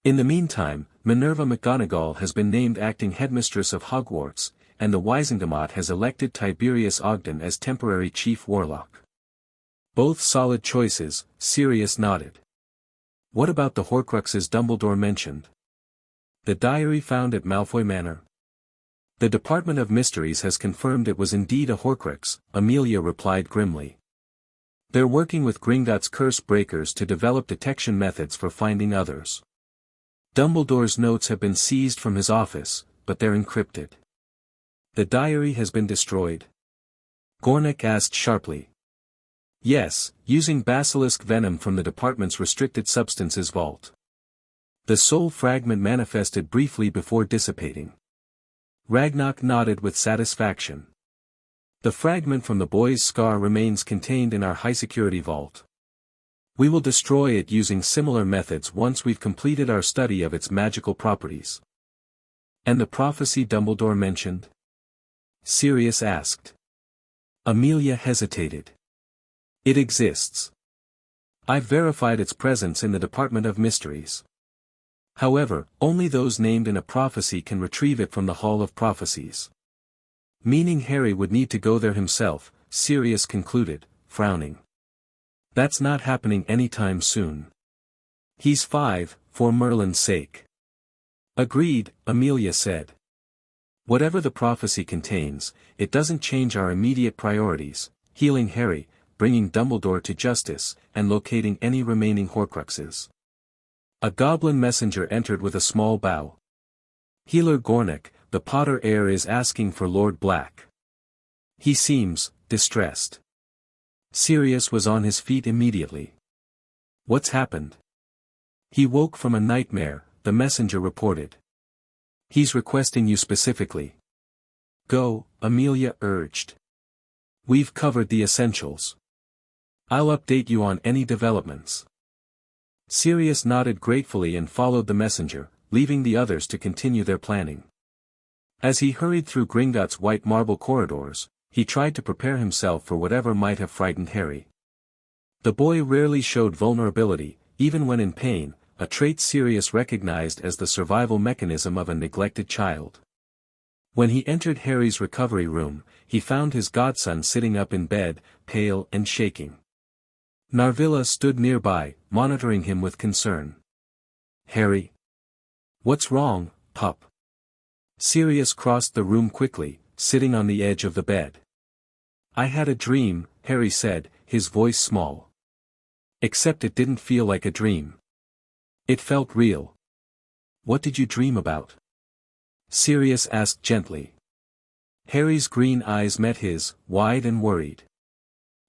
In the meantime, Minerva McGonagall has been named acting headmistress of Hogwarts, and the Wizengamot has elected Tiberius Ogden as temporary chief warlock. Both solid choices, Sirius nodded. What about the Horcruxes Dumbledore mentioned? The diary found at Malfoy Manor? The Department of Mysteries has confirmed it was indeed a Horcrux, Amelia replied grimly. They're working with Gringotts curse breakers to develop detection methods for finding others. Dumbledore's notes have been seized from his office, but they're encrypted. The diary has been destroyed? Gornik asked sharply. Yes, using basilisk venom from the department's restricted substances vault. The soul fragment manifested briefly before dissipating. Ragnarok nodded with satisfaction. The fragment from the boy's scar remains contained in our high-security vault. We will destroy it using similar methods once we've completed our study of its magical properties. And the prophecy Dumbledore mentioned? Sirius asked. Amelia hesitated. It exists. I've verified its presence in the Department of Mysteries. However, only those named in a prophecy can retrieve it from the Hall of Prophecies. Meaning Harry would need to go there himself, Sirius concluded, frowning. That's not happening anytime soon. He's 5, for Merlin's sake. Agreed, Amelia said. Whatever the prophecy contains, it doesn't change our immediate priorities, healing Harry, bringing Dumbledore to justice, and locating any remaining Horcruxes. A goblin messenger entered with a small bow. Healer Gornick, the Potter heir is asking for Lord Black. He seems distressed. Sirius was on his feet immediately. What's happened? He woke from a nightmare, the messenger reported. He's requesting you specifically. Go, Amelia urged. We've covered the essentials. I'll update you on any developments. Sirius nodded gratefully and followed the messenger, leaving the others to continue their planning. As he hurried through Gringotts' white marble corridors, he tried to prepare himself for whatever might have frightened Harry. The boy rarely showed vulnerability, even when in pain, a trait Sirius recognized as the survival mechanism of a neglected child. When he entered Harry's recovery room, he found his godson sitting up in bed, pale and shaking. Narvilla stood nearby, monitoring him with concern. Harry? What's wrong, pup? Sirius crossed the room quickly, sitting on the edge of the bed. I had a dream, Harry said, his voice small. Except it didn't feel like a dream. It felt real. What did you dream about? Sirius asked gently. Harry's green eyes met his, wide and worried.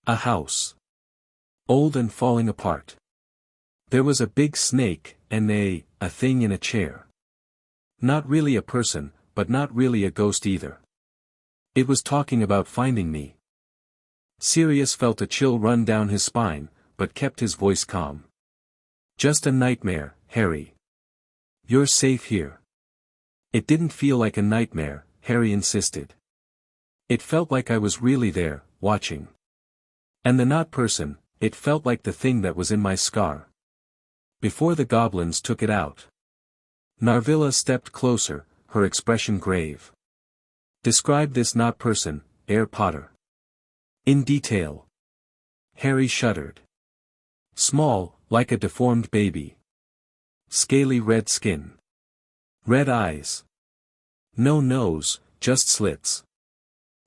A house. Old and falling apart. There was a big snake, and a thing in a chair. Not really a person, but not really a ghost either. It was talking about finding me. Sirius felt a chill run down his spine, but kept his voice calm. Just a nightmare, Harry. You're safe here. It didn't feel like a nightmare, Harry insisted. It felt like I was really there, watching. And the not person, it felt like the thing that was in my scar. Before the goblins took it out. Narvilla stepped closer, her expression grave. Describe this not person, Herr Potter. In detail. Harry shuddered. Small, like a deformed baby. Scaly red skin. Red eyes. No nose, just slits.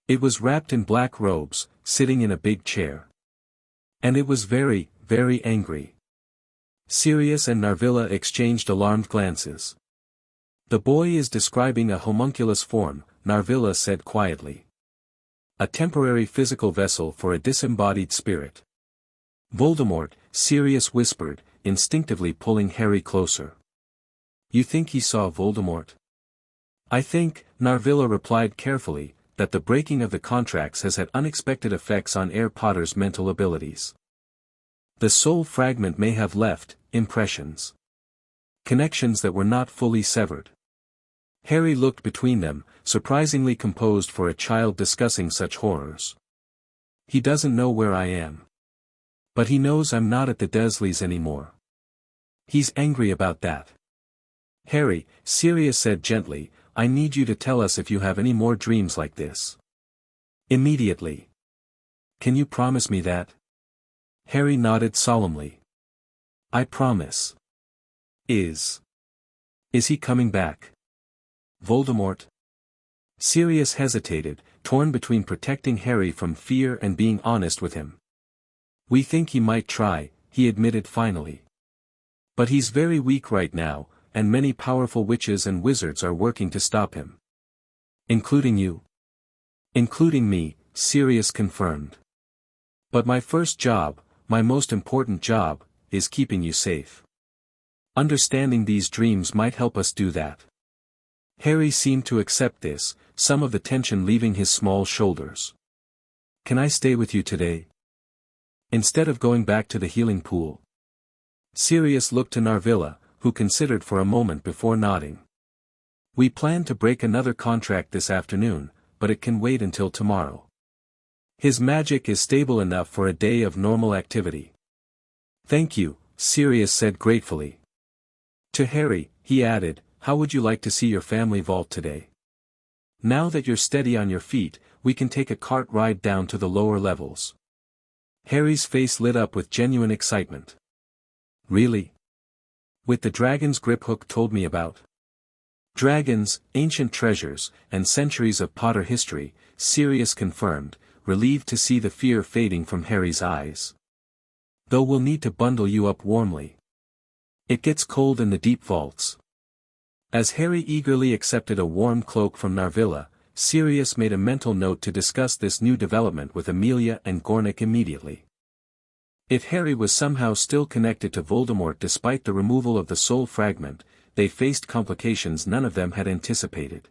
It was wrapped in black robes, sitting in a big chair. And it was very, very angry. Sirius and Narvilla exchanged alarmed glances. The boy is describing a homunculus form, Narvilla said quietly. A temporary physical vessel for a disembodied spirit. Voldemort, Sirius whispered, instinctively pulling Harry closer. You think he saw Voldemort? I think, Narvilla replied carefully, that the breaking of the contracts has had unexpected effects on Herr Potter's mental abilities. The soul fragment may have left impressions. Connections that were not fully severed. Harry looked between them, surprisingly composed for a child discussing such horrors. He doesn't know where I am. But he knows I'm not at the Dursleys anymore. He's angry about that. Harry, Sirius said gently, I need you to tell us if you have any more dreams like this. Immediately. Can you promise me that? Harry nodded solemnly. I promise. Is he coming back? Voldemort? Sirius hesitated, torn between protecting Harry from fear and being honest with him. We think he might try, he admitted finally. But he's very weak right now, and many powerful witches and wizards are working to stop him. Including you? Including me, Sirius confirmed. But my first job, my most important job, is keeping you safe. Understanding these dreams might help us do that. Harry seemed to accept this, some of the tension leaving his small shoulders. Can I stay with you today? Instead of going back to the healing pool. Sirius looked to Narvilla, who considered for a moment before nodding. We plan to break another contract this afternoon, but it can wait until tomorrow. His magic is stable enough for a day of normal activity. Thank you, Sirius said gratefully. To Harry, he added, how would you like to see your family vault today? Now that you're steady on your feet, we can take a cart ride down to the lower levels. Harry's face lit up with genuine excitement. Really? With the dragons Griphook told me about? Dragons, ancient treasures, and centuries of Potter history, Sirius confirmed, relieved to see the fear fading from Harry's eyes. Though we'll need to bundle you up warmly. It gets cold in the deep vaults. As Harry eagerly accepted a warm cloak from Narvilla, Sirius made a mental note to discuss this new development with Amelia and Gornick immediately. If Harry was somehow still connected to Voldemort despite the removal of the soul fragment, they faced complications none of them had anticipated.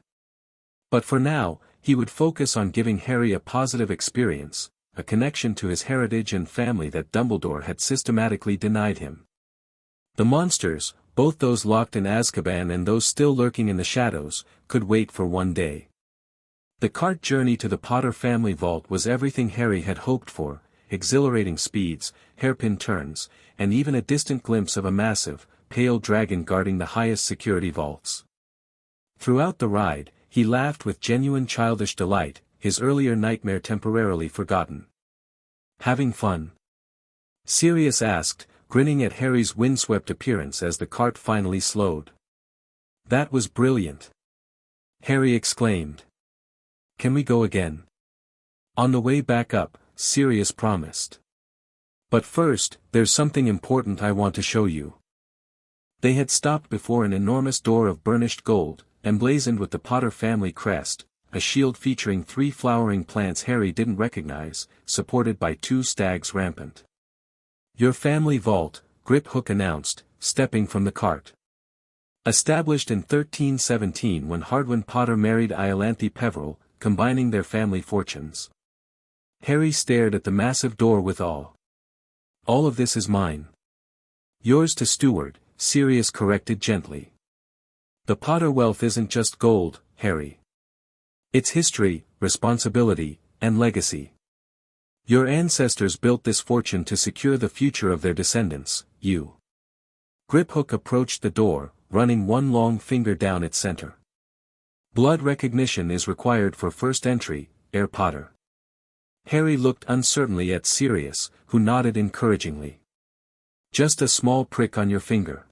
But for now, he would focus on giving Harry a positive experience, a connection to his heritage and family that Dumbledore had systematically denied him. The monsters, both those locked in Azkaban and those still lurking in the shadows, could wait for one day. The cart journey to the Potter family vault was everything Harry had hoped for, exhilarating speeds, hairpin turns, and even a distant glimpse of a massive, pale dragon guarding the highest security vaults. Throughout the ride, he laughed with genuine childish delight, his earlier nightmare temporarily forgotten. Having fun? Sirius asked, grinning at Harry's windswept appearance as the cart finally slowed. That was brilliant! Harry exclaimed. Can we go again? On the way back up, Sirius promised. But first, there's something important I want to show you. They had stopped before an enormous door of burnished gold, emblazoned with the Potter family crest, a shield featuring 3 flowering plants Harry didn't recognize, supported by 2 stags rampant. Your family vault, Griphook announced, stepping from the cart. Established in 1317 when Hardwin Potter married Iolanthe Peveril, combining their family fortunes. Harry stared at the massive door with awe. All of this is mine. Yours to steward, Sirius corrected gently. The Potter wealth isn't just gold, Harry. It's history, responsibility, and legacy. Your ancestors built this fortune to secure the future of their descendants, you. Griphook approached the door, running one long finger down its center. Blood recognition is required for first entry, Heir Potter. Harry looked uncertainly at Sirius, who nodded encouragingly. Just a small prick on your finger.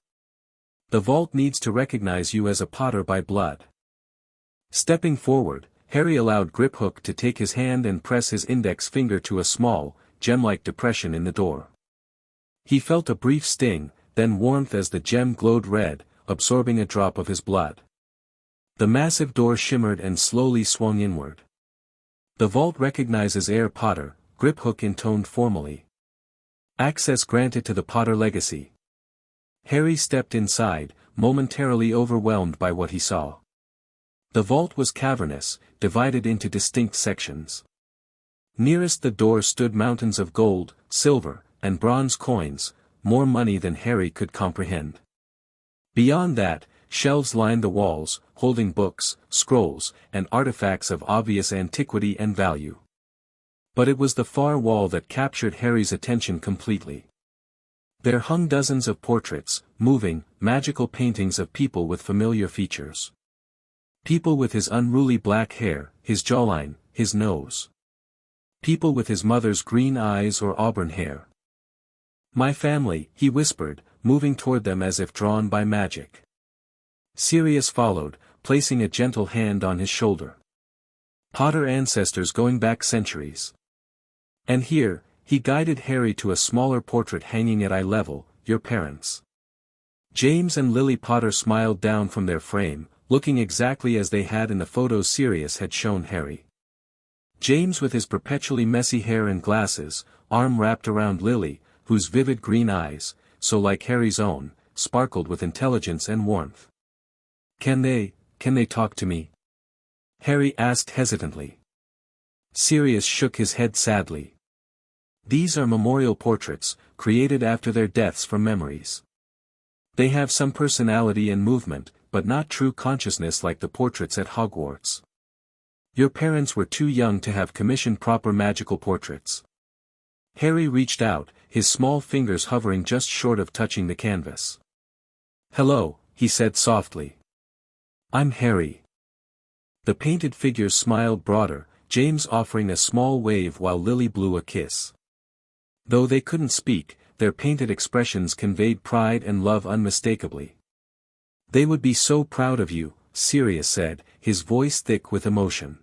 The vault needs to recognize you as a Potter by blood. Stepping forward, Harry allowed Griphook to take his hand and press his index finger to a small, gem-like depression in the door. He felt a brief sting, then warmth as the gem glowed red, absorbing a drop of his blood. The massive door shimmered and slowly swung inward. The vault recognizes Heir Potter, Griphook intoned formally. Access granted to the Potter legacy. Harry stepped inside, momentarily overwhelmed by what he saw. The vault was cavernous, divided into distinct sections. Nearest the door stood mountains of gold, silver, and bronze coins, more money than Harry could comprehend. Beyond that, shelves lined the walls, holding books, scrolls, and artifacts of obvious antiquity and value. But it was the far wall that captured Harry's attention completely. There hung dozens of portraits, moving, magical paintings of people with familiar features. People with his unruly black hair, his jawline, his nose. People with his mother's green eyes or auburn hair. My family, he whispered, moving toward them as if drawn by magic. Sirius followed, placing a gentle hand on his shoulder. Potter ancestors going back centuries. And here, he guided Harry to a smaller portrait hanging at eye level, your parents. James and Lily Potter smiled down from their frame, looking exactly as they had in the photos Sirius had shown Harry. James with his perpetually messy hair and glasses, arm wrapped around Lily, whose vivid green eyes, so like Harry's own, sparkled with intelligence and warmth. Can they talk to me? Harry asked hesitantly. Sirius shook his head sadly. These are memorial portraits, created after their deaths from memories. They have some personality and movement, but not true consciousness like the portraits at Hogwarts. Your parents were too young to have commissioned proper magical portraits. Harry reached out, his small fingers hovering just short of touching the canvas. "Hello," he said softly. "I'm Harry." The painted figures smiled broader, James offering a small wave while Lily blew a kiss. Though they couldn't speak, their painted expressions conveyed pride and love unmistakably. "They would be so proud of you," Sirius said, his voice thick with emotion.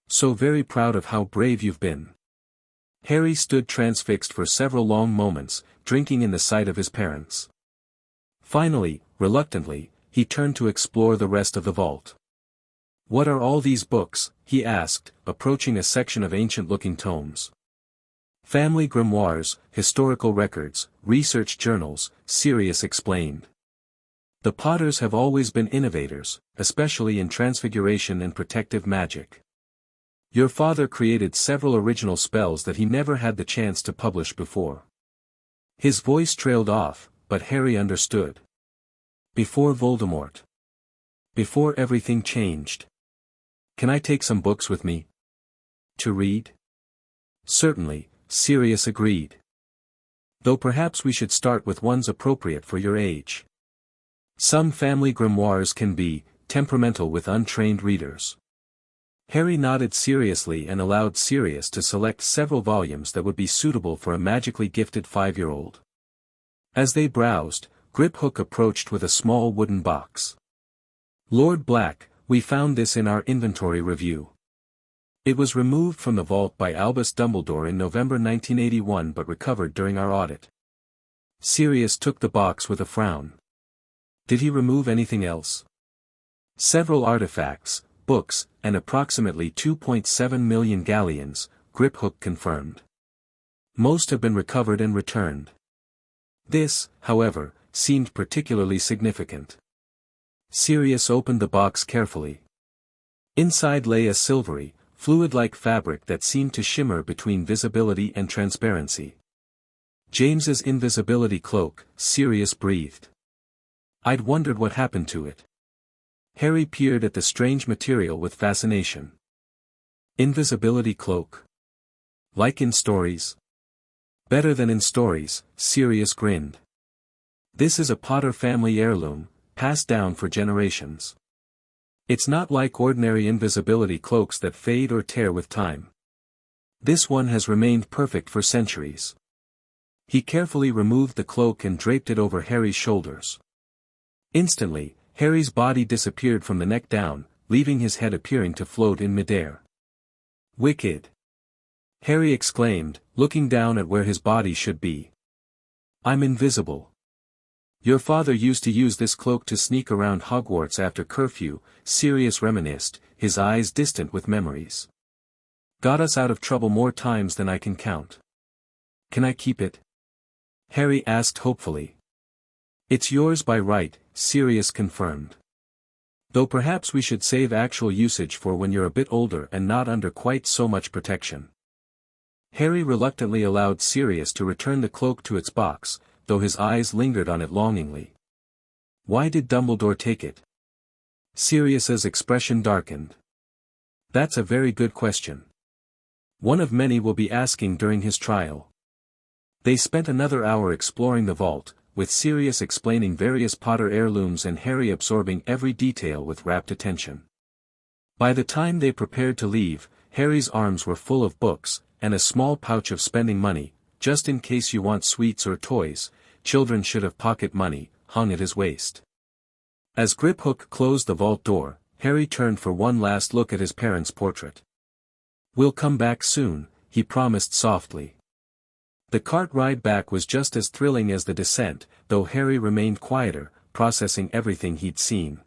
"So very proud of how brave you've been." Harry stood transfixed for several long moments, drinking in the sight of his parents. Finally, reluctantly, he turned to explore the rest of the vault. "What are all these books?" he asked, approaching a section of ancient-looking tomes. "Family grimoires, historical records, research journals," Sirius explained. "The Potters have always been innovators, especially in transfiguration and protective magic. Your father created several original spells that he never had the chance to publish before." His voice trailed off, but Harry understood. "Before Voldemort. Before everything changed. Can I take some books with me? To read?" "Certainly," Sirius agreed. "Though perhaps we should start with ones appropriate for your age. Some family grimoires can be temperamental with untrained readers." Harry nodded seriously and allowed Sirius to select several volumes that would be suitable for a magically gifted 5-year-old. As they browsed, Griphook approached with a small wooden box. "Lord Black, we found this in our inventory review. It was removed from the vault by Albus Dumbledore in November 1981 but recovered during our audit." Sirius took the box with a frown. "Did he remove anything else?" "Several artifacts, books, and approximately 2.7 million galleons," Griphook confirmed. "Most have been recovered and returned. This, however, seemed particularly significant." Sirius opened the box carefully. Inside lay a silvery, fluid-like fabric that seemed to shimmer between visibility and transparency. "James's invisibility cloak," Sirius breathed. "I'd wondered what happened to it." Harry peered at the strange material with fascination. "Invisibility cloak? Like in stories?" "Better than in stories," Sirius grinned. "This is a Potter family heirloom, passed down for generations. It's not like ordinary invisibility cloaks that fade or tear with time. This one has remained perfect for centuries." He carefully removed the cloak and draped it over Harry's shoulders. Instantly, Harry's body disappeared from the neck down, leaving his head appearing to float in midair. "Wicked!" Harry exclaimed, looking down at where his body should be. "I'm invisible." "Your father used to use this cloak to sneak around Hogwarts after curfew," Sirius reminisced, his eyes distant with memories. "Got us out of trouble more times than I can count." "Can I keep it?" Harry asked hopefully. "It's yours by right," Sirius confirmed. "Though perhaps we should save actual usage for when you're a bit older and not under quite so much protection." Harry reluctantly allowed Sirius to return the cloak to its box, though his eyes lingered on it longingly. "Why did Dumbledore take it?" Sirius's expression darkened. "That's a very good question. One of many we'll be asking during his trial." They spent another hour exploring the vault, with Sirius explaining various Potter heirlooms and Harry absorbing every detail with rapt attention. By the time they prepared to leave, Harry's arms were full of books, and a small pouch of spending money, just in case you want sweets or toys. Children should have pocket money, hung at his waist. As Griphook closed the vault door, Harry turned for one last look at his parents' portrait. "We'll come back soon," he promised softly. The cart ride back was just as thrilling as the descent, though Harry remained quieter, processing everything he'd seen.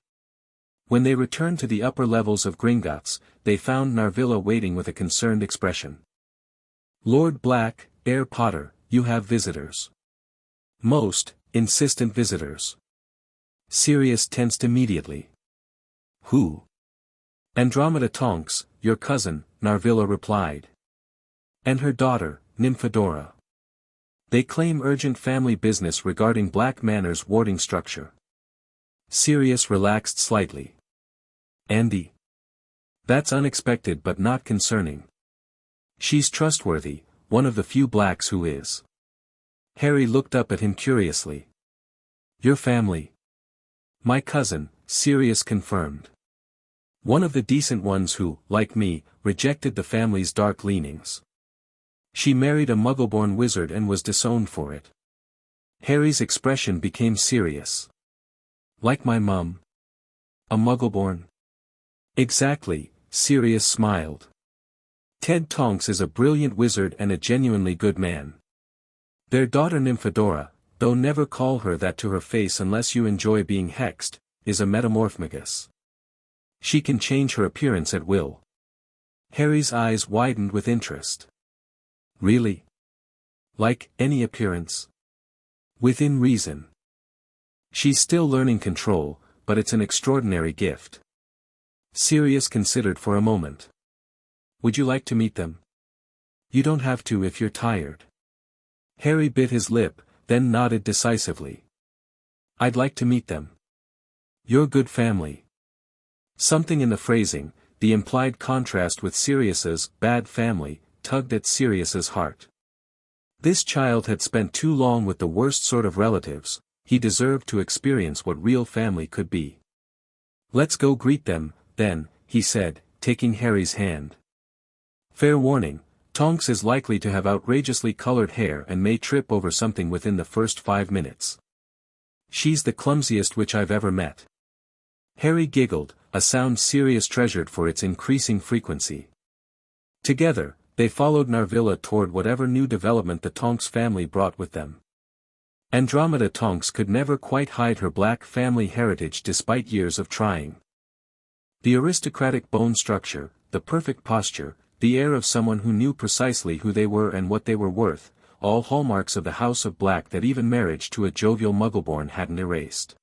When they returned to the upper levels of Gringotts, they found Narvilla waiting with a concerned expression. "Lord Black, Heir Potter, you have visitors." "Most insistent visitors." Sirius tensed immediately. "Who?" "Andromeda Tonks, your cousin," Narvilla replied. "And her daughter, Nymphadora. They claim urgent family business regarding Black Manor's warding structure." Sirius relaxed slightly. "Andy. That's unexpected but not concerning. She's trustworthy, one of the few blacks who is. Harry looked up at him curiously. Your family? My cousin, Sirius confirmed. One of the decent ones who, like me, rejected the family's dark leanings. She married a Muggle-born wizard and was disowned for it. Harry's expression became serious. Like my mum? A Muggle-born? Exactly, Sirius smiled. Ted Tonks is a brilliant wizard and a genuinely good man. Their daughter Nymphadora, though never call her that to her face unless you enjoy being hexed, is a metamorphmagus. She can change her appearance at will. Harry's eyes widened with interest. Really? Like any appearance? Within reason. She's still learning control, but it's an extraordinary gift. Sirius considered for a moment. Would you like to meet them? You don't have to if you're tired. Harry bit his lip, then nodded decisively. I'd like to meet them. You're good family. Something in the phrasing, the implied contrast with Sirius's bad family, tugged at Sirius's heart. This child had spent too long with the worst sort of relatives, he deserved to experience what real family could be. Let's go greet them, then, he said, taking Harry's hand. Fair warning, Tonks is likely to have outrageously colored hair and may trip over something within the first 5 minutes. She's the clumsiest witch I've ever met. Harry giggled, a sound Sirius treasured for its increasing frequency. Together, they followed Narvilla toward whatever new development the Tonks family brought with them. Andromeda Tonks could never quite hide her black family heritage despite years of trying. The aristocratic bone structure, the perfect posture, the air of someone who knew precisely who they were and what they were worth, all hallmarks of the House of Black that even marriage to a jovial Muggleborn hadn't erased.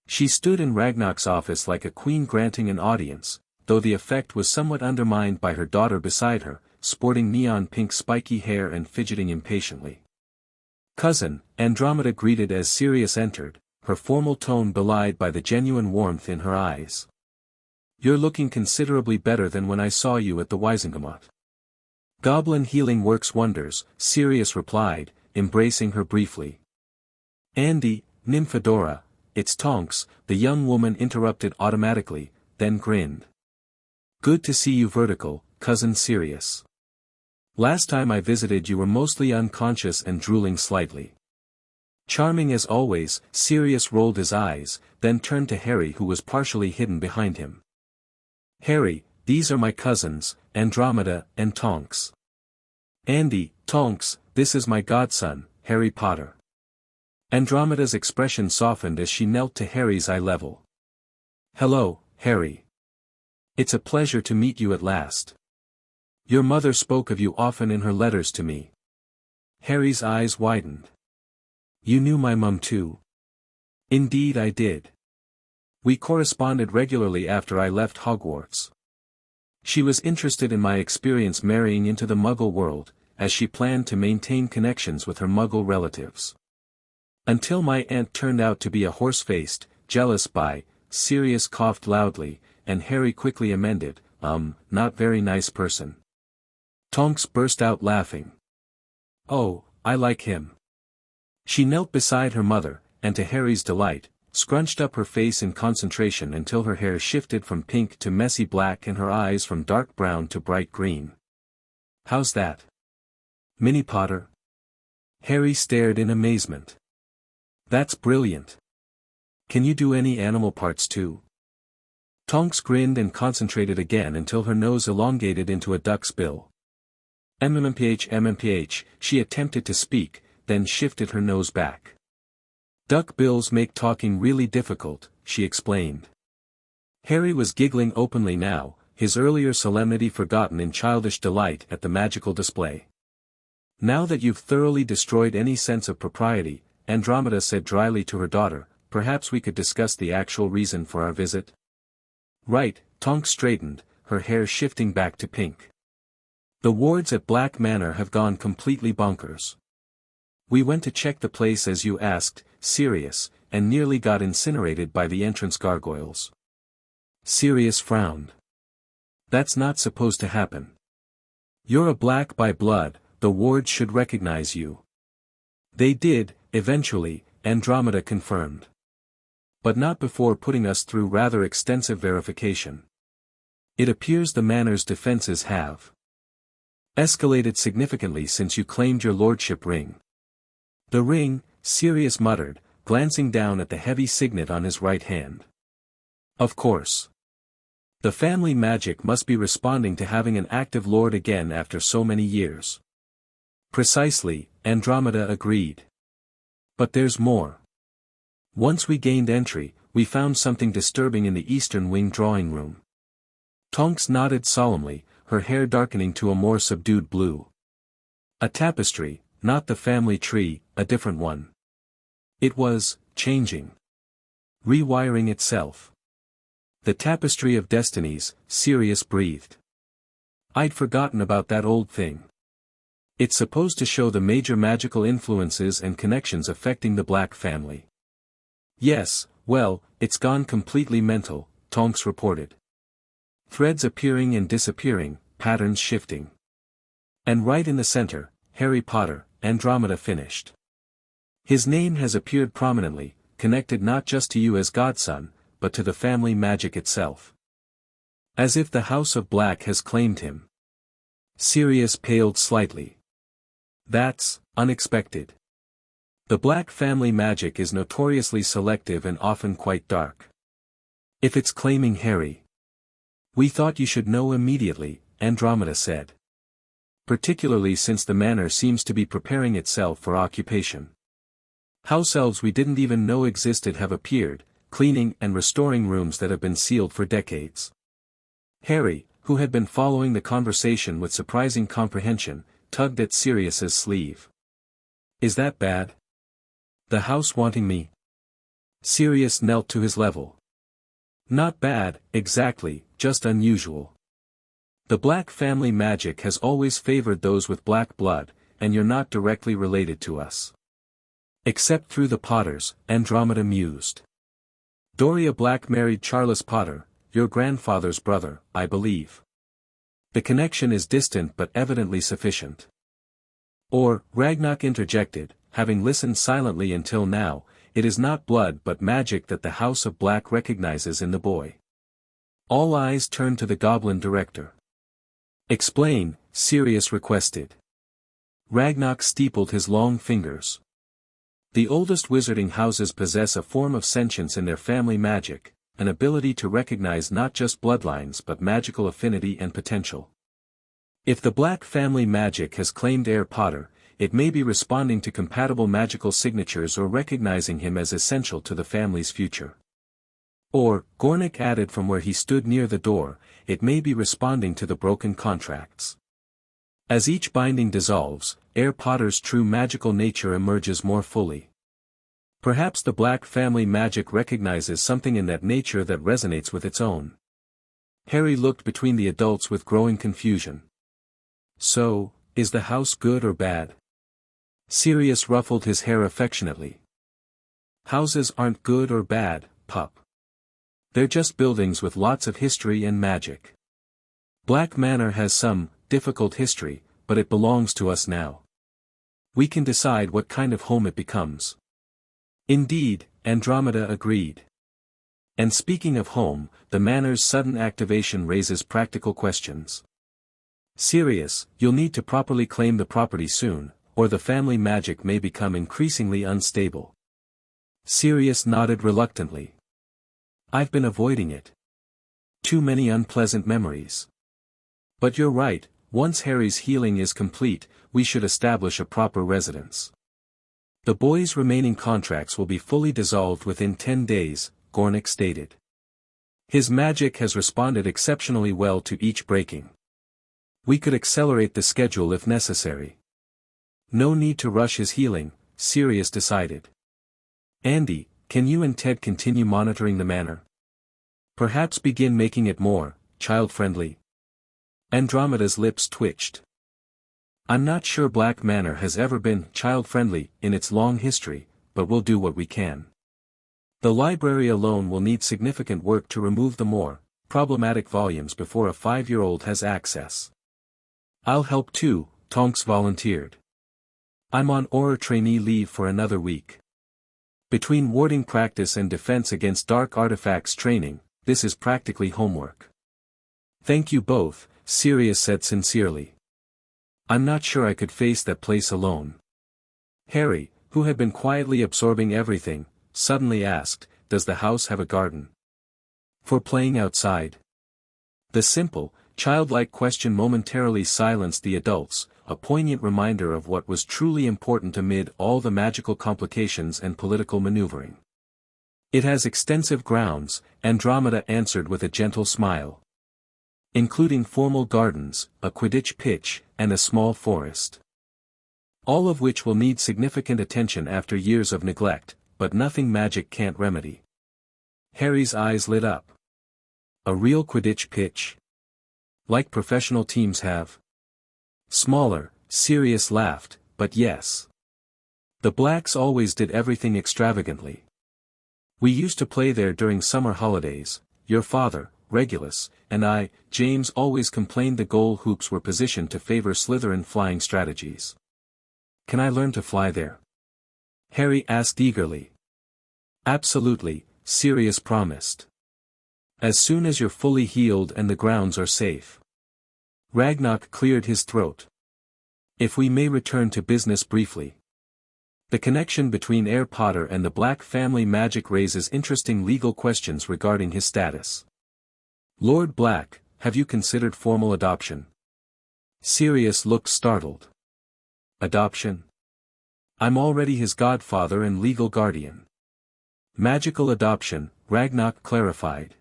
She stood in Ragnarok's office like a queen granting an audience, though the effect was somewhat undermined by her daughter beside her, sporting neon-pink spiky hair and fidgeting impatiently. Cousin, Andromeda greeted as Sirius entered, her formal tone belied by the genuine warmth in her eyes. You're looking considerably better than when I saw you at the Wizengamot. Goblin healing works wonders, Sirius replied, embracing her briefly. Andy, Nymphadora, it's Tonks, the young woman interrupted automatically, then grinned. Good to see you vertical, cousin Sirius. Last time I visited you were mostly unconscious and drooling slightly. Charming as always, Sirius rolled his eyes, then turned to Harry who was partially hidden behind him. Harry, these are my cousins, Andromeda and Tonks. Andy, Tonks, this is my godson, Harry Potter. Andromeda's expression softened as she knelt to Harry's eye level. Hello, Harry. It's a pleasure to meet you at last. Your mother spoke of you often in her letters to me. Harry's eyes widened. You knew my mum too? Indeed I did. We corresponded regularly after I left Hogwarts. She was interested in my experience marrying into the Muggle world, as she planned to maintain connections with her Muggle relatives. Until my aunt turned out to be a horse-faced, jealous bi, Sirius coughed loudly, and Harry quickly amended, not very nice person. Tonks burst out laughing. Oh, I like him. She knelt beside her mother, and to Harry's delight, scrunched up her face in concentration until her hair shifted from pink to messy black and her eyes from dark brown to bright green. How's that? Minnie Potter? Harry stared in amazement. That's brilliant. Can you do any animal parts too? Tonks grinned and concentrated again until her nose elongated into a duck's bill. MMPH, she attempted to speak, then shifted her nose back. Duck bills make talking really difficult, she explained. Harry was giggling openly now, his earlier solemnity forgotten in childish delight at the magical display. Now that you've thoroughly destroyed any sense of propriety, Andromeda said dryly to her daughter, perhaps we could discuss the actual reason for our visit? Right, Tonks straightened, her hair shifting back to pink. The wards at Black Manor have gone completely bonkers. We went to check the place as you asked, Sirius, and nearly got incinerated by the entrance gargoyles. Sirius frowned. That's not supposed to happen. You're a black by blood, the wards should recognize you. They did, eventually, Andromeda confirmed. But not before putting us through rather extensive verification. It appears the manor's defenses have escalated significantly since you claimed your lordship ring. The ring, Sirius muttered, glancing down at the heavy signet on his right hand. Of course. The family magic must be responding to having an active lord again after so many years. Precisely, Andromeda agreed. But there's more. Once we gained entry, we found something disturbing in the eastern wing drawing room. Tonks nodded solemnly, her hair darkening to a more subdued blue. A tapestry, not the family tree, a different one. It was changing. Rewiring itself. The tapestry of destinies, Sirius breathed. I'd forgotten about that old thing. It's supposed to show the major magical influences and connections affecting the Black family. Yes, well, it's gone completely mental, Tonks reported. Threads appearing and disappearing, patterns shifting. And right in the center, Harry Potter, Andromeda finished. His name has appeared prominently, connected not just to you as godson, but to the family magic itself. As if the House of Black has claimed him. Sirius paled slightly. That's unexpected. The Black family magic is notoriously selective and often quite dark. If it's claiming Harry. We thought you should know immediately, Andromeda said. Particularly since the manor seems to be preparing itself for occupation. House elves we didn't even know existed have appeared, cleaning and restoring rooms that have been sealed for decades. Harry, who had been following the conversation with surprising comprehension, tugged at Sirius's sleeve. Is that bad? The house wanting me? Sirius knelt to his level. Not bad, exactly, just unusual. The Black family magic has always favored those with black blood, and you're not directly related to us. Except through the Potters, Andromeda mused. Doria Black married Charles Potter, your grandfather's brother, I believe. The connection is distant but evidently sufficient. Or, Ragnarok interjected, having listened silently until now, it is not blood but magic that the House of Black recognizes in the boy. All eyes turned to the goblin director. Explain, Sirius requested. Ragnarok steepled his long fingers. The oldest wizarding houses possess a form of sentience in their family magic, an ability to recognize not just bloodlines but magical affinity and potential. If the Black family magic has claimed Heir Potter, it may be responding to compatible magical signatures or recognizing him as essential to the family's future. Or, Gornick added from where he stood near the door, it may be responding to the broken contracts. As each binding dissolves, Heir Potter's true magical nature emerges more fully. Perhaps the Black family magic recognizes something in that nature that resonates with its own. Harry looked between the adults with growing confusion. So, is the house good or bad? Sirius ruffled his hair affectionately. Houses aren't good or bad, pup. They're just buildings with lots of history and magic. Black Manor has some difficult history, but it belongs to us now. We can decide what kind of home it becomes. Indeed, Andromeda agreed. And speaking of home, the manor's sudden activation raises practical questions. Sirius, you'll need to properly claim the property soon, or the family magic may become increasingly unstable. Sirius nodded reluctantly. I've been avoiding it. Too many unpleasant memories. But you're right, once Harry's healing is complete, we should establish a proper residence. The boy's remaining contracts will be fully dissolved within 10 days, Gornick stated. His magic has responded exceptionally well to each breaking. We could accelerate the schedule if necessary. No need to rush his healing, Sirius decided. Andy, can you and Ted continue monitoring the manor? Perhaps begin making it more child-friendly. Andromeda's lips twitched. I'm not sure Black Manor has ever been child-friendly in its long history, but we'll do what we can. The library alone will need significant work to remove the more problematic volumes before a 5-year-old has access. I'll help too, Tonks volunteered. I'm on Auror trainee leave for another week. Between warding practice and defense against dark artifacts training, this is practically homework. Thank you both, Sirius said sincerely. I'm not sure I could face that place alone. Harry, who had been quietly absorbing everything, suddenly asked, does the house have a garden? For playing outside? The simple, childlike question momentarily silenced the adults, a poignant reminder of what was truly important amid all the magical complications and political maneuvering. It has extensive grounds, Andromeda answered with a gentle smile. Including formal gardens, a Quidditch pitch, and a small forest. All of which will need significant attention after years of neglect, but nothing magic can't remedy. Harry's eyes lit up. A real Quidditch pitch? Like professional teams have? Smaller, Sirius laughed, but yes. The Blacks always did everything extravagantly. We used to play there during summer holidays. Your father, Regulus, and I, James, always complained the goal hoops were positioned to favor Slytherin flying strategies. Can I learn to fly there? Harry asked eagerly. Absolutely, Sirius promised. As soon as you're fully healed and the grounds are safe. Ragnarok cleared his throat. If we may return to business briefly. The connection between Heir Potter and the Black family magic raises interesting legal questions regarding his status. Lord Black, have you considered formal adoption? Sirius looked startled. Adoption? I'm already his godfather and legal guardian. Magical adoption, Ragnarok clarified.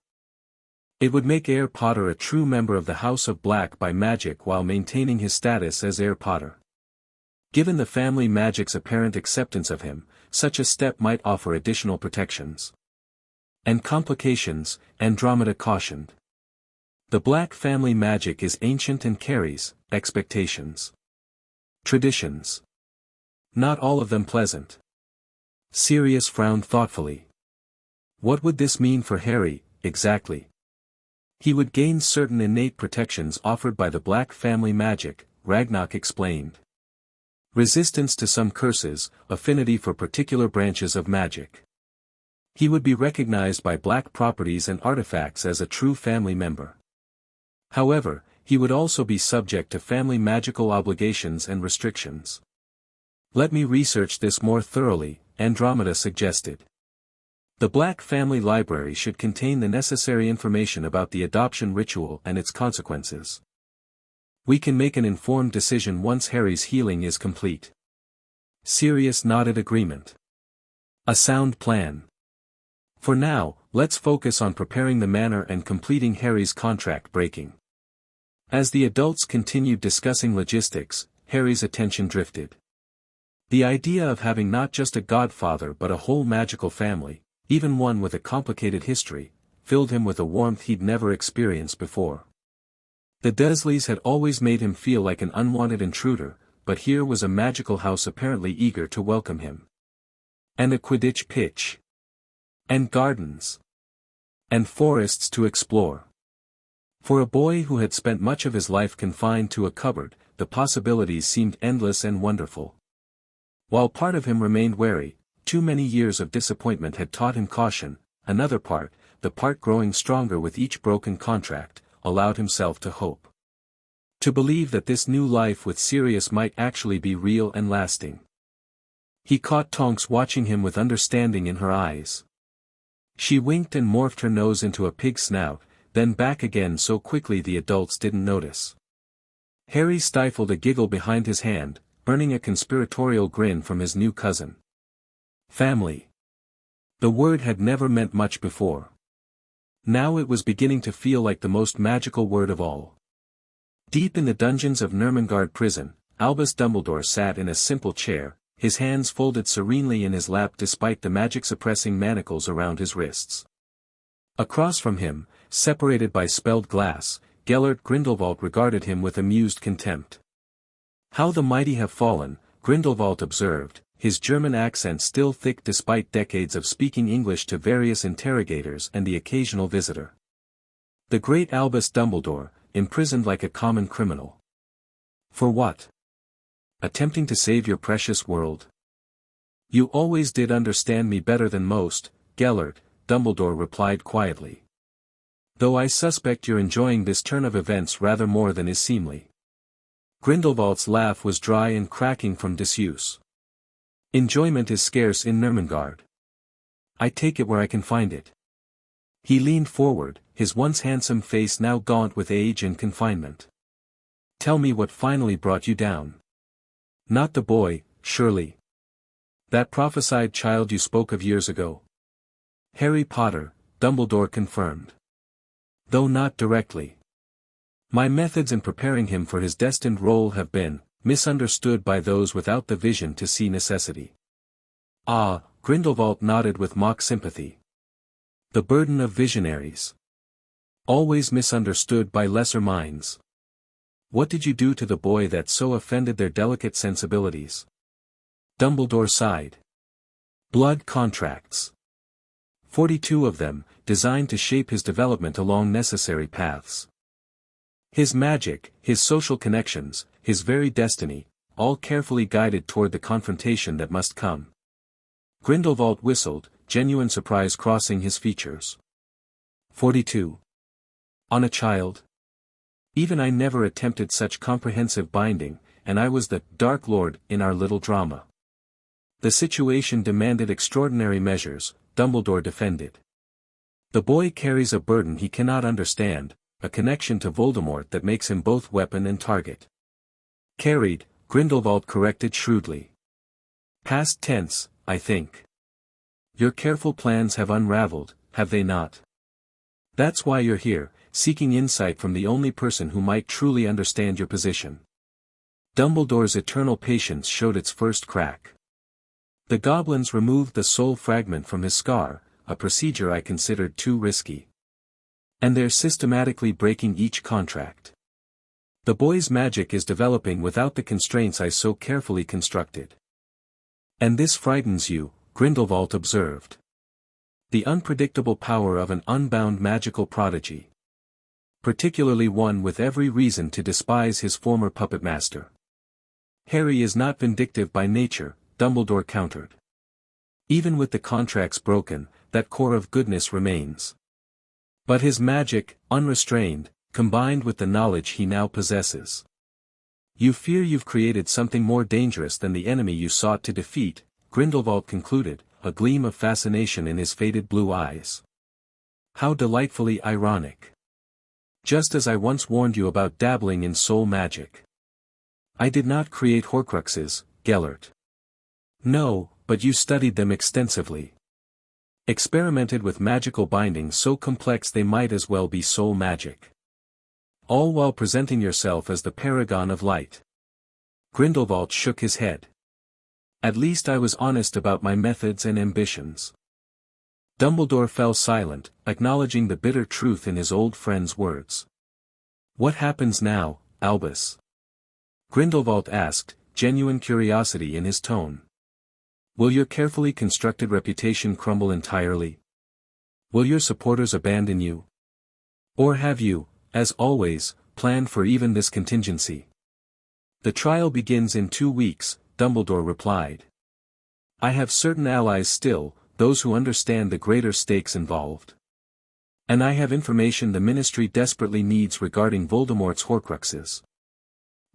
It would make Heir Potter a true member of the House of Black by magic while maintaining his status as Heir Potter. Given the family magic's apparent acceptance of him, such a step might offer additional protections. And complications, Andromeda cautioned. The Black family magic is ancient and carries expectations. Traditions. Not all of them pleasant. Sirius frowned thoughtfully. What would this mean for Harry, exactly? He would gain certain innate protections offered by the Black family magic, Ragnarok explained. Resistance to some curses, affinity for particular branches of magic. He would be recognized by Black properties and artifacts as a true family member. However, he would also be subject to family magical obligations and restrictions. Let me research this more thoroughly, Andromeda suggested. The Black family library should contain the necessary information about the adoption ritual and its consequences. We can make an informed decision once Harry's healing is complete. Sirius nodded agreement. A sound plan. For now, let's focus on preparing the manor and completing Harry's contract breaking. As the adults continued discussing logistics, Harry's attention drifted. The idea of having not just a godfather but a whole magical family, even one with a complicated history, filled him with a warmth he'd never experienced before. The Dursleys had always made him feel like an unwanted intruder, but here was a magical house apparently eager to welcome him. And a Quidditch pitch. And gardens. And forests to explore. For a boy who had spent much of his life confined to a cupboard, the possibilities seemed endless and wonderful. While part of him remained wary, too many years of disappointment had taught him caution, another part, the part growing stronger with each broken contract, allowed himself to hope. To believe that this new life with Sirius might actually be real and lasting. He caught Tonks watching him with understanding in her eyes. She winked and morphed her nose into a pig snout, then back again so quickly the adults didn't notice. Harry stifled a giggle behind his hand, earning a conspiratorial grin from his new cousin. Family. The word had never meant much before. Now it was beginning to feel like the most magical word of all. Deep in the dungeons of Nurmengard prison, Albus Dumbledore sat in a simple chair, his hands folded serenely in his lap despite the magic-suppressing manacles around his wrists. Across from him, separated by spelled glass, Gellert Grindelwald regarded him with amused contempt. How the mighty have fallen, Grindelwald observed, his German accent still thick despite decades of speaking English to various interrogators and the occasional visitor. The great Albus Dumbledore, imprisoned like a common criminal. For what? attempting to save your precious world. You always did understand me better than most, Gellert, Dumbledore replied quietly. Though I suspect you're enjoying this turn of events rather more than is seemly. Grindelwald's laugh was dry and cracking from disuse. Enjoyment is scarce in Nurmengard. I take it where I can find it. He leaned forward, his once handsome face now gaunt with age and confinement. Tell me what finally brought you down. Not the boy, surely. That prophesied child you spoke of years ago. Harry Potter, Dumbledore confirmed. Though not directly. My methods in preparing him for his destined role have been misunderstood by those without the vision to see necessity. Ah, Grindelwald nodded with mock sympathy. The burden of visionaries. Always misunderstood by lesser minds. What did you do to the boy that so offended their delicate sensibilities? Dumbledore sighed. Blood contracts. 42 of them, designed to shape his development along necessary paths. His magic, his social connections, his very destiny, all carefully guided toward the confrontation that must come. Grindelwald whistled, genuine surprise crossing his features. 42. On a child? Even I never attempted such comprehensive binding, and I was the Dark Lord in our little drama. The situation demanded extraordinary measures, Dumbledore defended. The boy carries a burden he cannot understand, a connection to Voldemort that makes him both weapon and target. Carried, Grindelwald corrected shrewdly. Past tense, I think. Your careful plans have unraveled, have they not? That's why you're here, seeking insight from the only person who might truly understand your position. Dumbledore's eternal patience showed its first crack. The goblins removed the soul fragment from his scar, a procedure I considered too risky. And they're systematically breaking each contract. The boy's magic is developing without the constraints I so carefully constructed. And this frightens you, Grindelwald observed. The unpredictable power of an unbound magical prodigy. Particularly one with every reason to despise his former puppet master. Harry is not vindictive by nature, Dumbledore countered. Even with the contracts broken, that core of goodness remains. But his magic, unrestrained, combined with the knowledge he now possesses. You fear you've created something more dangerous than the enemy you sought to defeat, Grindelwald concluded, a gleam of fascination in his faded blue eyes. How delightfully ironic. Just as I once warned you about dabbling in soul magic. I did not create Horcruxes, Gellert. No, but you studied them extensively. Experimented with magical bindings so complex they might as well be soul magic. All while presenting yourself as the paragon of light. Grindelwald shook his head. At least I was honest about my methods and ambitions. Dumbledore fell silent, acknowledging the bitter truth in his old friend's words. What happens now, Albus? Grindelwald asked, genuine curiosity in his tone. Will your carefully constructed reputation crumble entirely? Will your supporters abandon you? Or have you, as always, planned for even this contingency? The trial begins in 2 weeks, Dumbledore replied. I have certain allies still, those who understand the greater stakes involved. And I have information the Ministry desperately needs regarding Voldemort's Horcruxes.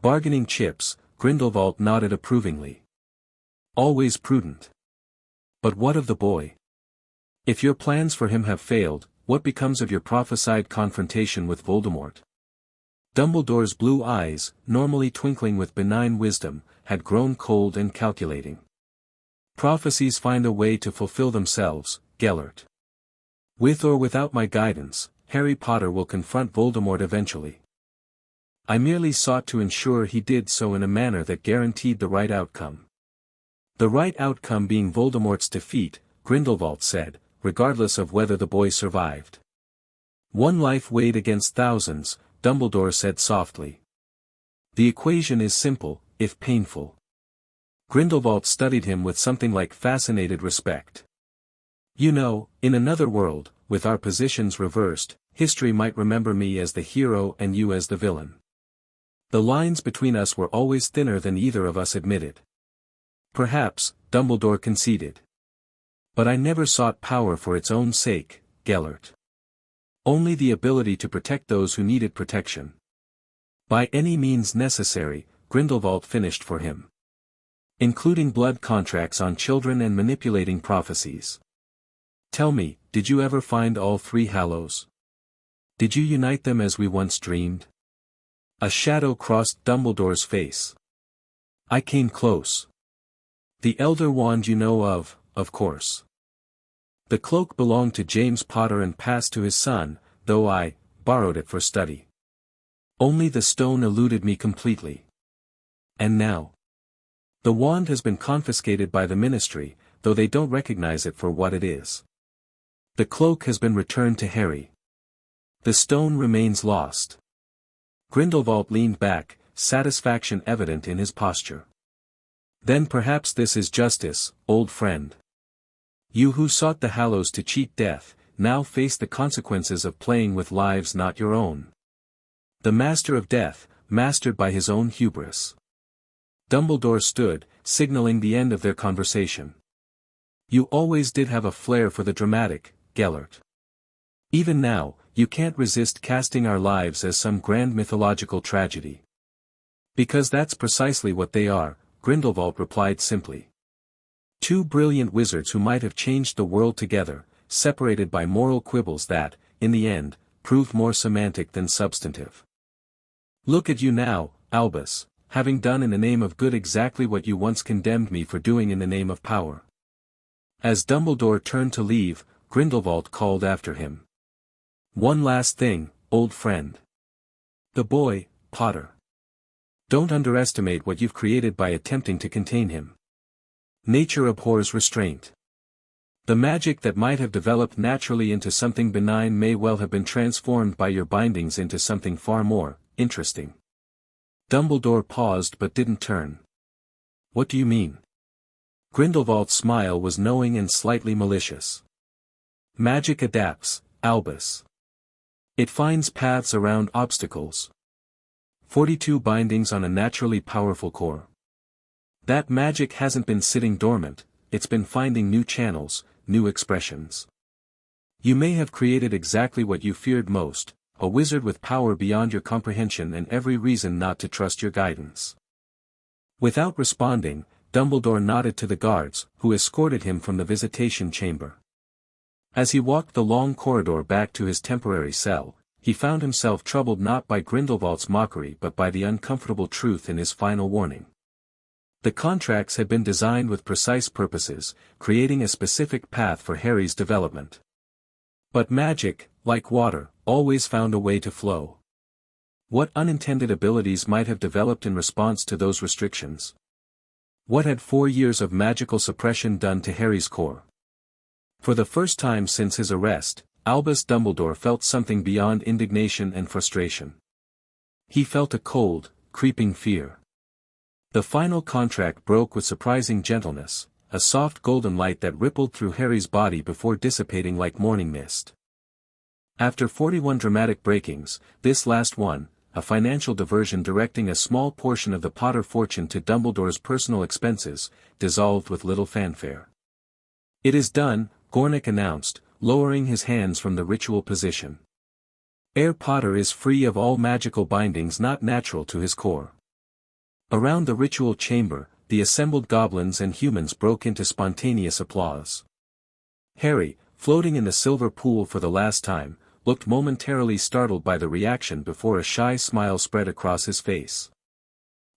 Bargaining chips, Grindelwald nodded approvingly. Always prudent. But what of the boy? If your plans for him have failed, what becomes of your prophesied confrontation with Voldemort? Dumbledore's blue eyes, normally twinkling with benign wisdom, had grown cold and calculating. Prophecies find a way to fulfill themselves, Gellert. With or without my guidance, Harry Potter will confront Voldemort eventually. I merely sought to ensure he did so in a manner that guaranteed the right outcome. The right outcome being Voldemort's defeat, Grindelwald said, regardless of whether the boy survived. One life weighed against thousands, Dumbledore said softly. The equation is simple, if painful. Grindelwald studied him with something like fascinated respect. You know, in another world, with our positions reversed, history might remember me as the hero and you as the villain. The lines between us were always thinner than either of us admitted. Perhaps, Dumbledore conceded. But I never sought power for its own sake, Gellert. Only the ability to protect those who needed protection. By any means necessary, Grindelwald finished for him. Including blood contracts on children and manipulating prophecies. Tell me, did you ever find all three Hallows? Did you unite them as we once dreamed? A shadow crossed Dumbledore's face. I came close. The Elder Wand you know of course. The cloak belonged to James Potter and passed to his son, though I borrowed it for study. Only the stone eluded me completely. And now? The wand has been confiscated by the Ministry, though they don't recognize it for what it is. The cloak has been returned to Harry. The stone remains lost. Grindelwald leaned back, satisfaction evident in his posture. Then perhaps this is justice, old friend. You who sought the Hallows to cheat death, now face the consequences of playing with lives not your own. The Master of Death, mastered by his own hubris. Dumbledore stood, signaling the end of their conversation. You always did have a flair for the dramatic, Gellert. Even now, you can't resist casting our lives as some grand mythological tragedy. Because that's precisely what they are, Grindelwald replied simply. Two brilliant wizards who might have changed the world together, separated by moral quibbles that, in the end, proved more semantic than substantive. Look at you now, Albus, having done in the name of good exactly what you once condemned me for doing in the name of power. As Dumbledore turned to leave, Grindelwald called after him. One last thing, old friend. The boy, Potter. Don't underestimate what you've created by attempting to contain him. Nature abhors restraint. The magic that might have developed naturally into something benign may well have been transformed by your bindings into something far more interesting. Dumbledore paused but didn't turn. What do you mean? Grindelwald's smile was knowing and slightly malicious. Magic adapts, Albus. It finds paths around obstacles. 42 bindings on a naturally powerful core. That magic hasn't been sitting dormant, it's been finding new channels, new expressions. You may have created exactly what you feared most, a wizard with power beyond your comprehension and every reason not to trust your guidance. Without responding, Dumbledore nodded to the guards, who escorted him from the visitation chamber. As he walked the long corridor back to his temporary cell, he found himself troubled not by Grindelwald's mockery but by the uncomfortable truth in his final warning. The contracts had been designed with precise purposes, creating a specific path for Harry's development. But magic, like water, always found a way to flow. What unintended abilities might have developed in response to those restrictions? What had 4 years of magical suppression done to Harry's core? For the first time since his arrest, Albus Dumbledore felt something beyond indignation and frustration. He felt a cold, creeping fear. The final contract broke with surprising gentleness, a soft golden light that rippled through Harry's body before dissipating like morning mist. After 41 dramatic breakings, this last one, a financial diversion directing a small portion of the Potter fortune to Dumbledore's personal expenses, dissolved with little fanfare. It is done, Gornick announced, lowering his hands from the ritual position. Heir Potter is free of all magical bindings not natural to his core. Around the ritual chamber, the assembled goblins and humans broke into spontaneous applause. Harry, floating in the silver pool for the last time, looked momentarily startled by the reaction before a shy smile spread across his face.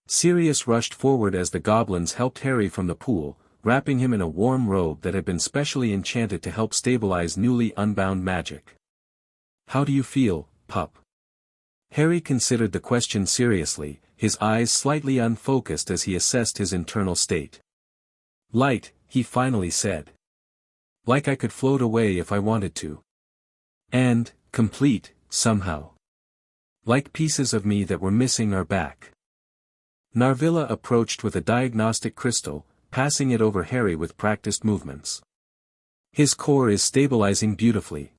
Sirius rushed forward as the goblins helped Harry from the pool, wrapping him in a warm robe that had been specially enchanted to help stabilize newly unbound magic. How do you feel, pup? Harry considered the question seriously, his eyes slightly unfocused as he assessed his internal state. Light, he finally said. Like I could float away if I wanted to. And, complete, somehow. Like pieces of me that were missing are back. Narvilla approached with a diagnostic crystal, passing it over Harry with practiced movements. His core is stabilizing beautifully.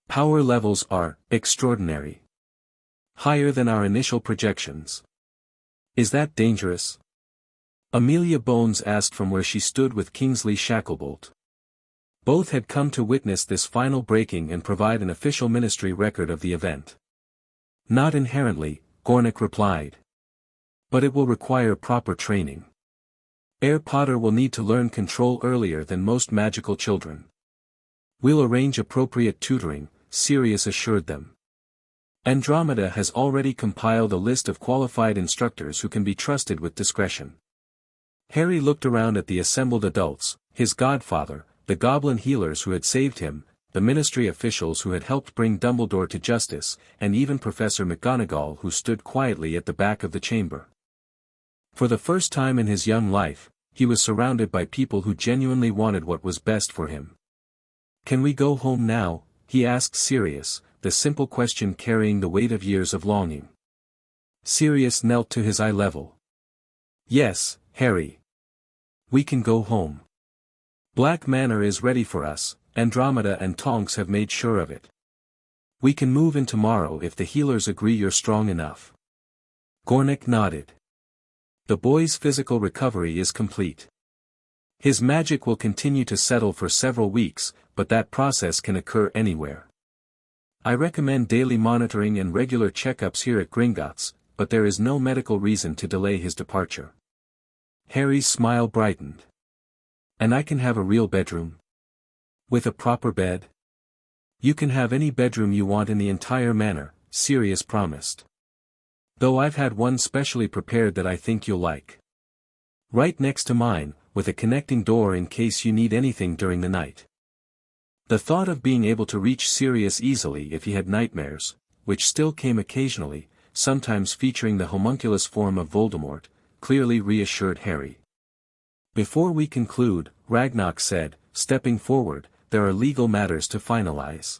Power levels are extraordinary. Higher than our initial projections. Is that dangerous? Amelia Bones asked from where she stood with Kingsley Shacklebolt. Both had come to witness this final breaking and provide an official ministry record of the event. Not inherently, Gornick replied. But it will require proper training. Heir Potter will need to learn control earlier than most magical children. We'll arrange appropriate tutoring, Sirius assured them. Andromeda has already compiled a list of qualified instructors who can be trusted with discretion. Harry looked around at the assembled adults, his godfather, the goblin healers who had saved him, the ministry officials who had helped bring Dumbledore to justice, and even Professor McGonagall who stood quietly at the back of the chamber. For the first time in his young life, he was surrounded by people who genuinely wanted what was best for him. "Can we go home now?" he asked Sirius, the simple question carrying the weight of years of longing. Sirius knelt to his eye level. "Yes, Harry. We can go home. Black Manor is ready for us, Andromeda and Tonks have made sure of it. We can move in tomorrow if the healers agree you're strong enough." Gornick nodded. The boy's physical recovery is complete. His magic will continue to settle for several weeks, but that process can occur anywhere. I recommend daily monitoring and regular checkups here at Gringotts, but there is no medical reason to delay his departure. Harry's smile brightened. "And I can have a real bedroom? With a proper bed?" "You can have any bedroom you want in the entire manor," Sirius promised. "Though I've had one specially prepared that I think you'll like. Right next to mine, with a connecting door in case you need anything during the night." The thought of being able to reach Sirius easily if he had nightmares, which still came occasionally, sometimes featuring the homunculus form of Voldemort, clearly reassured Harry. "Before we conclude," Ragnarok said, stepping forward, "there are legal matters to finalize.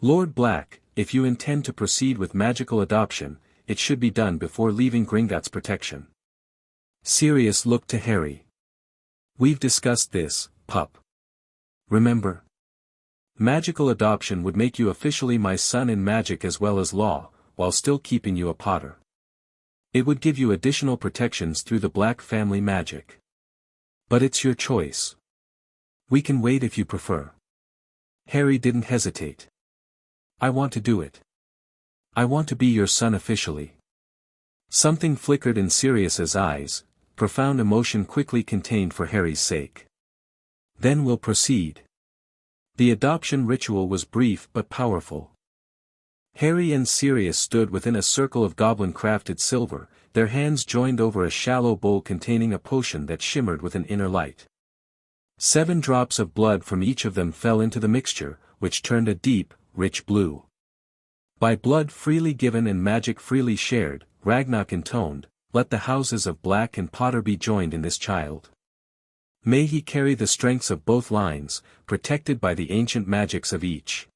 Lord Black, if you intend to proceed with magical adoption, it should be done before leaving Gringotts' protection." Sirius looked to Harry. "We've discussed this, pup. Remember? Magical adoption would make you officially my son in magic as well as law, while still keeping you a Potter. It would give you additional protections through the Black family magic. But it's your choice. We can wait if you prefer." Harry didn't hesitate. "I want to do it. I want to be your son officially." Something flickered in Sirius's eyes, profound emotion quickly contained for Harry's sake. "Then we'll proceed." The adoption ritual was brief but powerful. Harry and Sirius stood within a circle of goblin-crafted silver, their hands joined over a shallow bowl containing a potion that shimmered with an inner light. 7 drops of blood from each of them fell into the mixture, which turned a deep, rich blue. "By blood freely given and magic freely shared," Ragnarok intoned, "let the houses of Black and Potter be joined in this child. May he carry the strengths of both lines, protected by the ancient magics of each.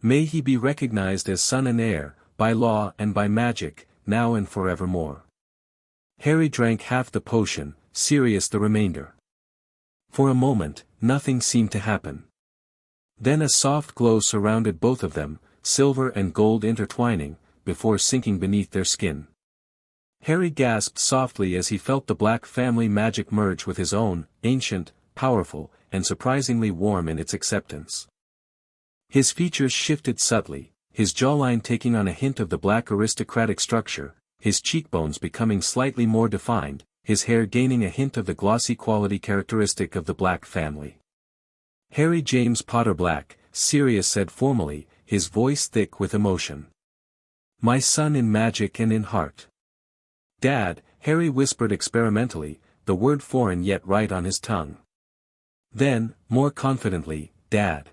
May he be recognized as son and heir, by law and by magic, now and forevermore." Harry drank half the potion, Sirius the remainder. For a moment, nothing seemed to happen. Then a soft glow surrounded both of them, silver and gold intertwining, before sinking beneath their skin. Harry gasped softly as he felt the Black family magic merge with his own, ancient, powerful, and surprisingly warm in its acceptance. His features shifted subtly, his jawline taking on a hint of the Black aristocratic structure, his cheekbones becoming slightly more defined, his hair gaining a hint of the glossy quality characteristic of the Black family. "Harry James Potter Black," Sirius said formally, his voice thick with emotion. "My son in magic and in heart." "Dad," Harry whispered experimentally, the word foreign yet right on his tongue. Then, more confidently, "Dad."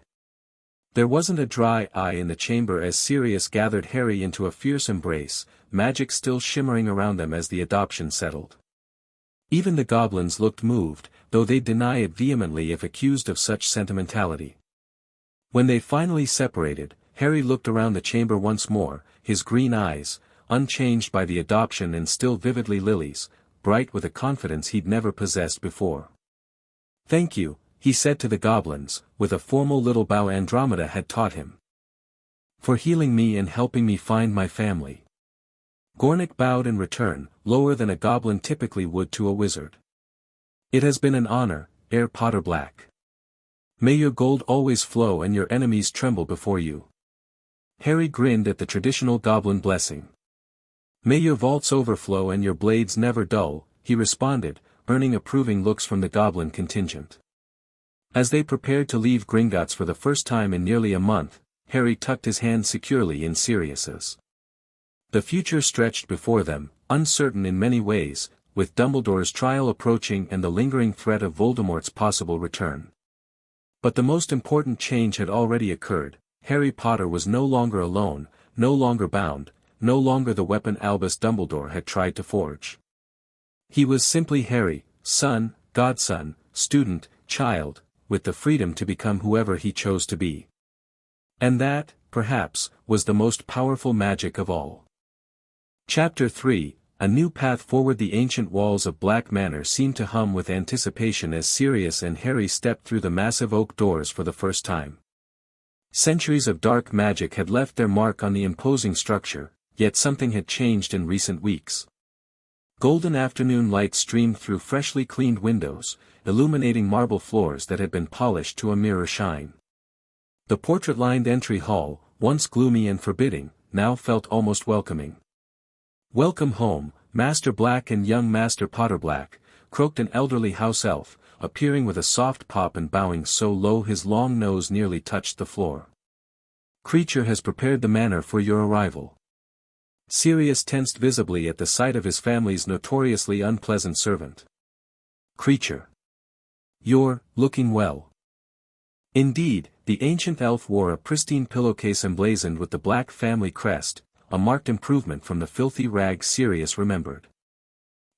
There wasn't a dry eye in the chamber as Sirius gathered Harry into a fierce embrace, magic still shimmering around them as the adoption settled. Even the goblins looked moved, though they'd deny it vehemently if accused of such sentimentality. When they finally separated, Harry looked around the chamber once more, his green eyes, unchanged by the adoption and still vividly Lily's, bright with a confidence he'd never possessed before. "Thank you," he said to the goblins, with a formal little bow Andromeda had taught him. For healing me and helping me find my family." Gornik bowed in return, lower than a goblin typically would to a wizard. "It has been an honor, Herr Potter Black. May your gold always flow and your enemies tremble before you." Harry grinned at the traditional goblin blessing. "May your vaults overflow and your blades never dull," he responded, earning approving looks from the goblin contingent. As they prepared to leave Gringotts for the first time in nearly a month, Harry tucked his hand securely in Sirius's. The future stretched before them, uncertain in many ways, with Dumbledore's trial approaching and the lingering threat of Voldemort's possible return. But the most important change had already occurred. Harry Potter was no longer alone, no longer bound, no longer the weapon Albus Dumbledore had tried to forge. He was simply Harry, son, godson, student, child, with the freedom to become whoever he chose to be. And that, perhaps, was the most powerful magic of all. Chapter 3, A New Path Forward. The ancient walls of Black Manor seemed to hum with anticipation as Sirius and Harry stepped through the massive oak doors for the first time. Centuries of dark magic had left their mark on the imposing structure, yet something had changed in recent weeks. Golden afternoon light streamed through freshly cleaned windows, illuminating marble floors that had been polished to a mirror shine. The portrait-lined entry hall, once gloomy and forbidding, now felt almost welcoming. "Welcome home, Master Black and young Master Potter Black," croaked an elderly house elf, appearing with a soft pop and bowing so low his long nose nearly touched the floor. "Creature has prepared the manor for your arrival." Sirius tensed visibly at the sight of his family's notoriously unpleasant servant. "Creature. You're looking well." Indeed, the ancient elf wore a pristine pillowcase emblazoned with the Black family crest, a marked improvement from the filthy rags Sirius remembered.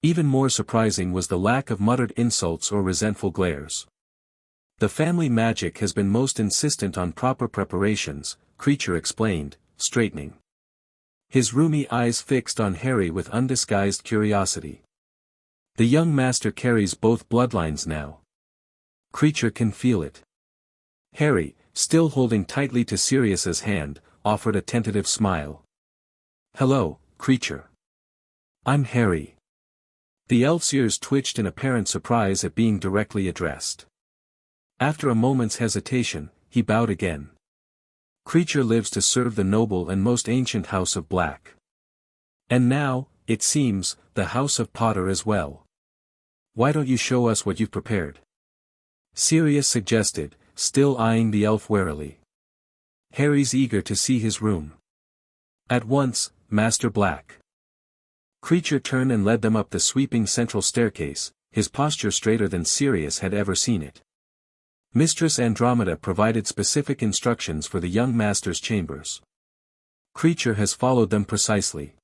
Even more surprising was the lack of muttered insults or resentful glares. "The family magic has been most insistent on proper preparations," Creature explained, straightening. His rheumy eyes fixed on Harry with undisguised curiosity. "The young master carries both bloodlines now. Creature can feel it." Harry, still holding tightly to Sirius's hand, offered a tentative smile. "Hello, Creature. I'm Harry." The elf's ears twitched in apparent surprise at being directly addressed. After a moment's hesitation, he bowed again. "Creature lives to serve the noble and most ancient House of Black. And now, it seems, the House of Potter as well. Why don't you show us what you've prepared?" Sirius suggested, still eyeing the elf warily. Harry's eager to see his room. "At once, Master Black." Creature turned and led them up the sweeping central staircase, his posture straighter than Sirius had ever seen it. Mistress Andromeda provided specific instructions for the young master's chambers. Creature has followed them precisely.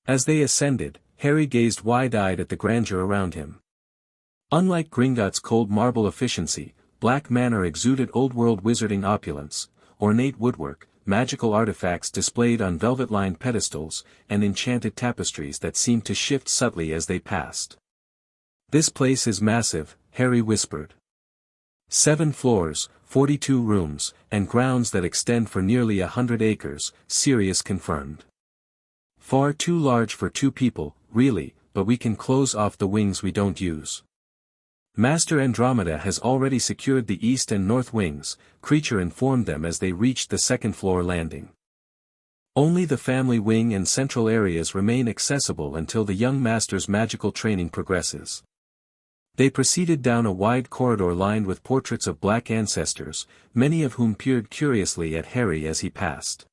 As they ascended, Harry gazed wide-eyed at the grandeur around him. Unlike Gringotts' cold marble efficiency, Black Manor exuded old-world wizarding opulence, ornate woodwork, magical artifacts displayed on velvet-lined pedestals, and enchanted tapestries that seemed to shift subtly as they passed. "This place is massive," Harry whispered. 7 floors, 42 rooms, and grounds that extend for nearly 100 acres, Sirius confirmed. "Far too large for 2 people, really, but we can close off the wings we don't use." Master Andromeda has already secured the east and north wings, Creature informed them as they reached the second-floor landing. Only the family wing and central areas remain accessible until the young master's magical training progresses. They proceeded down a wide corridor lined with portraits of Black ancestors, many of whom peered curiously at Harry as he passed.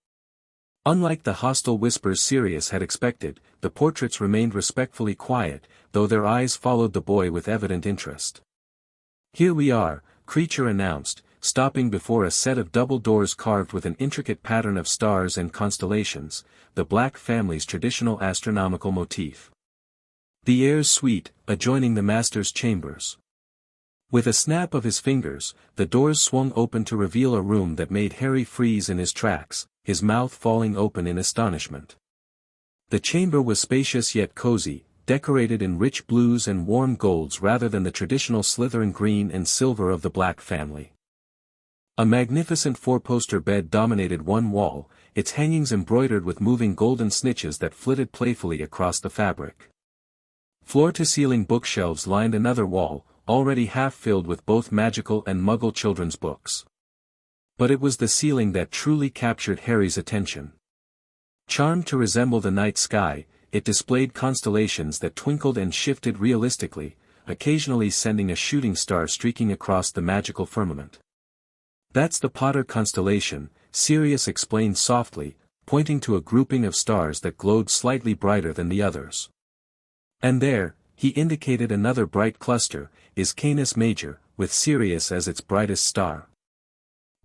Unlike the hostile whispers Sirius had expected, the portraits remained respectfully quiet, though their eyes followed the boy with evident interest. "Here we are," Creature announced, stopping before a set of double doors carved with an intricate pattern of stars and constellations, the Black family's traditional astronomical motif. "The air's suite, adjoining the master's chambers." With a snap of his fingers, the doors swung open to reveal a room that made Harry freeze in his tracks, his mouth falling open in astonishment. The chamber was spacious yet cozy, decorated in rich blues and warm golds rather than the traditional Slytherin green and silver of the Black family. A magnificent 4-poster bed dominated one wall, its hangings embroidered with moving golden snitches that flitted playfully across the fabric. Floor-to-ceiling bookshelves lined another wall, already half filled with both magical and Muggle children's books. But it was the ceiling that truly captured Harry's attention. Charmed to resemble the night sky, it displayed constellations that twinkled and shifted realistically, occasionally sending a shooting star streaking across the magical firmament. "That's the Potter constellation," Sirius explained softly, pointing to a grouping of stars that glowed slightly brighter than the others. "And there," he indicated another bright cluster, "is Canis Major, with Sirius as its brightest star.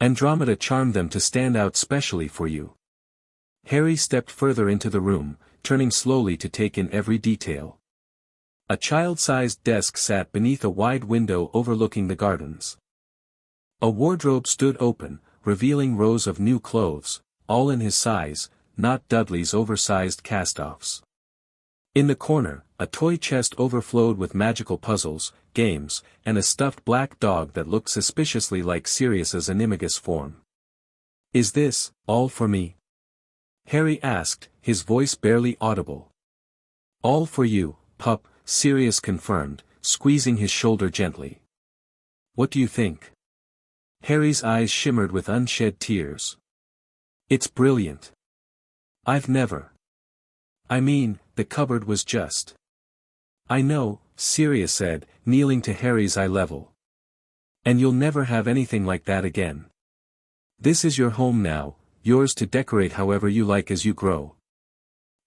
Andromeda charmed them to stand out specially for you." Harry stepped further into the room, turning slowly to take in every detail. A child-sized desk sat beneath a wide window overlooking the gardens. A wardrobe stood open, revealing rows of new clothes, all in his size, not Dudley's oversized cast-offs. In the corner, a toy chest overflowed with magical puzzles, games, and a stuffed black dog that looked suspiciously like Sirius's animagus form. "Is this all for me?" Harry asked, his voice barely audible. "All for you, pup," Sirius confirmed, squeezing his shoulder gently. "What do you think?" Harry's eyes shimmered with unshed tears. "It's brilliant. I've never. I mean, the cupboard was just." "I know," Sirius said, kneeling to Harry's eye level. "And you'll never have anything like that again. This is your home now, yours to decorate however you like as you grow.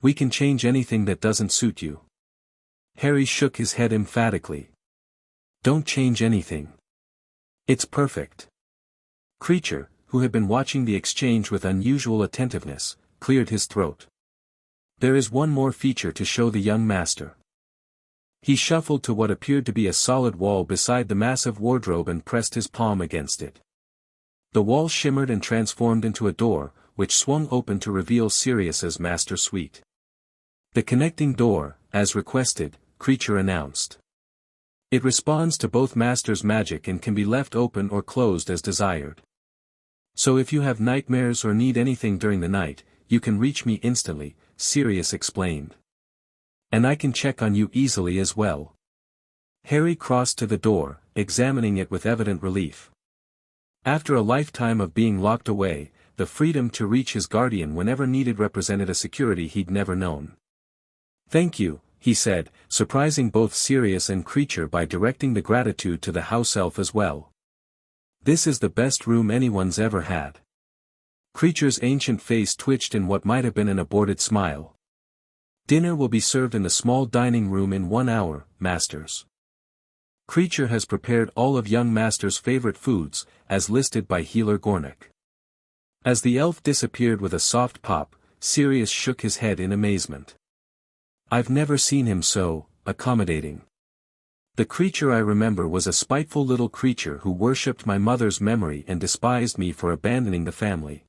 We can change anything that doesn't suit you." Harry shook his head emphatically. "Don't change anything. It's perfect." Creature, who had been watching the exchange with unusual attentiveness, cleared his throat. "There is one more feature to show the young master." He shuffled to what appeared to be a solid wall beside the massive wardrobe and pressed his palm against it. The wall shimmered and transformed into a door, which swung open to reveal Sirius's master suite. "The connecting door, as requested," Creature announced. "It responds to both masters' magic and can be left open or closed as desired. So if you have nightmares or need anything during the night, you can reach me instantly," Sirius explained. "And I can check on you easily as well." Harry crossed to the door, examining it with evident relief. After a lifetime of being locked away, the freedom to reach his guardian whenever needed represented a security he'd never known. "Thank you," he said, surprising both Sirius and Creature by directing the gratitude to the house elf as well. "This is the best room anyone's ever had." Creature's ancient face twitched in what might have been an aborted smile. "Dinner will be served in the small dining room in 1 hour, masters. Creature has prepared all of young master's favorite foods, as listed by Healer Gornick." As the elf disappeared with a soft pop, Sirius shook his head in amazement. "I've never seen him so accommodating. The Creature I remember was a spiteful little creature who worshipped my mother's memory and despised me for abandoning the family."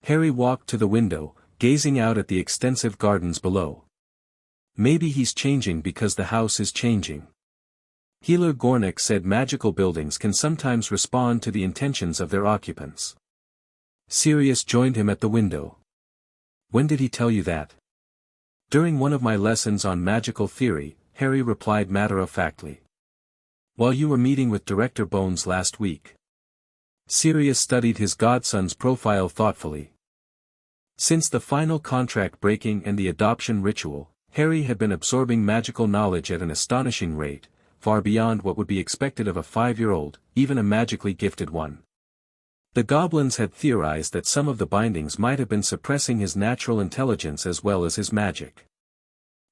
Harry walked to the window, gazing out at the extensive gardens below. "Maybe he's changing because the house is changing." Healer Gornick said magical buildings can sometimes respond to the intentions of their occupants. Sirius joined him at the window. "When did he tell you that?" "During one of my lessons on magical theory," Harry replied matter-of-factly. "While you were meeting with Director Bones last week." Sirius studied his godson's profile thoughtfully. Since the final contract breaking and the adoption ritual, Harry had been absorbing magical knowledge at an astonishing rate, far beyond what would be expected of a 5-year-old, even a magically gifted one. The goblins had theorized that some of the bindings might have been suppressing his natural intelligence as well as his magic.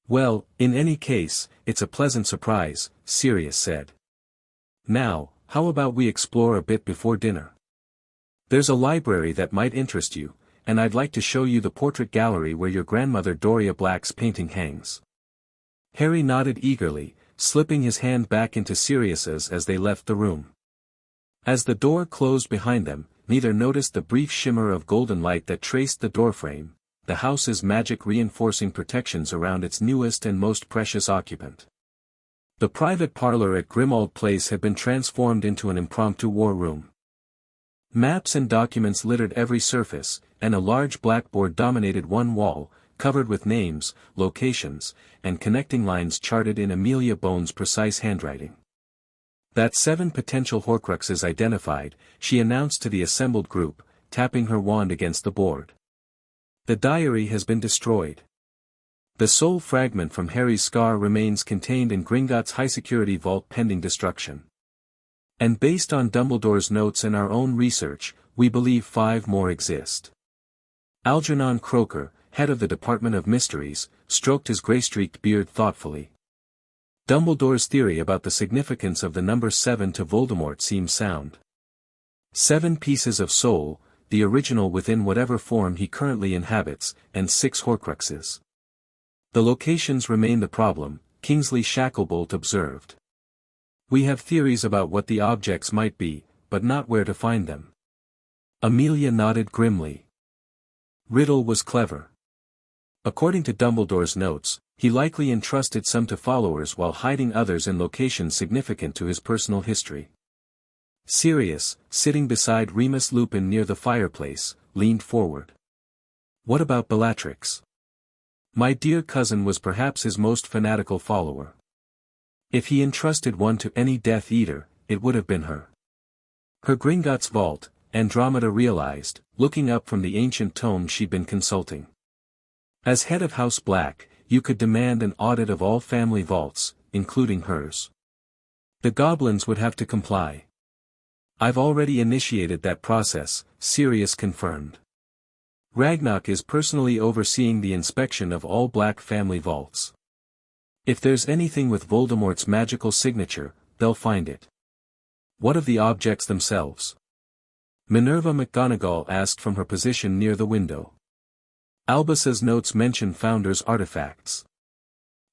"Well, in any case, it's a pleasant surprise," Sirius said. "Now, how about we explore a bit before dinner? There's a library that might interest you, and I'd like to show you the portrait gallery where your grandmother Doria Black's painting hangs." Harry nodded eagerly, slipping his hand back into Sirius's as they left the room. As the door closed behind them, neither noticed the brief shimmer of golden light that traced the doorframe, the house's magic reinforcing protections around its newest and most precious occupant. The private parlor at Grimmauld Place had been transformed into an impromptu war room. Maps and documents littered every surface, and a large blackboard dominated one wall, covered with names, locations, and connecting lines charted in Amelia Bone's precise handwriting. That 7 potential Horcruxes identified, she announced to the assembled group, tapping her wand against the board. The diary has been destroyed. The sole fragment from Harry's scar remains contained in Gringotts' high-security vault pending destruction. And based on Dumbledore's notes and our own research, we believe 5 more exist. Algernon Croker, head of the Department of Mysteries, stroked his grey-streaked beard thoughtfully. Dumbledore's theory about the significance of the number 7 to Voldemort seems sound. 7 pieces of soul, the original within whatever form he currently inhabits, and 6 Horcruxes. The locations remain the problem, Kingsley Shacklebolt observed. We have theories about what the objects might be, but not where to find them. Amelia nodded grimly. Riddle was clever. According to Dumbledore's notes, he likely entrusted some to followers while hiding others in locations significant to his personal history. Sirius, sitting beside Remus Lupin near the fireplace, leaned forward. What about Bellatrix? My dear cousin was perhaps his most fanatical follower. If he entrusted one to any Death Eater, it would have been her. Her Gringotts vault, Andromeda realized, looking up from the ancient tome she'd been consulting. As head of House Black, you could demand an audit of all family vaults, including hers. The goblins would have to comply. I've already initiated that process, Sirius confirmed. Ragnarok is personally overseeing the inspection of all Black family vaults. If there's anything with Voldemort's magical signature, they'll find it. What of the objects themselves? Minerva McGonagall asked from her position near the window. Albusa's notes mention Founder's artifacts.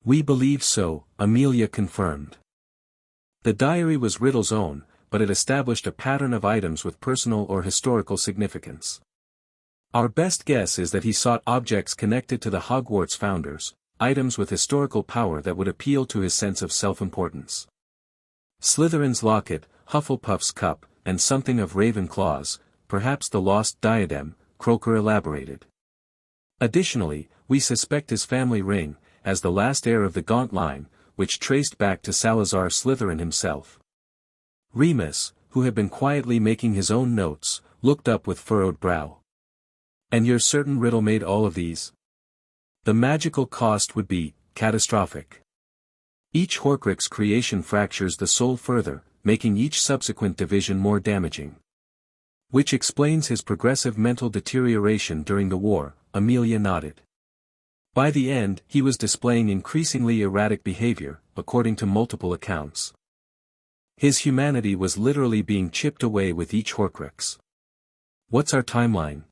We believe so, Amelia confirmed. The diary was Riddle's own, but it established a pattern of items with personal or historical significance. Our best guess is that he sought objects connected to the Hogwarts founders, items with historical power that would appeal to his sense of self-importance. Slytherin's locket, Hufflepuff's cup, and something of Ravenclaw's, perhaps the lost diadem, Croker elaborated. Additionally, we suspect his family ring, as the last heir of the Gaunt line, which traced back to Salazar Slytherin himself. Remus, who had been quietly making his own notes, looked up with furrowed brow. And you're certain Riddle made all of these? The magical cost would be catastrophic. Each Horcrux creation fractures the soul further, making each subsequent division more damaging. Which explains his progressive mental deterioration during the war, Amelia nodded. By the end, he was displaying increasingly erratic behavior, according to multiple accounts. His humanity was literally being chipped away with each Horcrux. What's our timeline?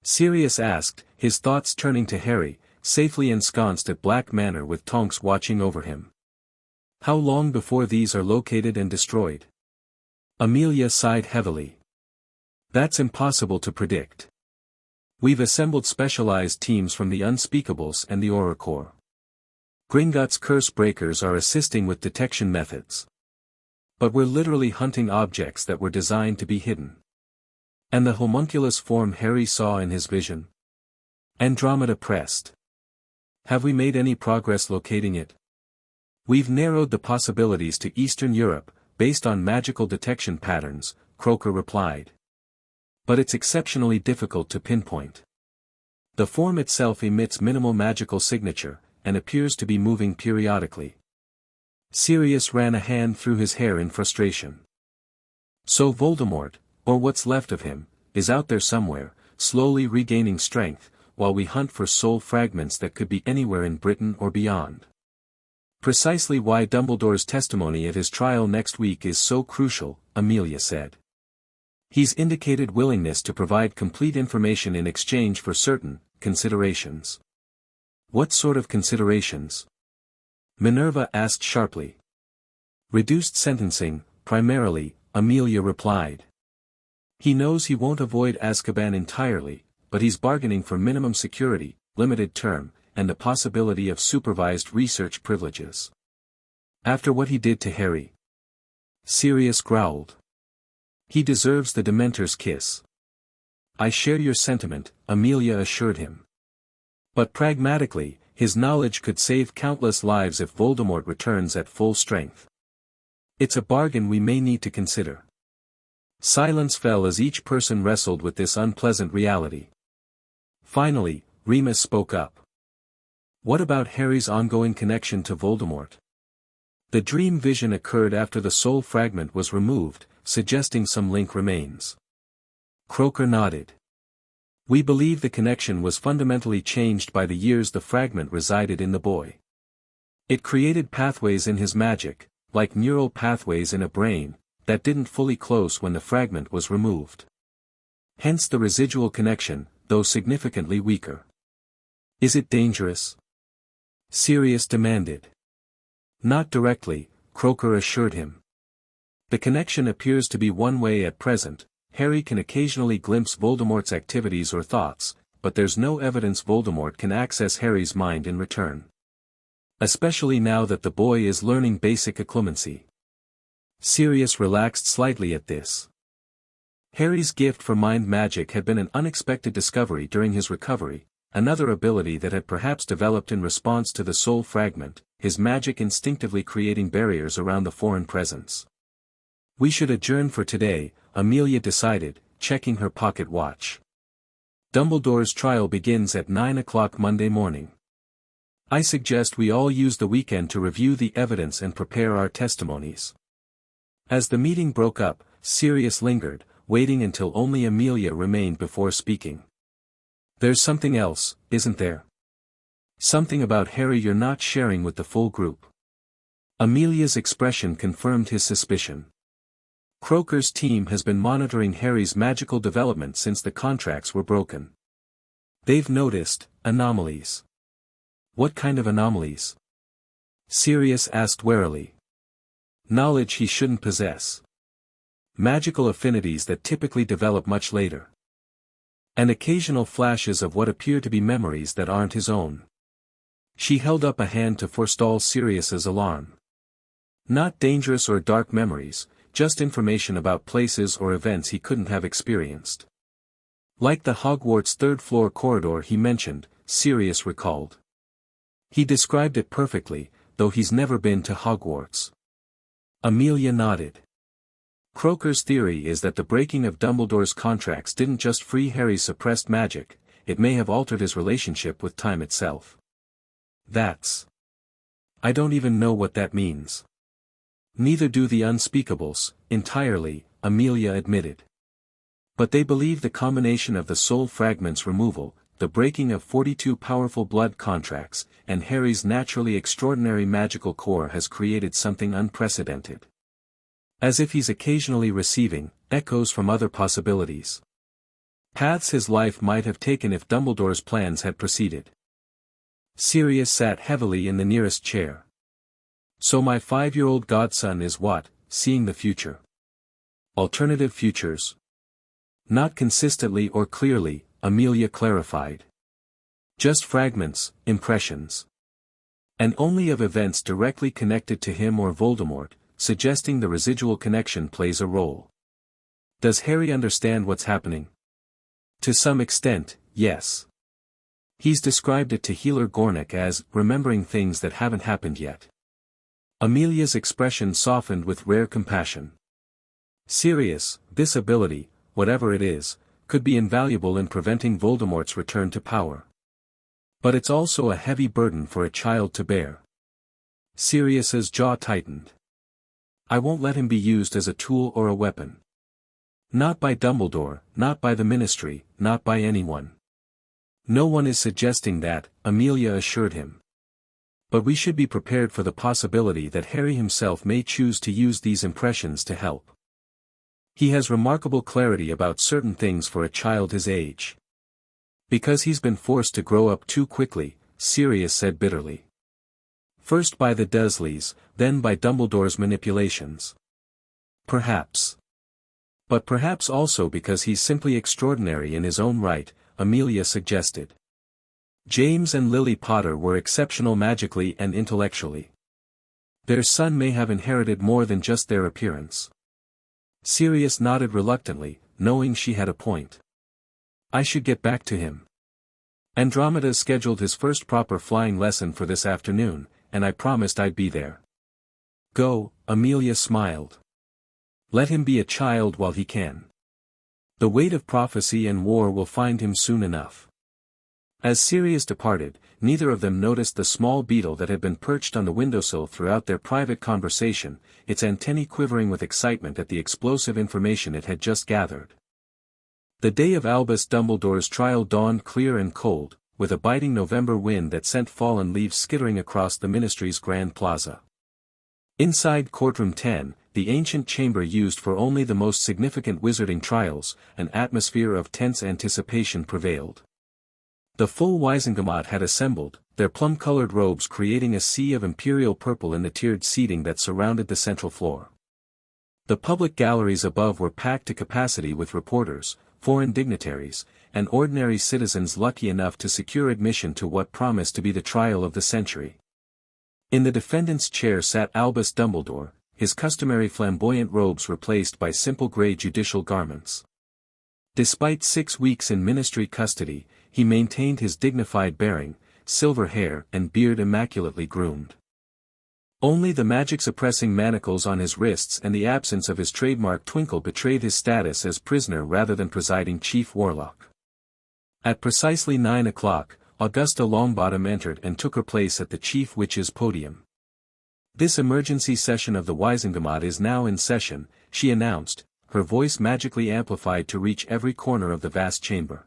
Sirius asked, his thoughts turning to Harry, safely ensconced at Black Manor with Tonks watching over him. How long before these are located and destroyed? Amelia sighed heavily. That's impossible to predict. We've assembled specialized teams from the Unspeakables and the Auror. Gringotts curse breakers are assisting with detection methods. But we're literally hunting objects that were designed to be hidden. And the homunculus form Harry saw in his vision? Andromeda pressed. Have we made any progress locating it? We've narrowed the possibilities to Eastern Europe, based on magical detection patterns, Croker replied. But it's exceptionally difficult to pinpoint. The form itself emits minimal magical signature, and appears to be moving periodically. Sirius ran a hand through his hair in frustration. So Voldemort, or what's left of him, is out there somewhere, slowly regaining strength, while we hunt for soul fragments that could be anywhere in Britain or beyond. Precisely why Dumbledore's testimony at his trial next week is so crucial, Amelia said. He's indicated willingness to provide complete information in exchange for certain considerations. What sort of considerations? Minerva asked sharply. Reduced sentencing, primarily, Amelia replied. He knows he won't avoid Azkaban entirely, but he's bargaining for minimum security, limited term, and the possibility of supervised research privileges. After what he did to Harry. Sirius growled. He deserves the Dementor's kiss. "I share your sentiment," Amelia assured him. "But pragmatically, his knowledge could save countless lives if Voldemort returns at full strength. It's a bargain we may need to consider." Silence fell as each person wrestled with this unpleasant reality. Finally, Remus spoke up. "What about Harry's ongoing connection to Voldemort?" The dream vision occurred after the soul fragment was removed, suggesting some link remains. Croaker nodded. "We believe the connection was fundamentally changed by the years the fragment resided in the boy. It created pathways in his magic, like neural pathways in a brain, that didn't fully close when the fragment was removed. Hence the residual connection, though significantly weaker." "Is it dangerous?" Sirius demanded. "Not directly," Croaker assured him. "The connection appears to be one way at present. Harry can occasionally glimpse Voldemort's activities or thoughts, but there's no evidence Voldemort can access Harry's mind in return. Especially now that the boy is learning basic occlumency." Sirius relaxed slightly at this. Harry's gift for mind magic had been an unexpected discovery during his recovery, another ability that had perhaps developed in response to the soul fragment, his magic instinctively creating barriers around the foreign presence. "We should adjourn for today," Amelia decided, checking her pocket watch. "Dumbledore's trial begins at 9 o'clock Monday morning. I suggest we all use the weekend to review the evidence and prepare our testimonies." As the meeting broke up, Sirius lingered, waiting until only Amelia remained before speaking. "There's something else, isn't there? Something about Harry you're not sharing with the full group." Amelia's expression confirmed his suspicion. "Croaker's team has been monitoring Harry's magical development since the contracts were broken. They've noticed anomalies." "What kind of anomalies?" Sirius asked warily. "Knowledge he shouldn't possess. Magical affinities that typically develop much later. And occasional flashes of what appear to be memories that aren't his own." She held up a hand to forestall Sirius's alarm. "Not dangerous or dark memories, just information about places or events he couldn't have experienced. Like the Hogwarts third-floor corridor he mentioned," Sirius recalled. "He described it perfectly, though he's never been to Hogwarts." Amelia nodded. "Croaker's theory is that the breaking of Dumbledore's contracts didn't just free Harry's suppressed magic, it may have altered his relationship with time itself." "That's... I don't even know what that means." "Neither do the Unspeakables, entirely," Amelia admitted. "But they believe the combination of the soul fragment's removal, the breaking of 42 powerful blood contracts, and Harry's naturally extraordinary magical core has created something unprecedented. As if he's occasionally receiving echoes from other possibilities. Paths his life might have taken if Dumbledore's plans had proceeded." Sirius sat heavily in the nearest chair. "So my 5-year-old godson is what, seeing the future? Alternative futures?" "Not consistently or clearly," Amelia clarified. "Just fragments, impressions. And only of events directly connected to him or Voldemort, suggesting the residual connection plays a role." "Does Harry understand what's happening?" "To some extent, yes. He's described it to Healer Gornick as remembering things that haven't happened yet." Amelia's expression softened with rare compassion. "Sirius, this ability, whatever it is, could be invaluable in preventing Voldemort's return to power. But it's also a heavy burden for a child to bear." Sirius's jaw tightened. "I won't let him be used as a tool or a weapon. Not by Dumbledore, not by the Ministry, not by anyone." "No one is suggesting that," Amelia assured him. "But we should be prepared for the possibility that Harry himself may choose to use these impressions to help. He has remarkable clarity about certain things for a child his age. Because he's been forced to grow up too quickly," Sirius said bitterly. "First by the Dursleys, then by Dumbledore's manipulations. Perhaps. But perhaps also because he's simply extraordinary in his own right," Amelia suggested. "James and Lily Potter were exceptional magically and intellectually. Their son may have inherited more than just their appearance." Sirius nodded reluctantly, knowing she had a point. I should get back to him. Andromeda scheduled his first proper flying lesson for this afternoon, and I promised I'd be there. Go, Amelia smiled. Let him be a child while he can. The weight of prophecy and war will find him soon enough. As Sirius departed, neither of them noticed the small beetle that had been perched on the windowsill throughout their private conversation, its antennae quivering with excitement at the explosive information it had just gathered. The day of Albus Dumbledore's trial dawned clear and cold, with a biting November wind that sent fallen leaves skittering across the ministry's grand plaza. Inside Courtroom 10, the ancient chamber used for only the most significant wizarding trials, an atmosphere of tense anticipation prevailed. The full Wizengamot had assembled, their plum-colored robes creating a sea of imperial purple in the tiered seating that surrounded the central floor. The public galleries above were packed to capacity with reporters, foreign dignitaries, and ordinary citizens lucky enough to secure admission to what promised to be the trial of the century. In the defendant's chair sat Albus Dumbledore, his customary flamboyant robes replaced by simple grey judicial garments. Despite 6 weeks in ministry custody, he maintained his dignified bearing, silver hair and beard immaculately groomed. Only the magic-suppressing manacles on his wrists and the absence of his trademark twinkle betrayed his status as prisoner rather than presiding chief warlock. At precisely 9 o'clock, Augusta Longbottom entered and took her place at the chief witch's podium. This emergency session of the Wizengamot is now in session, she announced, her voice magically amplified to reach every corner of the vast chamber.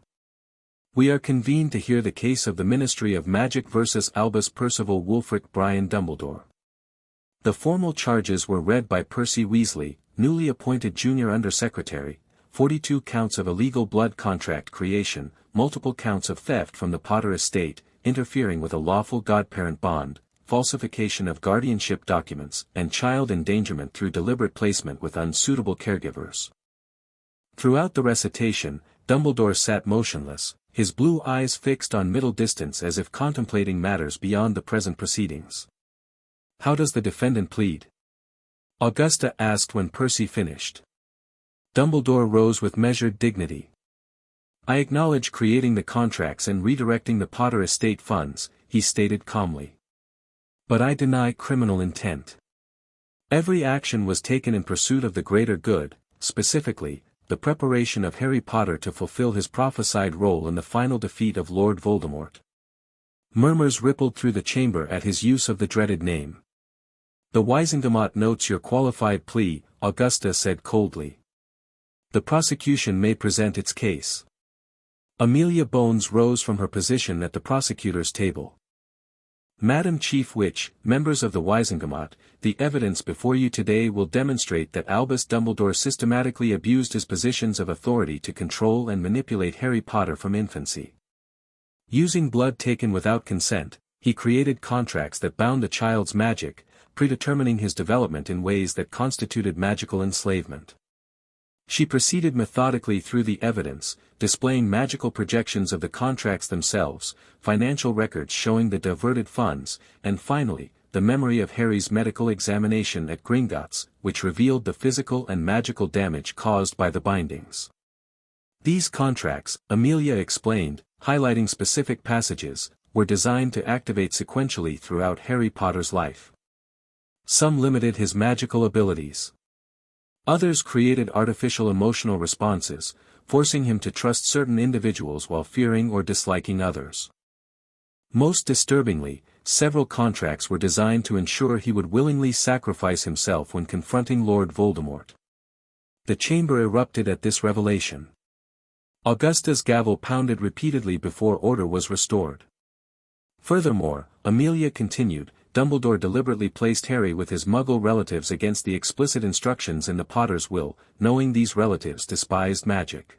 We are convened to hear the case of the Ministry of Magic versus Albus Percival Wulfric Brian Dumbledore. The formal charges were read by Percy Weasley, newly appointed Junior Undersecretary, 42 counts of illegal blood contract creation, multiple counts of theft from the Potter estate, interfering with a lawful godparent bond, falsification of guardianship documents, and child endangerment through deliberate placement with unsuitable caregivers. Throughout the recitation, Dumbledore sat motionless, his blue eyes fixed on middle distance as if contemplating matters beyond the present proceedings. How does the defendant plead? Augusta asked when Percy finished. Dumbledore rose with measured dignity. I acknowledge creating the contracts and redirecting the Potter estate funds, he stated calmly. But I deny criminal intent. Every action was taken in pursuit of the greater good, specifically, the preparation of Harry Potter to fulfill his prophesied role in the final defeat of Lord Voldemort. Murmurs rippled through the chamber at his use of the dreaded name. The Wizengamot notes your qualified plea, Augusta said coldly. The prosecution may present its case. Amelia Bones rose from her position at the prosecutor's table. Madam Chief Witch, members of the Wizengamot, the evidence before you today will demonstrate that Albus Dumbledore systematically abused his positions of authority to control and manipulate Harry Potter from infancy. Using blood taken without consent, he created contracts that bound the child's magic, predetermining his development in ways that constituted magical enslavement. She proceeded methodically through the evidence, displaying magical projections of the contracts themselves, financial records showing the diverted funds, and finally, the memory of Harry's medical examination at Gringotts, which revealed the physical and magical damage caused by the bindings. These contracts, Amelia explained, highlighting specific passages, were designed to activate sequentially throughout Harry Potter's life. Some limited his magical abilities. Others created artificial emotional responses, forcing him to trust certain individuals while fearing or disliking others. Most disturbingly, several contracts were designed to ensure he would willingly sacrifice himself when confronting Lord Voldemort. The chamber erupted at this revelation. Augusta's gavel pounded repeatedly before order was restored. Furthermore, Amelia continued, Dumbledore deliberately placed Harry with his Muggle relatives against the explicit instructions in the Potter's will, knowing these relatives despised magic.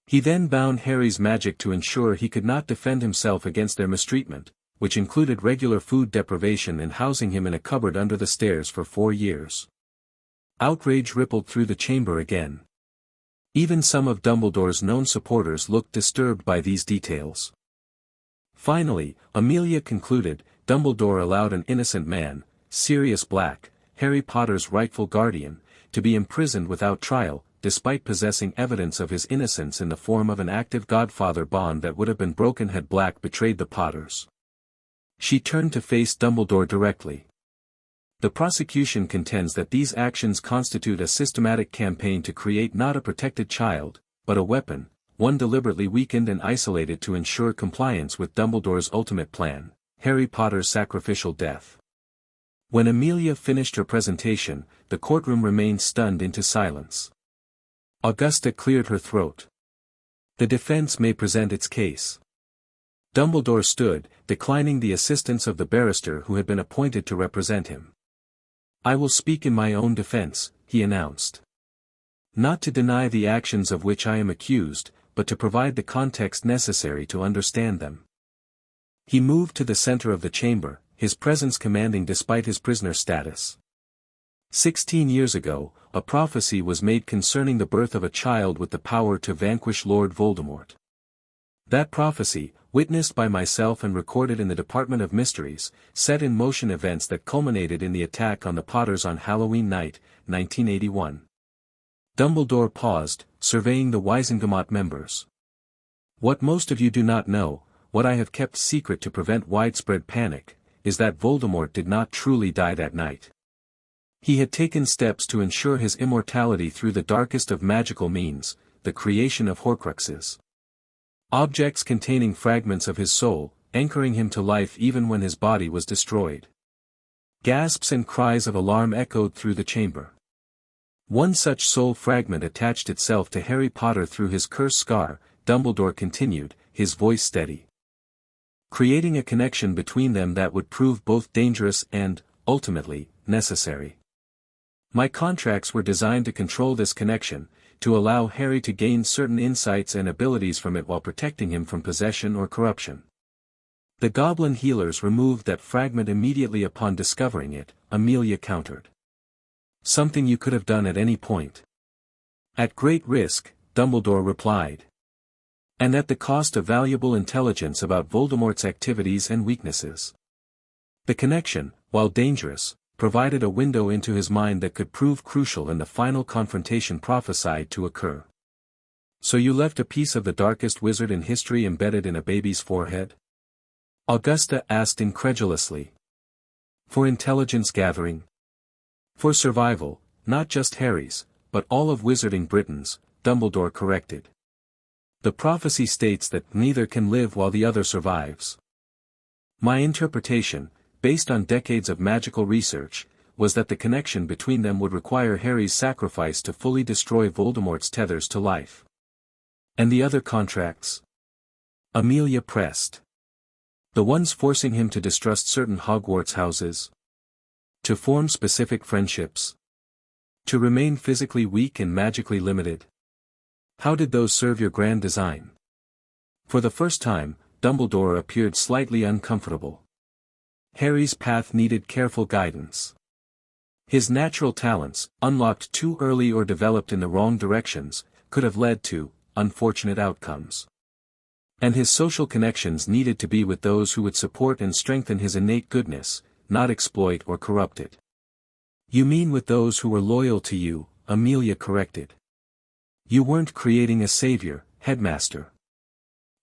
He then bound Harry's magic to ensure he could not defend himself against their mistreatment, which included regular food deprivation and housing him in a cupboard under the stairs for 4 years. Outrage rippled through the chamber again. Even some of Dumbledore's known supporters looked disturbed by these details. Finally, Amelia concluded, Dumbledore allowed an innocent man, Sirius Black, Harry Potter's rightful guardian, to be imprisoned without trial, despite possessing evidence of his innocence in the form of an active godfather bond that would have been broken had Black betrayed the Potters. She turned to face Dumbledore directly. The prosecution contends that these actions constitute a systematic campaign to create not a protected child, but a weapon, one deliberately weakened and isolated to ensure compliance with Dumbledore's ultimate plan, Harry Potter's sacrificial death. When Amelia finished her presentation, the courtroom remained stunned into silence. Augusta cleared her throat. The defense may present its case. Dumbledore stood, declining the assistance of the barrister who had been appointed to represent him. "I will speak in my own defense," he announced. "Not to deny the actions of which I am accused, but to provide the context necessary to understand them." He moved to the center of the chamber, his presence commanding despite his prisoner status. 16 years ago, a prophecy was made concerning the birth of a child with the power to vanquish Lord Voldemort. That prophecy, witnessed by myself and recorded in the Department of Mysteries, set in motion events that culminated in the attack on the Potters on Halloween night, 1981. Dumbledore paused, surveying the Wizengamot members. "What most of you do not know, what I have kept secret to prevent widespread panic, is that Voldemort did not truly die that night. He had taken steps to ensure his immortality through the darkest of magical means, the creation of Horcruxes. Objects containing fragments of his soul, anchoring him to life even when his body was destroyed." Gasps and cries of alarm echoed through the chamber. "One such soul fragment attached itself to Harry Potter through his curse scar," Dumbledore continued, his voice steady. "Creating a connection between them that would prove both dangerous and, ultimately, necessary. My contracts were designed to control this connection, to allow Harry to gain certain insights and abilities from it while protecting him from possession or corruption. The goblin healers removed that fragment immediately upon discovering it," Amelia countered. "Something you could have done at any point." "At great risk," Dumbledore replied. "And at the cost of valuable intelligence about Voldemort's activities and weaknesses. The connection, while dangerous, provided a window into his mind that could prove crucial in the final confrontation prophesied to occur." "So you left a piece of the darkest wizard in history embedded in a baby's forehead?" Augusta asked incredulously. "For intelligence gathering. For survival, not just Harry's, but all of Wizarding Britain's," Dumbledore corrected. "The prophecy states that neither can live while the other survives. My interpretation, based on decades of magical research, was that the connection between them would require Harry's sacrifice to fully destroy Voldemort's tethers to life." "And the other contracts?" Amelia pressed. "The ones forcing him to distrust certain Hogwarts houses? To form specific friendships? To remain physically weak and magically limited? How did those serve your grand design?" For the first time, Dumbledore appeared slightly uncomfortable. Harry's path needed careful guidance. His natural talents, unlocked too early or developed in the wrong directions, could have led to unfortunate outcomes. And his social connections needed to be with those who would support and strengthen his innate goodness, not exploit or corrupt it. "You mean with those who were loyal to you," Amelia corrected. "You weren't creating a savior, headmaster.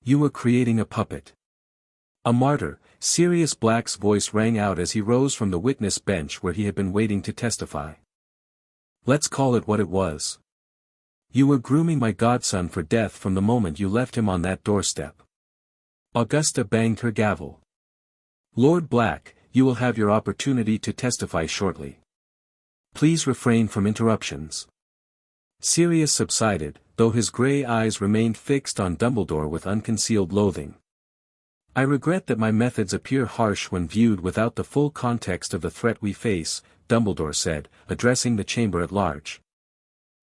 You were creating a puppet. A martyr." Sirius Black's voice rang out as he rose from the witness bench where he had been waiting to testify. "Let's call it what it was. You were grooming my godson for death from the moment you left him on that doorstep." Augusta banged her gavel. "Lord Black, you will have your opportunity to testify shortly. Please refrain from interruptions." Sirius subsided, though his grey eyes remained fixed on Dumbledore with unconcealed loathing. "I regret that my methods appear harsh when viewed without the full context of the threat we face," Dumbledore said, addressing the chamber at large.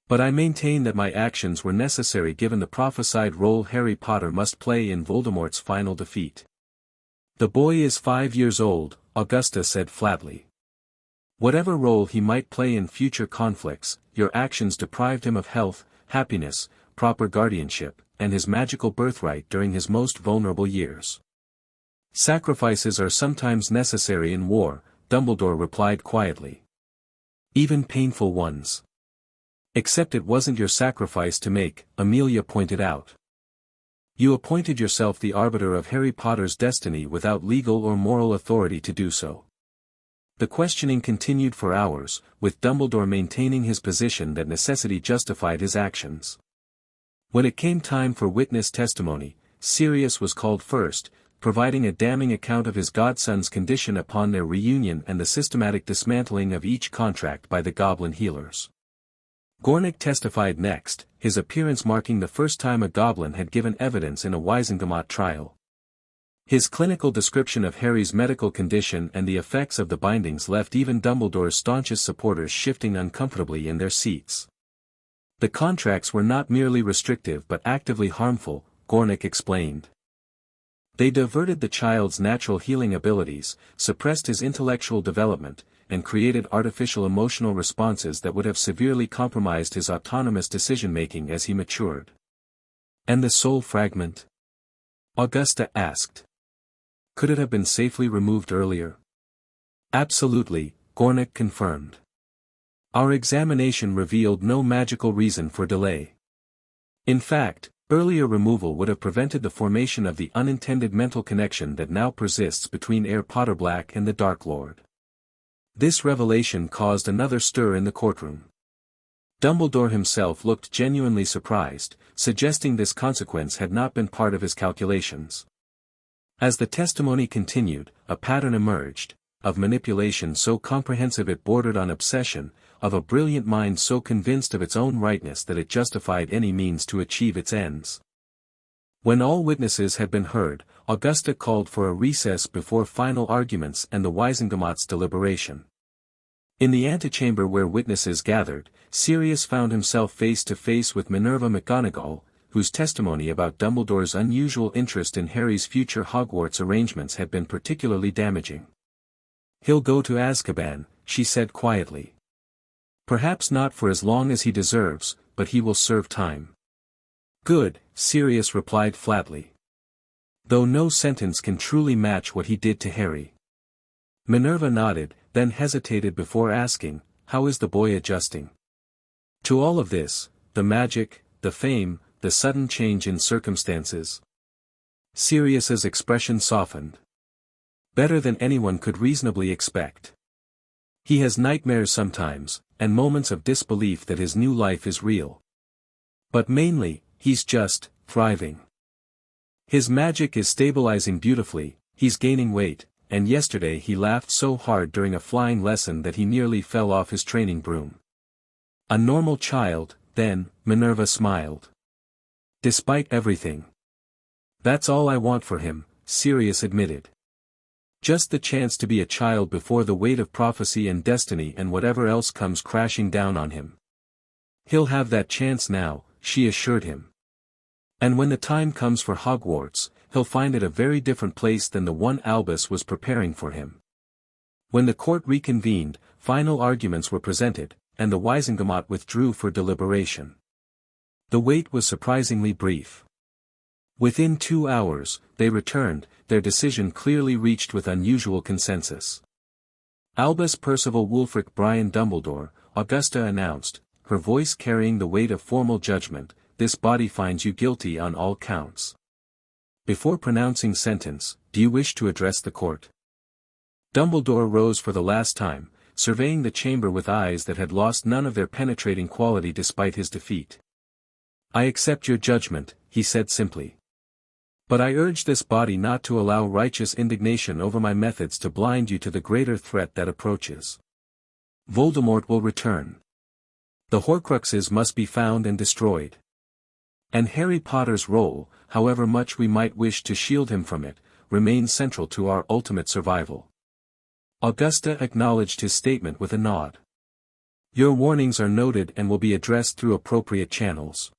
"But I maintain that my actions were necessary given the prophesied role Harry Potter must play in Voldemort's final defeat." "The boy is 5 years old," Augusta said flatly. "Whatever role he might play in future conflicts, your actions deprived him of health, happiness, proper guardianship, and his magical birthright during his most vulnerable years." "Sacrifices are sometimes necessary in war," Dumbledore replied quietly. "Even painful ones. Except it wasn't your sacrifice to make, Amelia pointed out. You appointed yourself the arbiter of Harry Potter's destiny without legal or moral authority to do so. The questioning continued for hours, with Dumbledore maintaining his position that necessity justified his actions. When it came time for witness testimony, Sirius was called first, providing a damning account of his godson's condition upon their reunion and the systematic dismantling of each contract by the Goblin Healers. Gornick testified next, his appearance marking the first time a goblin had given evidence in a Wizengamot trial. His clinical description of Harry's medical condition and the effects of the bindings left even Dumbledore's staunchest supporters shifting uncomfortably in their seats. The contracts were not merely restrictive but actively harmful, Gornick explained. They diverted the child's natural healing abilities, suppressed his intellectual development, and created artificial emotional responses that would have severely compromised his autonomous decision-making as he matured. And the soul fragment? Augusta asked. Could it have been safely removed earlier? Absolutely, Gornick confirmed. Our examination revealed no magical reason for delay. In fact, earlier removal would have prevented the formation of the unintended mental connection that now persists between Heir Potterblack and the Dark Lord. This revelation caused another stir in the courtroom. Dumbledore himself looked genuinely surprised, suggesting this consequence had not been part of his calculations. As the testimony continued, a pattern emerged, of manipulation so comprehensive it bordered on obsession, of a brilliant mind so convinced of its own rightness that it justified any means to achieve its ends. When all witnesses had been heard, Augusta called for a recess before final arguments and the Wizengamot's deliberation. In the antechamber where witnesses gathered, Sirius found himself face to face with Minerva McGonagall, whose testimony about Dumbledore's unusual interest in Harry's future Hogwarts arrangements had been particularly damaging. He'll go to Azkaban, she said quietly. Perhaps not for as long as he deserves, but he will serve time. Good, Sirius replied flatly. Though no sentence can truly match what he did to Harry. Minerva nodded, then hesitated before asking, how is the boy adjusting? To all of this, the magic, the fame, the sudden change in circumstances. Sirius's expression softened. Better than anyone could reasonably expect. He has nightmares sometimes, and moments of disbelief that his new life is real. But mainly, he's just, thriving. His magic is stabilizing beautifully, he's gaining weight, and yesterday he laughed so hard during a flying lesson that he nearly fell off his training broom. A normal child, then, Minerva smiled. Despite everything. That's all I want for him, Sirius admitted. Just the chance to be a child before the weight of prophecy and destiny and whatever else comes crashing down on him. He'll have that chance now, she assured him. And when the time comes for Hogwarts, he'll find it a very different place than the one Albus was preparing for him. When the court reconvened, final arguments were presented, and the Wizengamot withdrew for deliberation. The wait was surprisingly brief. Within 2 hours, they returned, their decision clearly reached with unusual consensus. Albus Percival Wulfric Brian Dumbledore, Augusta announced, her voice carrying the weight of formal judgment, this body finds you guilty on all counts. Before pronouncing sentence, do you wish to address the court? Dumbledore rose for the last time, surveying the chamber with eyes that had lost none of their penetrating quality despite his defeat. I accept your judgment, he said simply. But I urge this body not to allow righteous indignation over my methods to blind you to the greater threat that approaches. Voldemort will return. The Horcruxes must be found and destroyed. And Harry Potter's role, however much we might wish to shield him from it, remains central to our ultimate survival. Augusta acknowledged his statement with a nod. Your warnings are noted and will be addressed through appropriate channels.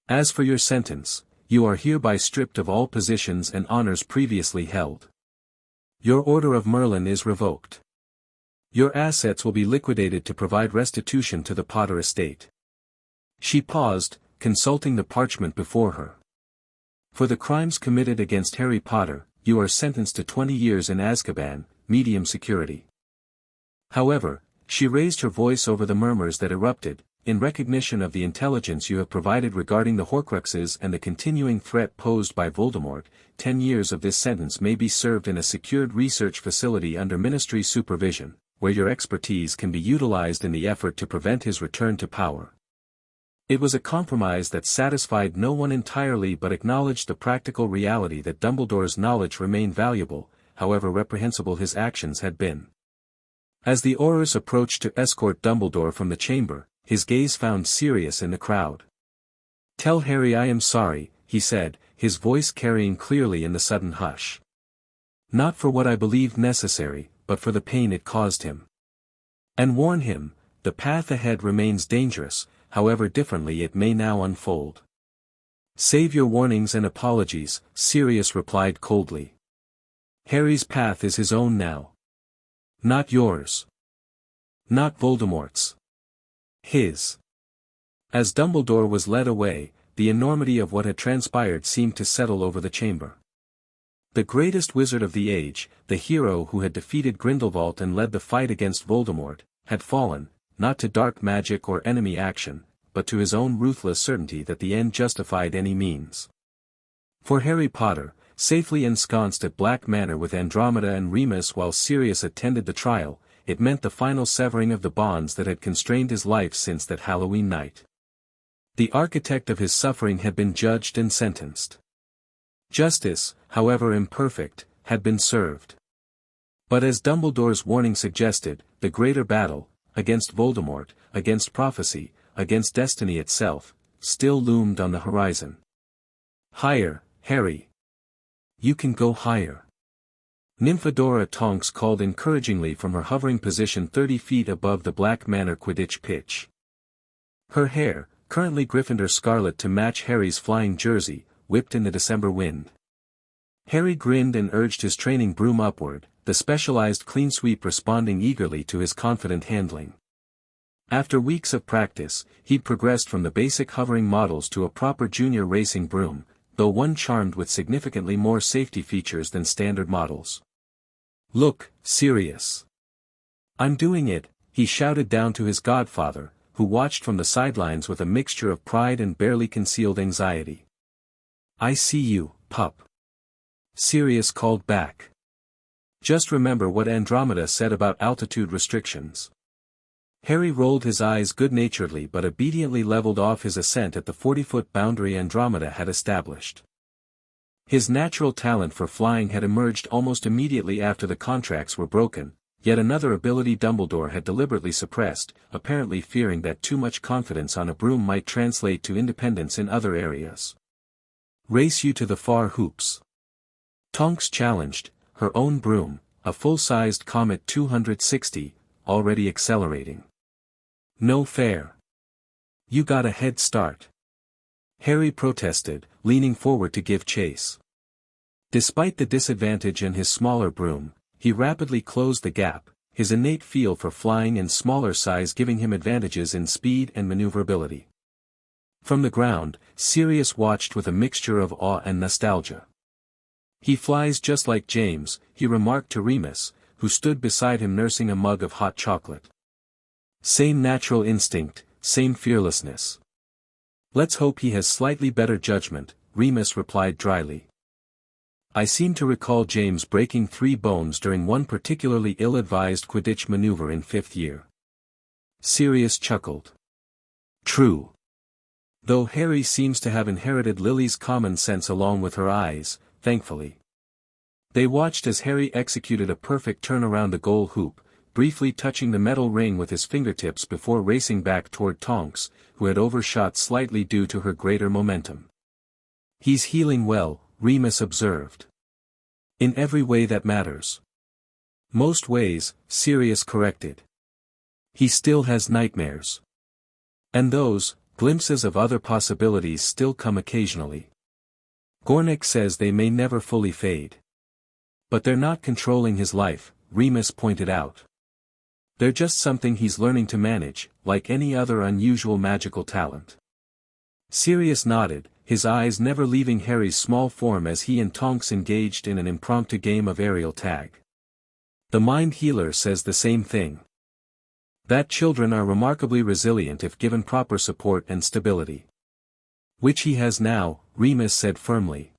As for your sentence, you are hereby stripped of all positions and honors previously held. Your Order of Merlin is revoked. Your assets will be liquidated to provide restitution to the Potter estate. She paused, consulting the parchment before her. For the crimes committed against Harry Potter, you are sentenced to 20 years in Azkaban, medium security. However, she raised her voice over the murmurs that erupted, in recognition of the intelligence you have provided regarding the Horcruxes and the continuing threat posed by Voldemort, 10 years of this sentence may be served in a secured research facility under Ministry supervision, where your expertise can be utilized in the effort to prevent his return to power. It was a compromise that satisfied no one entirely but acknowledged the practical reality that Dumbledore's knowledge remained valuable, however reprehensible his actions had been. As the Aurors approached to escort Dumbledore from the chamber, his gaze found Sirius in the crowd. "Tell Harry I am sorry," he said, his voice carrying clearly in the sudden hush. "Not for what I believed necessary, but for the pain it caused him. And warn him, the path ahead remains dangerous, however differently it may now unfold." "Save your warnings and apologies," Sirius replied coldly. "Harry's path is his own now. Not yours. Not Voldemort's. His." As Dumbledore was led away, the enormity of what had transpired seemed to settle over the chamber. The greatest wizard of the age, the hero who had defeated Grindelwald and led the fight against Voldemort, had fallen, not to dark magic or enemy action, but to his own ruthless certainty that the end justified any means. For Harry Potter, safely ensconced at Black Manor with Andromeda and Remus while Sirius attended the trial, it meant the final severing of the bonds that had constrained his life since that Halloween night. The architect of his suffering had been judged and sentenced. Justice, however imperfect, had been served. But as Dumbledore's warning suggested, the greater battle, against Voldemort, against prophecy, against destiny itself, still loomed on the horizon. "Higher, Harry. You can go higher." Nymphadora Tonks called encouragingly from her hovering position 30 feet above the Black Manor Quidditch pitch. Her hair, currently Gryffindor scarlet to match Harry's flying jersey, whipped in the December wind. Harry grinned and urged his training broom upward, the specialized clean sweep responding eagerly to his confident handling. After weeks of practice, he'd progressed from the basic hovering models to a proper junior racing broom, though one charmed with significantly more safety features than standard models. "Look, Sirius. I'm doing it," he shouted down to his godfather, who watched from the sidelines with a mixture of pride and barely concealed anxiety. "I see you, pup." Sirius called back. "Just remember what Andromeda said about altitude restrictions." Harry rolled his eyes good-naturedly but obediently leveled off his ascent at the 40-foot boundary Andromeda had established. His natural talent for flying had emerged almost immediately after the contracts were broken, yet another ability Dumbledore had deliberately suppressed, apparently fearing that too much confidence on a broom might translate to independence in other areas. "Race you to the far hoops." Tonks challenged, her own broom, a full-sized Comet 260, already accelerating. "No fair. You got a head start." Harry protested, leaning forward to give chase. Despite the disadvantage in his smaller broom, he rapidly closed the gap, his innate feel for flying and smaller size giving him advantages in speed and maneuverability. From the ground, Sirius watched with a mixture of awe and nostalgia. "He flies just like James," he remarked to Remus, who stood beside him nursing a mug of hot chocolate. "Same natural instinct, same fearlessness." "Let's hope he has slightly better judgment," Remus replied dryly. "I seem to recall James breaking 3 bones during one particularly ill-advised Quidditch maneuver in 5th year." Sirius chuckled. "True. Though Harry seems to have inherited Lily's common sense along with her eyes, thankfully." They watched as Harry executed a perfect turn around the goal hoop, briefly touching the metal ring with his fingertips before racing back toward Tonks, who had overshot slightly due to her greater momentum. "He's healing well," Remus observed. "In every way that matters." "Most ways," Sirius corrected. "He still has nightmares. And those, glimpses of other possibilities still come occasionally. Gornick says they may never fully fade. But they're not controlling his life," Remus pointed out. "They're just something he's learning to manage, like any other unusual magical talent." Sirius nodded, his eyes never leaving Harry's small form as he and Tonks engaged in an impromptu game of aerial tag. "The mind healer says the same thing." That children are remarkably resilient if given proper support and stability. Which he has now, Remus said firmly.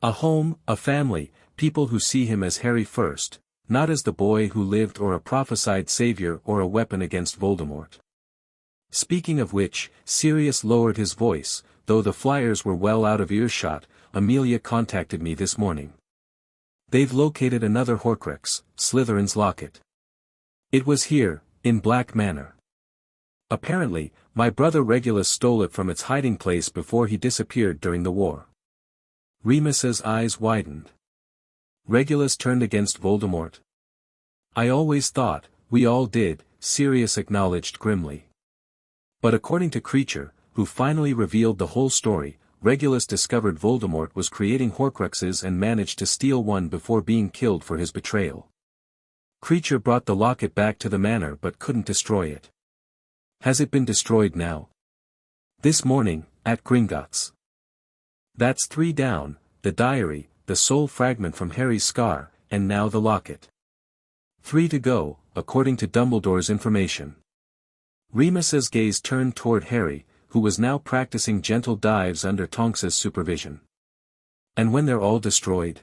A home, a family, people who see him as Harry first, not as the boy who lived or a prophesied savior or a weapon against Voldemort. Speaking of which, Sirius lowered his voice, though the flyers were well out of earshot. Amelia contacted me this morning. They've located another Horcrux, Slytherin's locket. It was here, in Black Manor. Apparently, my brother Regulus stole it from its hiding place before he disappeared during the war. Remus's eyes widened. Regulus turned against Voldemort? I always thought, we all did, Sirius acknowledged grimly. But according to Kreacher, who finally revealed the whole story, Regulus discovered Voldemort was creating Horcruxes and managed to steal one before being killed for his betrayal. Kreacher brought the locket back to the manor but couldn't destroy it. Has it been destroyed now? This morning, at Gringotts. That's 3 down, the diary, the soul fragment from Harry's scar, and now the locket. 3 to go, according to Dumbledore's information. Remus's gaze turned toward Harry, who was now practicing gentle dives under Tonks's supervision. And when they're all destroyed?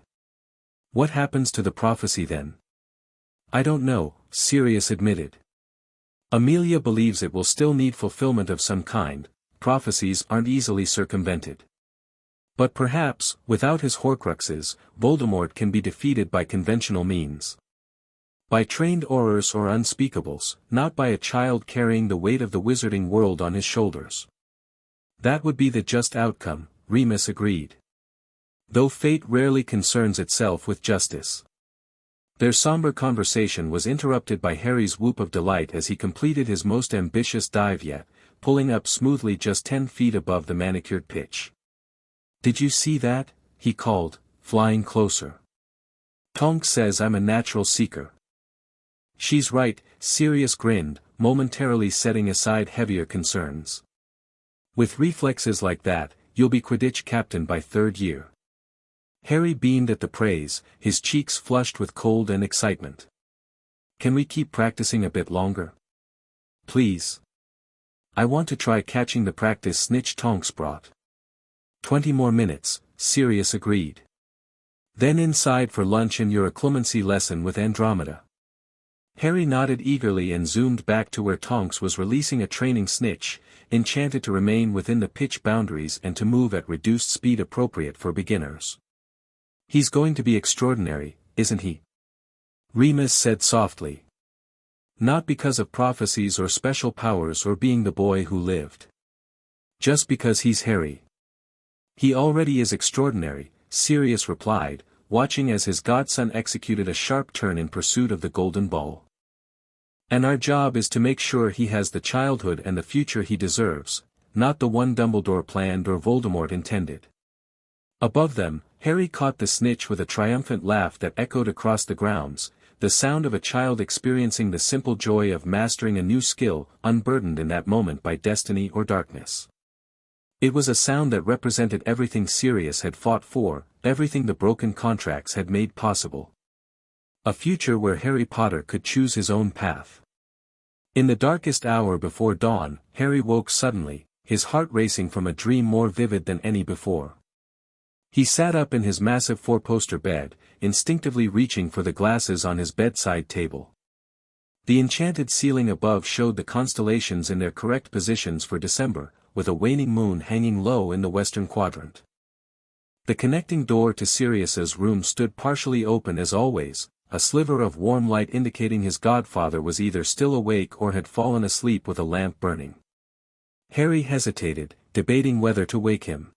What happens to the prophecy then? I don't know, Sirius admitted. Amelia believes it will still need fulfillment of some kind. Prophecies aren't easily circumvented. But perhaps, without his Horcruxes, Voldemort can be defeated by conventional means. By trained Aurors or unspeakables, not by a child carrying the weight of the wizarding world on his shoulders. That would be the just outcome, Remus agreed. Though fate rarely concerns itself with justice. Their somber conversation was interrupted by Harry's whoop of delight as he completed his most ambitious dive yet, pulling up smoothly just 10 feet above the manicured pitch. Did you see that? He called, flying closer. Tonks says I'm a natural seeker. She's right, Sirius grinned, momentarily setting aside heavier concerns. With reflexes like that, you'll be Quidditch captain by 3rd year. Harry beamed at the praise, his cheeks flushed with cold and excitement. Can we keep practicing a bit longer? Please. I want to try catching the practice snitch Tonks brought. 20 more minutes, Sirius agreed. Then inside for lunch and your occlumency lesson with Andromeda. Harry nodded eagerly and zoomed back to where Tonks was releasing a training snitch, enchanted to remain within the pitch boundaries and to move at reduced speed appropriate for beginners. He's going to be extraordinary, isn't he? Remus said softly. Not because of prophecies or special powers or being the boy who lived. Just because he's Harry. He already is extraordinary, Sirius replied, watching as his godson executed a sharp turn in pursuit of the golden ball. And our job is to make sure he has the childhood and the future he deserves, not the one Dumbledore planned or Voldemort intended. Above them, Harry caught the snitch with a triumphant laugh that echoed across the grounds, the sound of a child experiencing the simple joy of mastering a new skill, unburdened in that moment by destiny or darkness. It was a sound that represented everything Sirius had fought for, everything the broken contracts had made possible. A future where Harry Potter could choose his own path. In the darkest hour before dawn, Harry woke suddenly, his heart racing from a dream more vivid than any before. He sat up in his massive 4-poster bed, instinctively reaching for the glasses on his bedside table. The enchanted ceiling above showed the constellations in their correct positions for December, with a waning moon hanging low in the western quadrant. The connecting door to Sirius's room stood partially open as always, a sliver of warm light indicating his godfather was either still awake or had fallen asleep with a lamp burning. Harry hesitated, debating whether to wake him.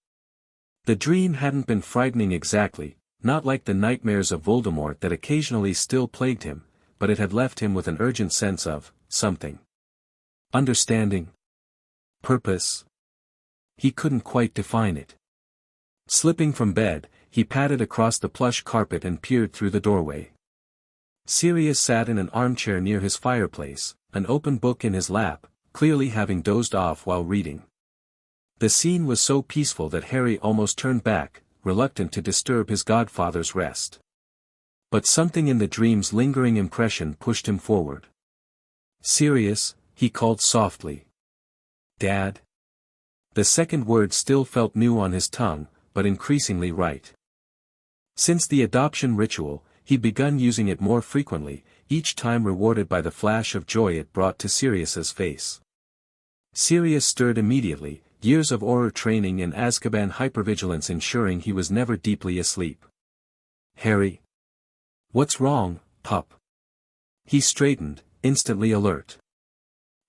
The dream hadn't been frightening exactly, not like the nightmares of Voldemort that occasionally still plagued him, but it had left him with an urgent sense of something. Understanding? Purpose? He couldn't quite define it. Slipping from bed, he padded across the plush carpet and peered through the doorway. Sirius sat in an armchair near his fireplace, an open book in his lap, clearly having dozed off while reading. The scene was so peaceful that Harry almost turned back, reluctant to disturb his godfather's rest. But something in the dream's lingering impression pushed him forward. Sirius, he called softly. Dad? The second word still felt new on his tongue, but increasingly right. Since the adoption ritual, he'd begun using it more frequently, each time rewarded by the flash of joy it brought to Sirius's face. Sirius stirred immediately, years of Auror training and Azkaban hypervigilance ensuring he was never deeply asleep. Harry? What's wrong, pup? He straightened, instantly alert.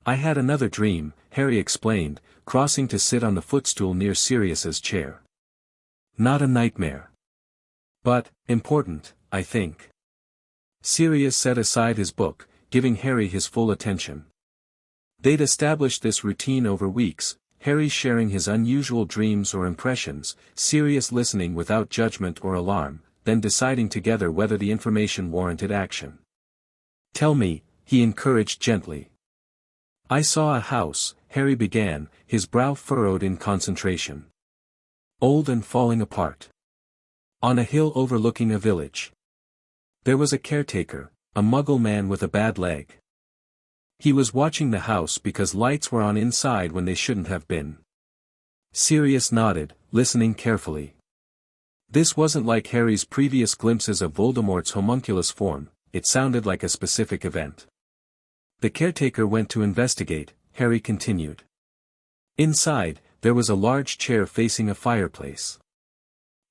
I had another dream, Harry explained, crossing to sit on the footstool near Sirius's chair. Not a nightmare. But, important, I think. Sirius set aside his book, giving Harry his full attention. They'd established this routine over weeks, Harry sharing his unusual dreams or impressions, Sirius listening without judgment or alarm, then deciding together whether the information warranted action. Tell me, he encouraged gently. I saw a house, Harry began, his brow furrowed in concentration. Old and falling apart. On a hill overlooking a village. There was a caretaker, a Muggle man with a bad leg. He was watching the house because lights were on inside when they shouldn't have been. Sirius nodded, listening carefully. This wasn't like Harry's previous glimpses of Voldemort's homunculus form, it sounded like a specific event. The caretaker went to investigate, Harry continued. Inside, there was a large chair facing a fireplace.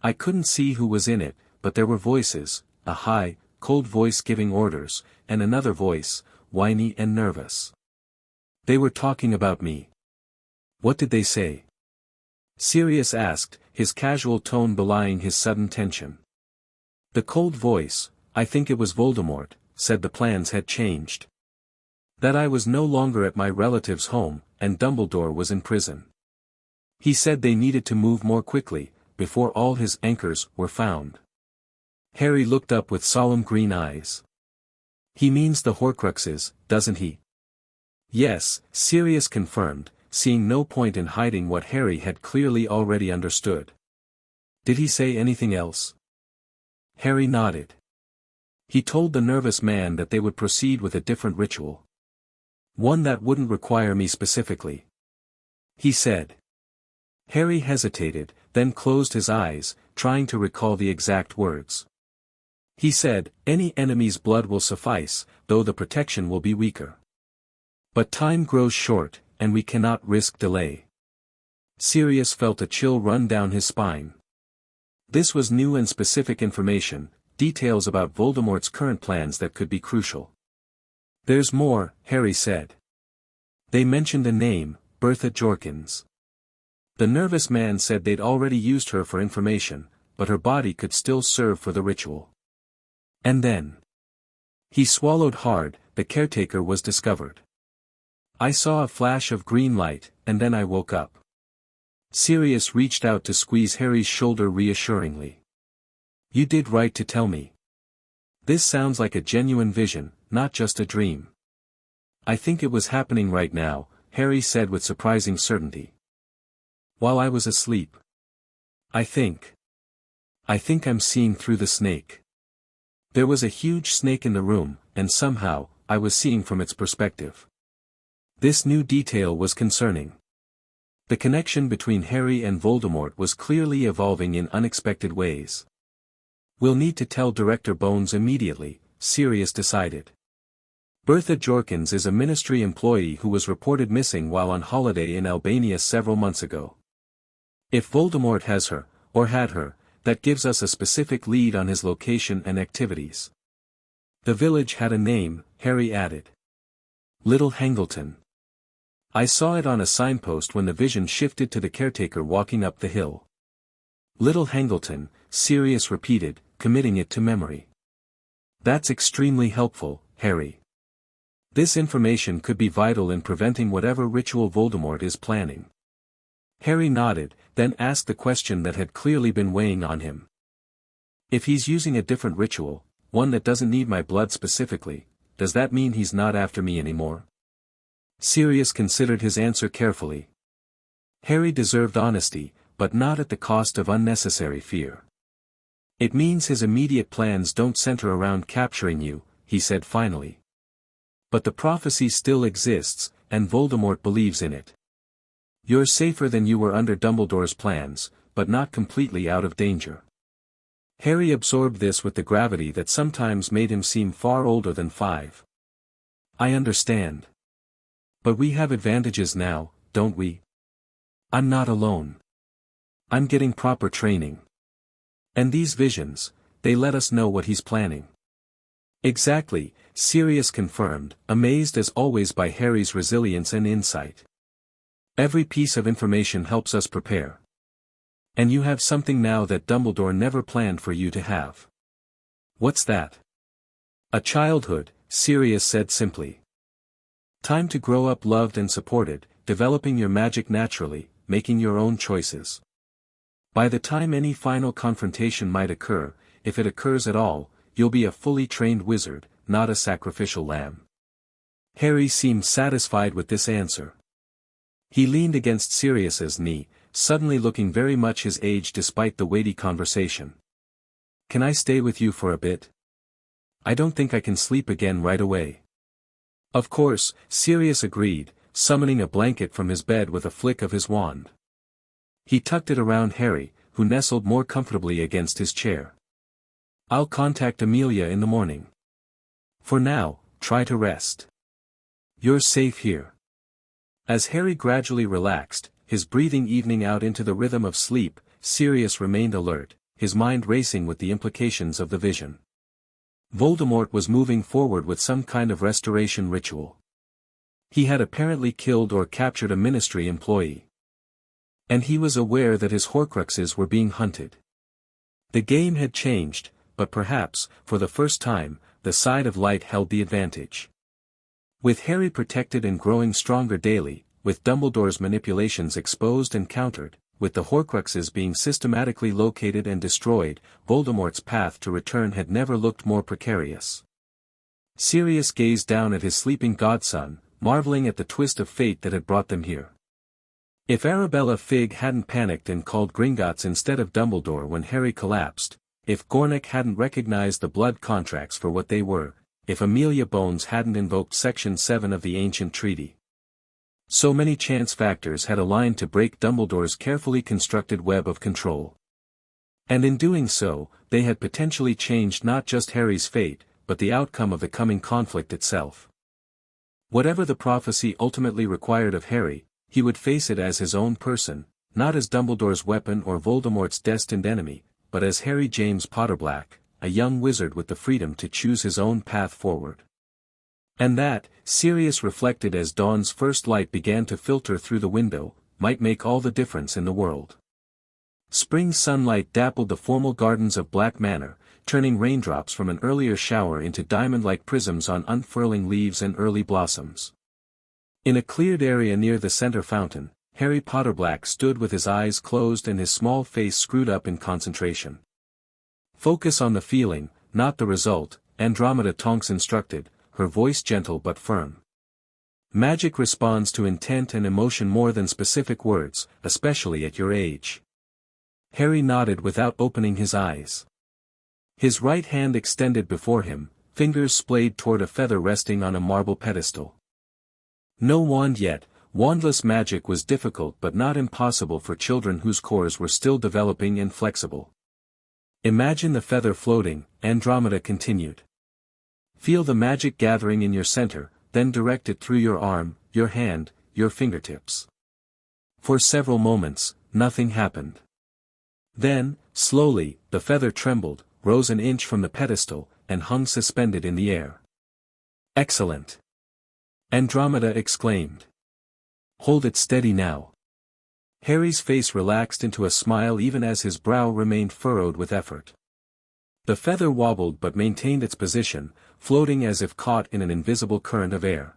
I couldn't see who was in it, but there were voices, a high, cold voice giving orders, and another voice, whiny and nervous. They were talking about me. What did they say? Sirius asked, his casual tone belying his sudden tension. The cold voice, I think it was Voldemort, said the plans had changed. That I was no longer at my relative's home, and Dumbledore was in prison. He said they needed to move more quickly, before all his anchors were found. Harry looked up with solemn green eyes. He means the Horcruxes, doesn't he? Yes, Sirius confirmed, seeing no point in hiding what Harry had clearly already understood. Did he say anything else? Harry nodded. He told the nervous man that they would proceed with a different ritual. One that wouldn't require me specifically. He said. Harry hesitated, then closed his eyes, trying to recall the exact words. He said, any enemy's blood will suffice, though the protection will be weaker. But time grows short, and we cannot risk delay. Sirius felt a chill run down his spine. This was new and specific information, details about Voldemort's current plans that could be crucial. There's more, Harry said. They mentioned a name, Bertha Jorkins. The nervous man said they'd already used her for information, but her body could still serve for the ritual. And then. He swallowed hard, the caretaker was discovered. I saw a flash of green light, and then I woke up. Sirius reached out to squeeze Harry's shoulder reassuringly. You did right to tell me. This sounds like a genuine vision, not just a dream. I think it was happening right now, Harry said with surprising certainty. While I was asleep. I think I'm seeing through the snake. There was a huge snake in the room, and somehow, I was seeing from its perspective. This new detail was concerning. The connection between Harry and Voldemort was clearly evolving in unexpected ways. We'll need to tell Director Bones immediately, Sirius decided. Bertha Jorkins is a ministry employee who was reported missing while on holiday in Albania several months ago. If Voldemort has her, or had her, that gives us a specific lead on his location and activities. The village had a name, Harry added. Little Hangleton. I saw it on a signpost when the vision shifted to the caretaker walking up the hill. Little Hangleton, Sirius repeated, committing it to memory. That's extremely helpful, Harry. This information could be vital in preventing whatever ritual Voldemort is planning. Harry nodded, then asked the question that had clearly been weighing on him. If he's using a different ritual, one that doesn't need my blood specifically, does that mean he's not after me anymore? Sirius considered his answer carefully. Harry deserved honesty, but not at the cost of unnecessary fear. It means his immediate plans don't center around capturing you, he said finally. But the prophecy still exists, and Voldemort believes in it. You're safer than you were under Dumbledore's plans, but not completely out of danger. Harry absorbed this with the gravity that sometimes made him seem far older than 5. I understand. But we have advantages now, don't we? I'm not alone. I'm getting proper training. And these visions, they let us know what he's planning. Exactly, Sirius confirmed, amazed as always by Harry's resilience and insight. Every piece of information helps us prepare. And you have something now that Dumbledore never planned for you to have. What's that? A childhood, Sirius said simply. Time to grow up loved and supported, developing your magic naturally, making your own choices. By the time any final confrontation might occur, if it occurs at all, you'll be a fully trained wizard, not a sacrificial lamb. Harry seemed satisfied with this answer. He leaned against Sirius's knee, suddenly looking very much his age despite the weighty conversation. Can I stay with you for a bit? I don't think I can sleep again right away. Of course, Sirius agreed, summoning a blanket from his bed with a flick of his wand. He tucked it around Harry, who nestled more comfortably against his chair. I'll contact Amelia in the morning. For now, try to rest. You're safe here. As Harry gradually relaxed, his breathing evening out into the rhythm of sleep, Sirius remained alert, his mind racing with the implications of the vision. Voldemort was moving forward with some kind of restoration ritual. He had apparently killed or captured a Ministry employee. And he was aware that his Horcruxes were being hunted. The game had changed, but perhaps, for the first time, the side of light held the advantage. With Harry protected and growing stronger daily, with Dumbledore's manipulations exposed and countered, with the Horcruxes being systematically located and destroyed, Voldemort's path to return had never looked more precarious. Sirius gazed down at his sleeping godson, marveling at the twist of fate that had brought them here. If Arabella Figg hadn't panicked and called Gringotts instead of Dumbledore when Harry collapsed, if Gornick hadn't recognized the blood contracts for what they were, if Amelia Bones hadn't invoked Section 7 of the ancient treaty. So many chance factors had aligned to break Dumbledore's carefully constructed web of control. And in doing so, they had potentially changed not just Harry's fate, but the outcome of the coming conflict itself. Whatever the prophecy ultimately required of Harry, he would face it as his own person, not as Dumbledore's weapon or Voldemort's destined enemy, but as Harry James Potterblack, a young wizard with the freedom to choose his own path forward. And that, Sirius reflected as dawn's first light began to filter through the window, might make all the difference in the world. Spring sunlight dappled the formal gardens of Black Manor, turning raindrops from an earlier shower into diamond-like prisms on unfurling leaves and early blossoms. In a cleared area near the center fountain, Harry Potterblack stood with his eyes closed and his small face screwed up in concentration. Focus on the feeling, not the result, Andromeda Tonks instructed, her voice gentle but firm. Magic responds to intent and emotion more than specific words, especially at your age. Harry nodded without opening his eyes. His right hand extended before him, fingers splayed toward a feather resting on a marble pedestal. No wand yet, wandless magic was difficult but not impossible for children whose cores were still developing and flexible. Imagine the feather floating, Andromeda continued. Feel the magic gathering in your center, then direct it through your arm, your hand, your fingertips. For several moments, nothing happened. Then, slowly, the feather trembled, rose an inch from the pedestal, and hung suspended in the air. Excellent! Andromeda exclaimed. Hold it steady now. Harry's face relaxed into a smile even as his brow remained furrowed with effort. The feather wobbled but maintained its position, floating as if caught in an invisible current of air.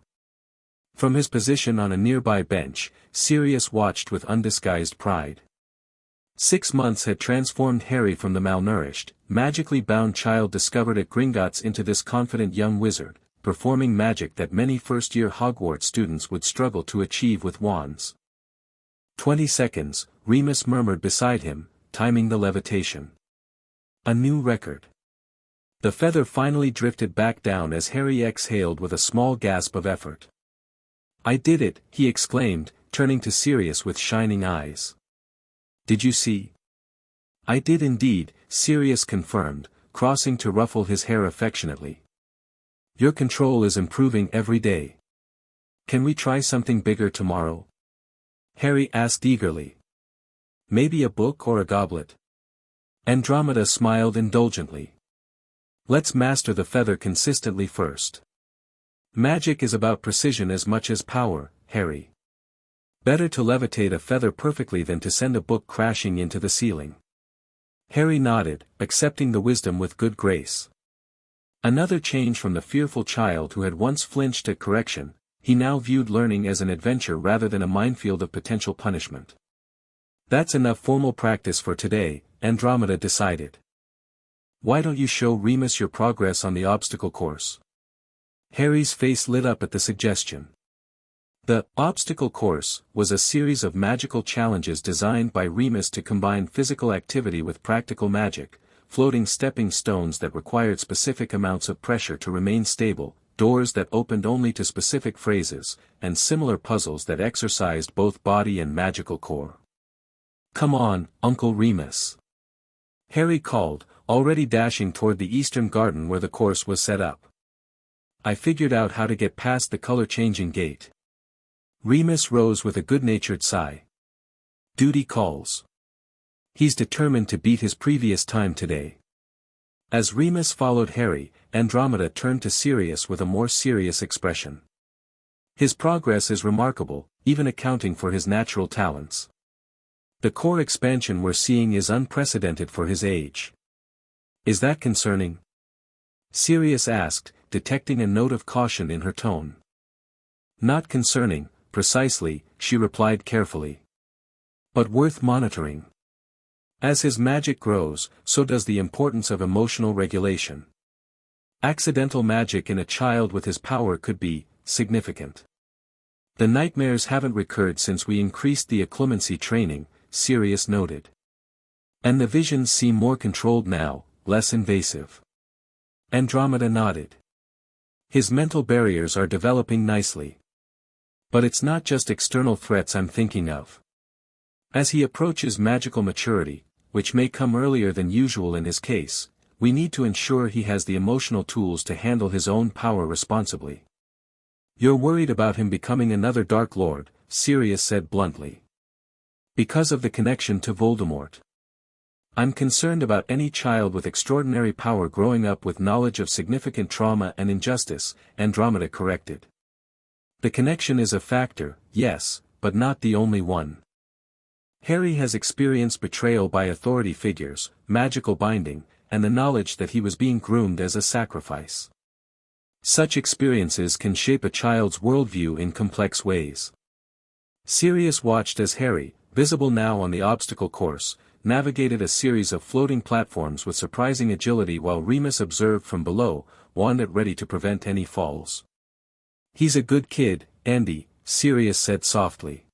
From his position on a nearby bench, Sirius watched with undisguised pride. 6 months had transformed Harry from the malnourished, magically bound child discovered at Gringotts into this confident young wizard, performing magic that many first-year Hogwarts students would struggle to achieve with wands. 20 seconds, Remus murmured beside him, timing the levitation. A new record. The feather finally drifted back down as Harry exhaled with a small gasp of effort. "I did it," he exclaimed, turning to Sirius with shining eyes. "Did you see?" "I did indeed," Sirius confirmed, crossing to ruffle his hair affectionately. "Your control is improving every day. Can we try something bigger tomorrow?" Harry asked eagerly. "Maybe a book or a goblet?" Andromeda smiled indulgently. "Let's master the feather consistently first. Magic is about precision as much as power, Harry. Better to levitate a feather perfectly than to send a book crashing into the ceiling." Harry nodded, accepting the wisdom with good grace. Another change from the fearful child who had once flinched at correction, he now viewed learning as an adventure rather than a minefield of potential punishment. "That's enough formal practice for today," Andromeda decided. "Why don't you show Remus your progress on the obstacle course?" Harry's face lit up at the suggestion. The obstacle course was a series of magical challenges designed by Remus to combine physical activity with practical magic, floating stepping stones that required specific amounts of pressure to remain stable, doors that opened only to specific phrases, and similar puzzles that exercised both body and magical core. "Come on, Uncle Remus," Harry called, already dashing toward the eastern garden where the course was set up. "I figured out how to get past the color-changing gate." Remus rose with a good-natured sigh. "Duty calls." He's determined to beat his previous time today. As Remus followed Harry, Andromeda turned to Sirius with a more serious expression. "His progress is remarkable, even accounting for his natural talents. The core expansion we're seeing is unprecedented for his age." "Is that concerning?" Sirius asked, detecting a note of caution in her tone. "Not concerning, precisely," she replied carefully. "But worth monitoring. As his magic grows, so does the importance of emotional regulation. Accidental magic in a child with his power could be significant. The nightmares haven't recurred since we increased the occlumency training," Sirius noted. "And the visions seem more controlled now, less invasive." Andromeda nodded. "His mental barriers are developing nicely. But it's not just external threats I'm thinking of. As he approaches magical maturity, which may come earlier than usual in his case, we need to ensure he has the emotional tools to handle his own power responsibly." "You're worried about him becoming another Dark Lord," Sirius said bluntly. "Because of the connection to Voldemort." "I'm concerned about any child with extraordinary power growing up with knowledge of significant trauma and injustice," Andromeda corrected. "The connection is a factor, yes, but not the only one. Harry has experienced betrayal by authority figures, magical binding, and the knowledge that he was being groomed as a sacrifice. Such experiences can shape a child's worldview in complex ways." Sirius watched as Harry, visible now on the obstacle course, navigated a series of floating platforms with surprising agility while Remus observed from below, wand at ready to prevent any falls. "He's a good kid, Andy," Sirius said softly.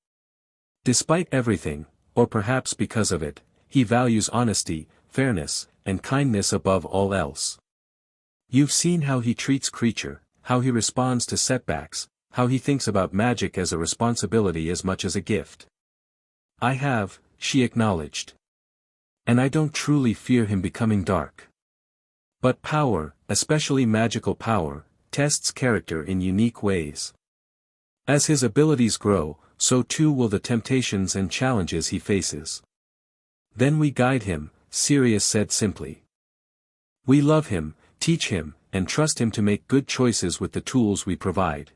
"Despite everything, or perhaps because of it, he values honesty, fairness, and kindness above all else. You've seen how he treats Creature, how he responds to setbacks, how he thinks about magic as a responsibility as much as a gift." "I have," she acknowledged. "And I don't truly fear him becoming dark. But power, especially magical power, tests character in unique ways. As his abilities grow, so too will the temptations and challenges he faces. Then we guide him," Sirius said simply. "We love him, teach him, and trust him to make good choices with the tools we provide.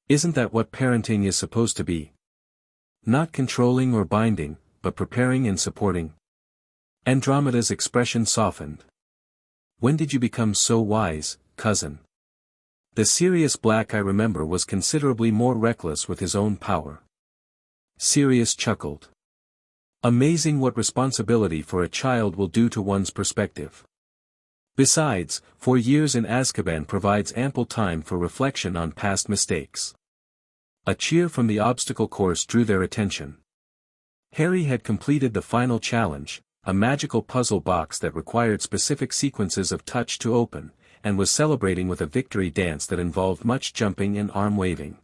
Isn't that what parenting is supposed to be? Not controlling or binding, but preparing and supporting." Andromeda's expression softened. "When did you become so wise, cousin?" The Sirius Black I remember was considerably more reckless with his own power. Sirius chuckled. "Amazing what responsibility for a child will do to one's perspective. Besides, 4 years in Azkaban provides ample time for reflection on past mistakes." A cheer from the obstacle course drew their attention. Harry had completed the final challenge, a magical puzzle box that required specific sequences of touch to open, and was celebrating with a victory dance that involved much jumping and arm waving.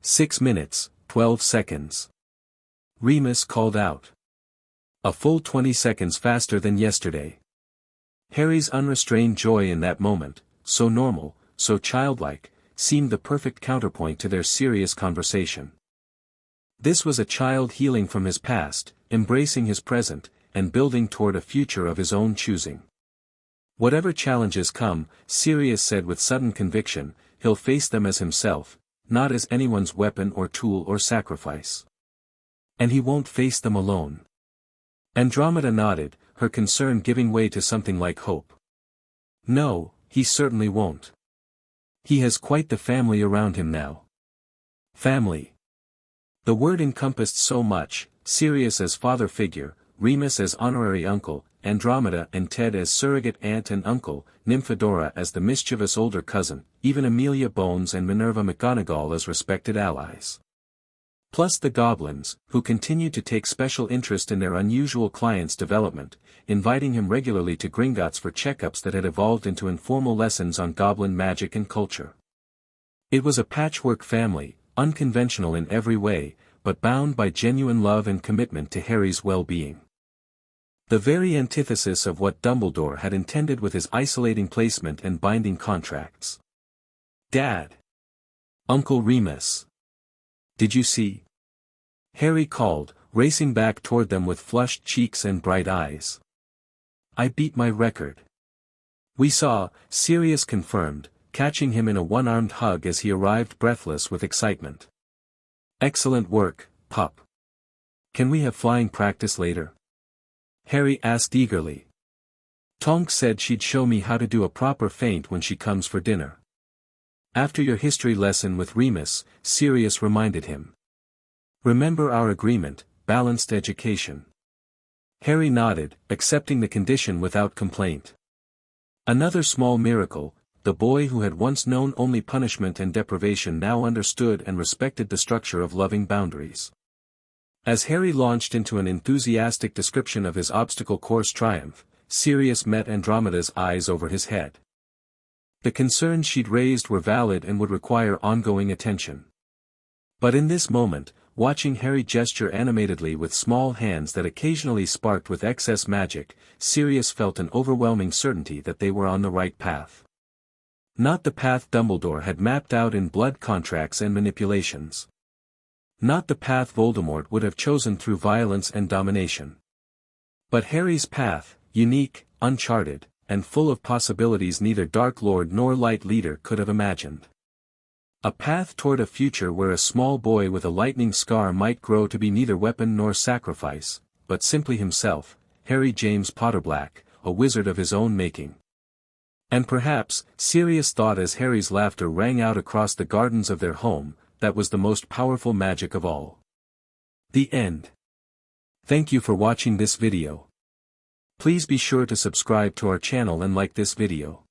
6 minutes, 12 seconds. Remus called out. A full 20 seconds faster than yesterday. Harry's unrestrained joy in that moment, so normal, so childlike, seemed the perfect counterpoint to their serious conversation. This was a child healing from his past, embracing his present, and building toward a future of his own choosing. Whatever challenges come, Sirius said with sudden conviction, he'll face them as himself, not as anyone's weapon or tool or sacrifice. And he won't face them alone. Andromeda nodded, her concern giving way to something like hope. No, he certainly won't. He has quite the family around him now. Family. The word encompassed so much, Sirius as father figure, Remus as honorary uncle, Andromeda and Ted as surrogate aunt and uncle, Nymphadora as the mischievous older cousin, even Amelia Bones and Minerva McGonagall as respected allies. Plus the goblins, who continued to take special interest in their unusual client's development, inviting him regularly to Gringotts for checkups that had evolved into informal lessons on goblin magic and culture. It was a patchwork family, unconventional in every way, but bound by genuine love and commitment to Harry's well-being. The very antithesis of what Dumbledore had intended with his isolating placement and binding contracts. Dad! Uncle Remus! Did you see? Harry called, racing back toward them with flushed cheeks and bright eyes. I beat my record. We saw, Sirius confirmed, catching him in a one-armed hug as he arrived breathless with excitement. Excellent work, pup. Can we have flying practice later? Harry asked eagerly. Tonks said she'd show me how to do a proper feint when she comes for dinner. After your history lesson with Remus, Sirius reminded him. Remember our agreement, balanced education. Harry nodded, accepting the condition without complaint. Another small miracle, the boy who had once known only punishment and deprivation now understood and respected the structure of loving boundaries. As Harry launched into an enthusiastic description of his obstacle course triumph, Sirius met Andromeda's eyes over his head. The concerns she'd raised were valid and would require ongoing attention. But in this moment, watching Harry gesture animatedly with small hands that occasionally sparked with excess magic, Sirius felt an overwhelming certainty that they were on the right path. Not the path Dumbledore had mapped out in blood contracts and manipulations. Not the path Voldemort would have chosen through violence and domination. But Harry's path, unique, uncharted, and full of possibilities neither Dark Lord nor Light Leader could have imagined. A path toward a future where a small boy with a lightning scar might grow to be neither weapon nor sacrifice, but simply himself, Harry James Potterblack, a wizard of his own making. And perhaps, Sirius thought as Harry's laughter rang out across the gardens of their home, that was the most powerful magic of all. The end. Thank you for watching this video. Please be sure to subscribe to our channel and like this video.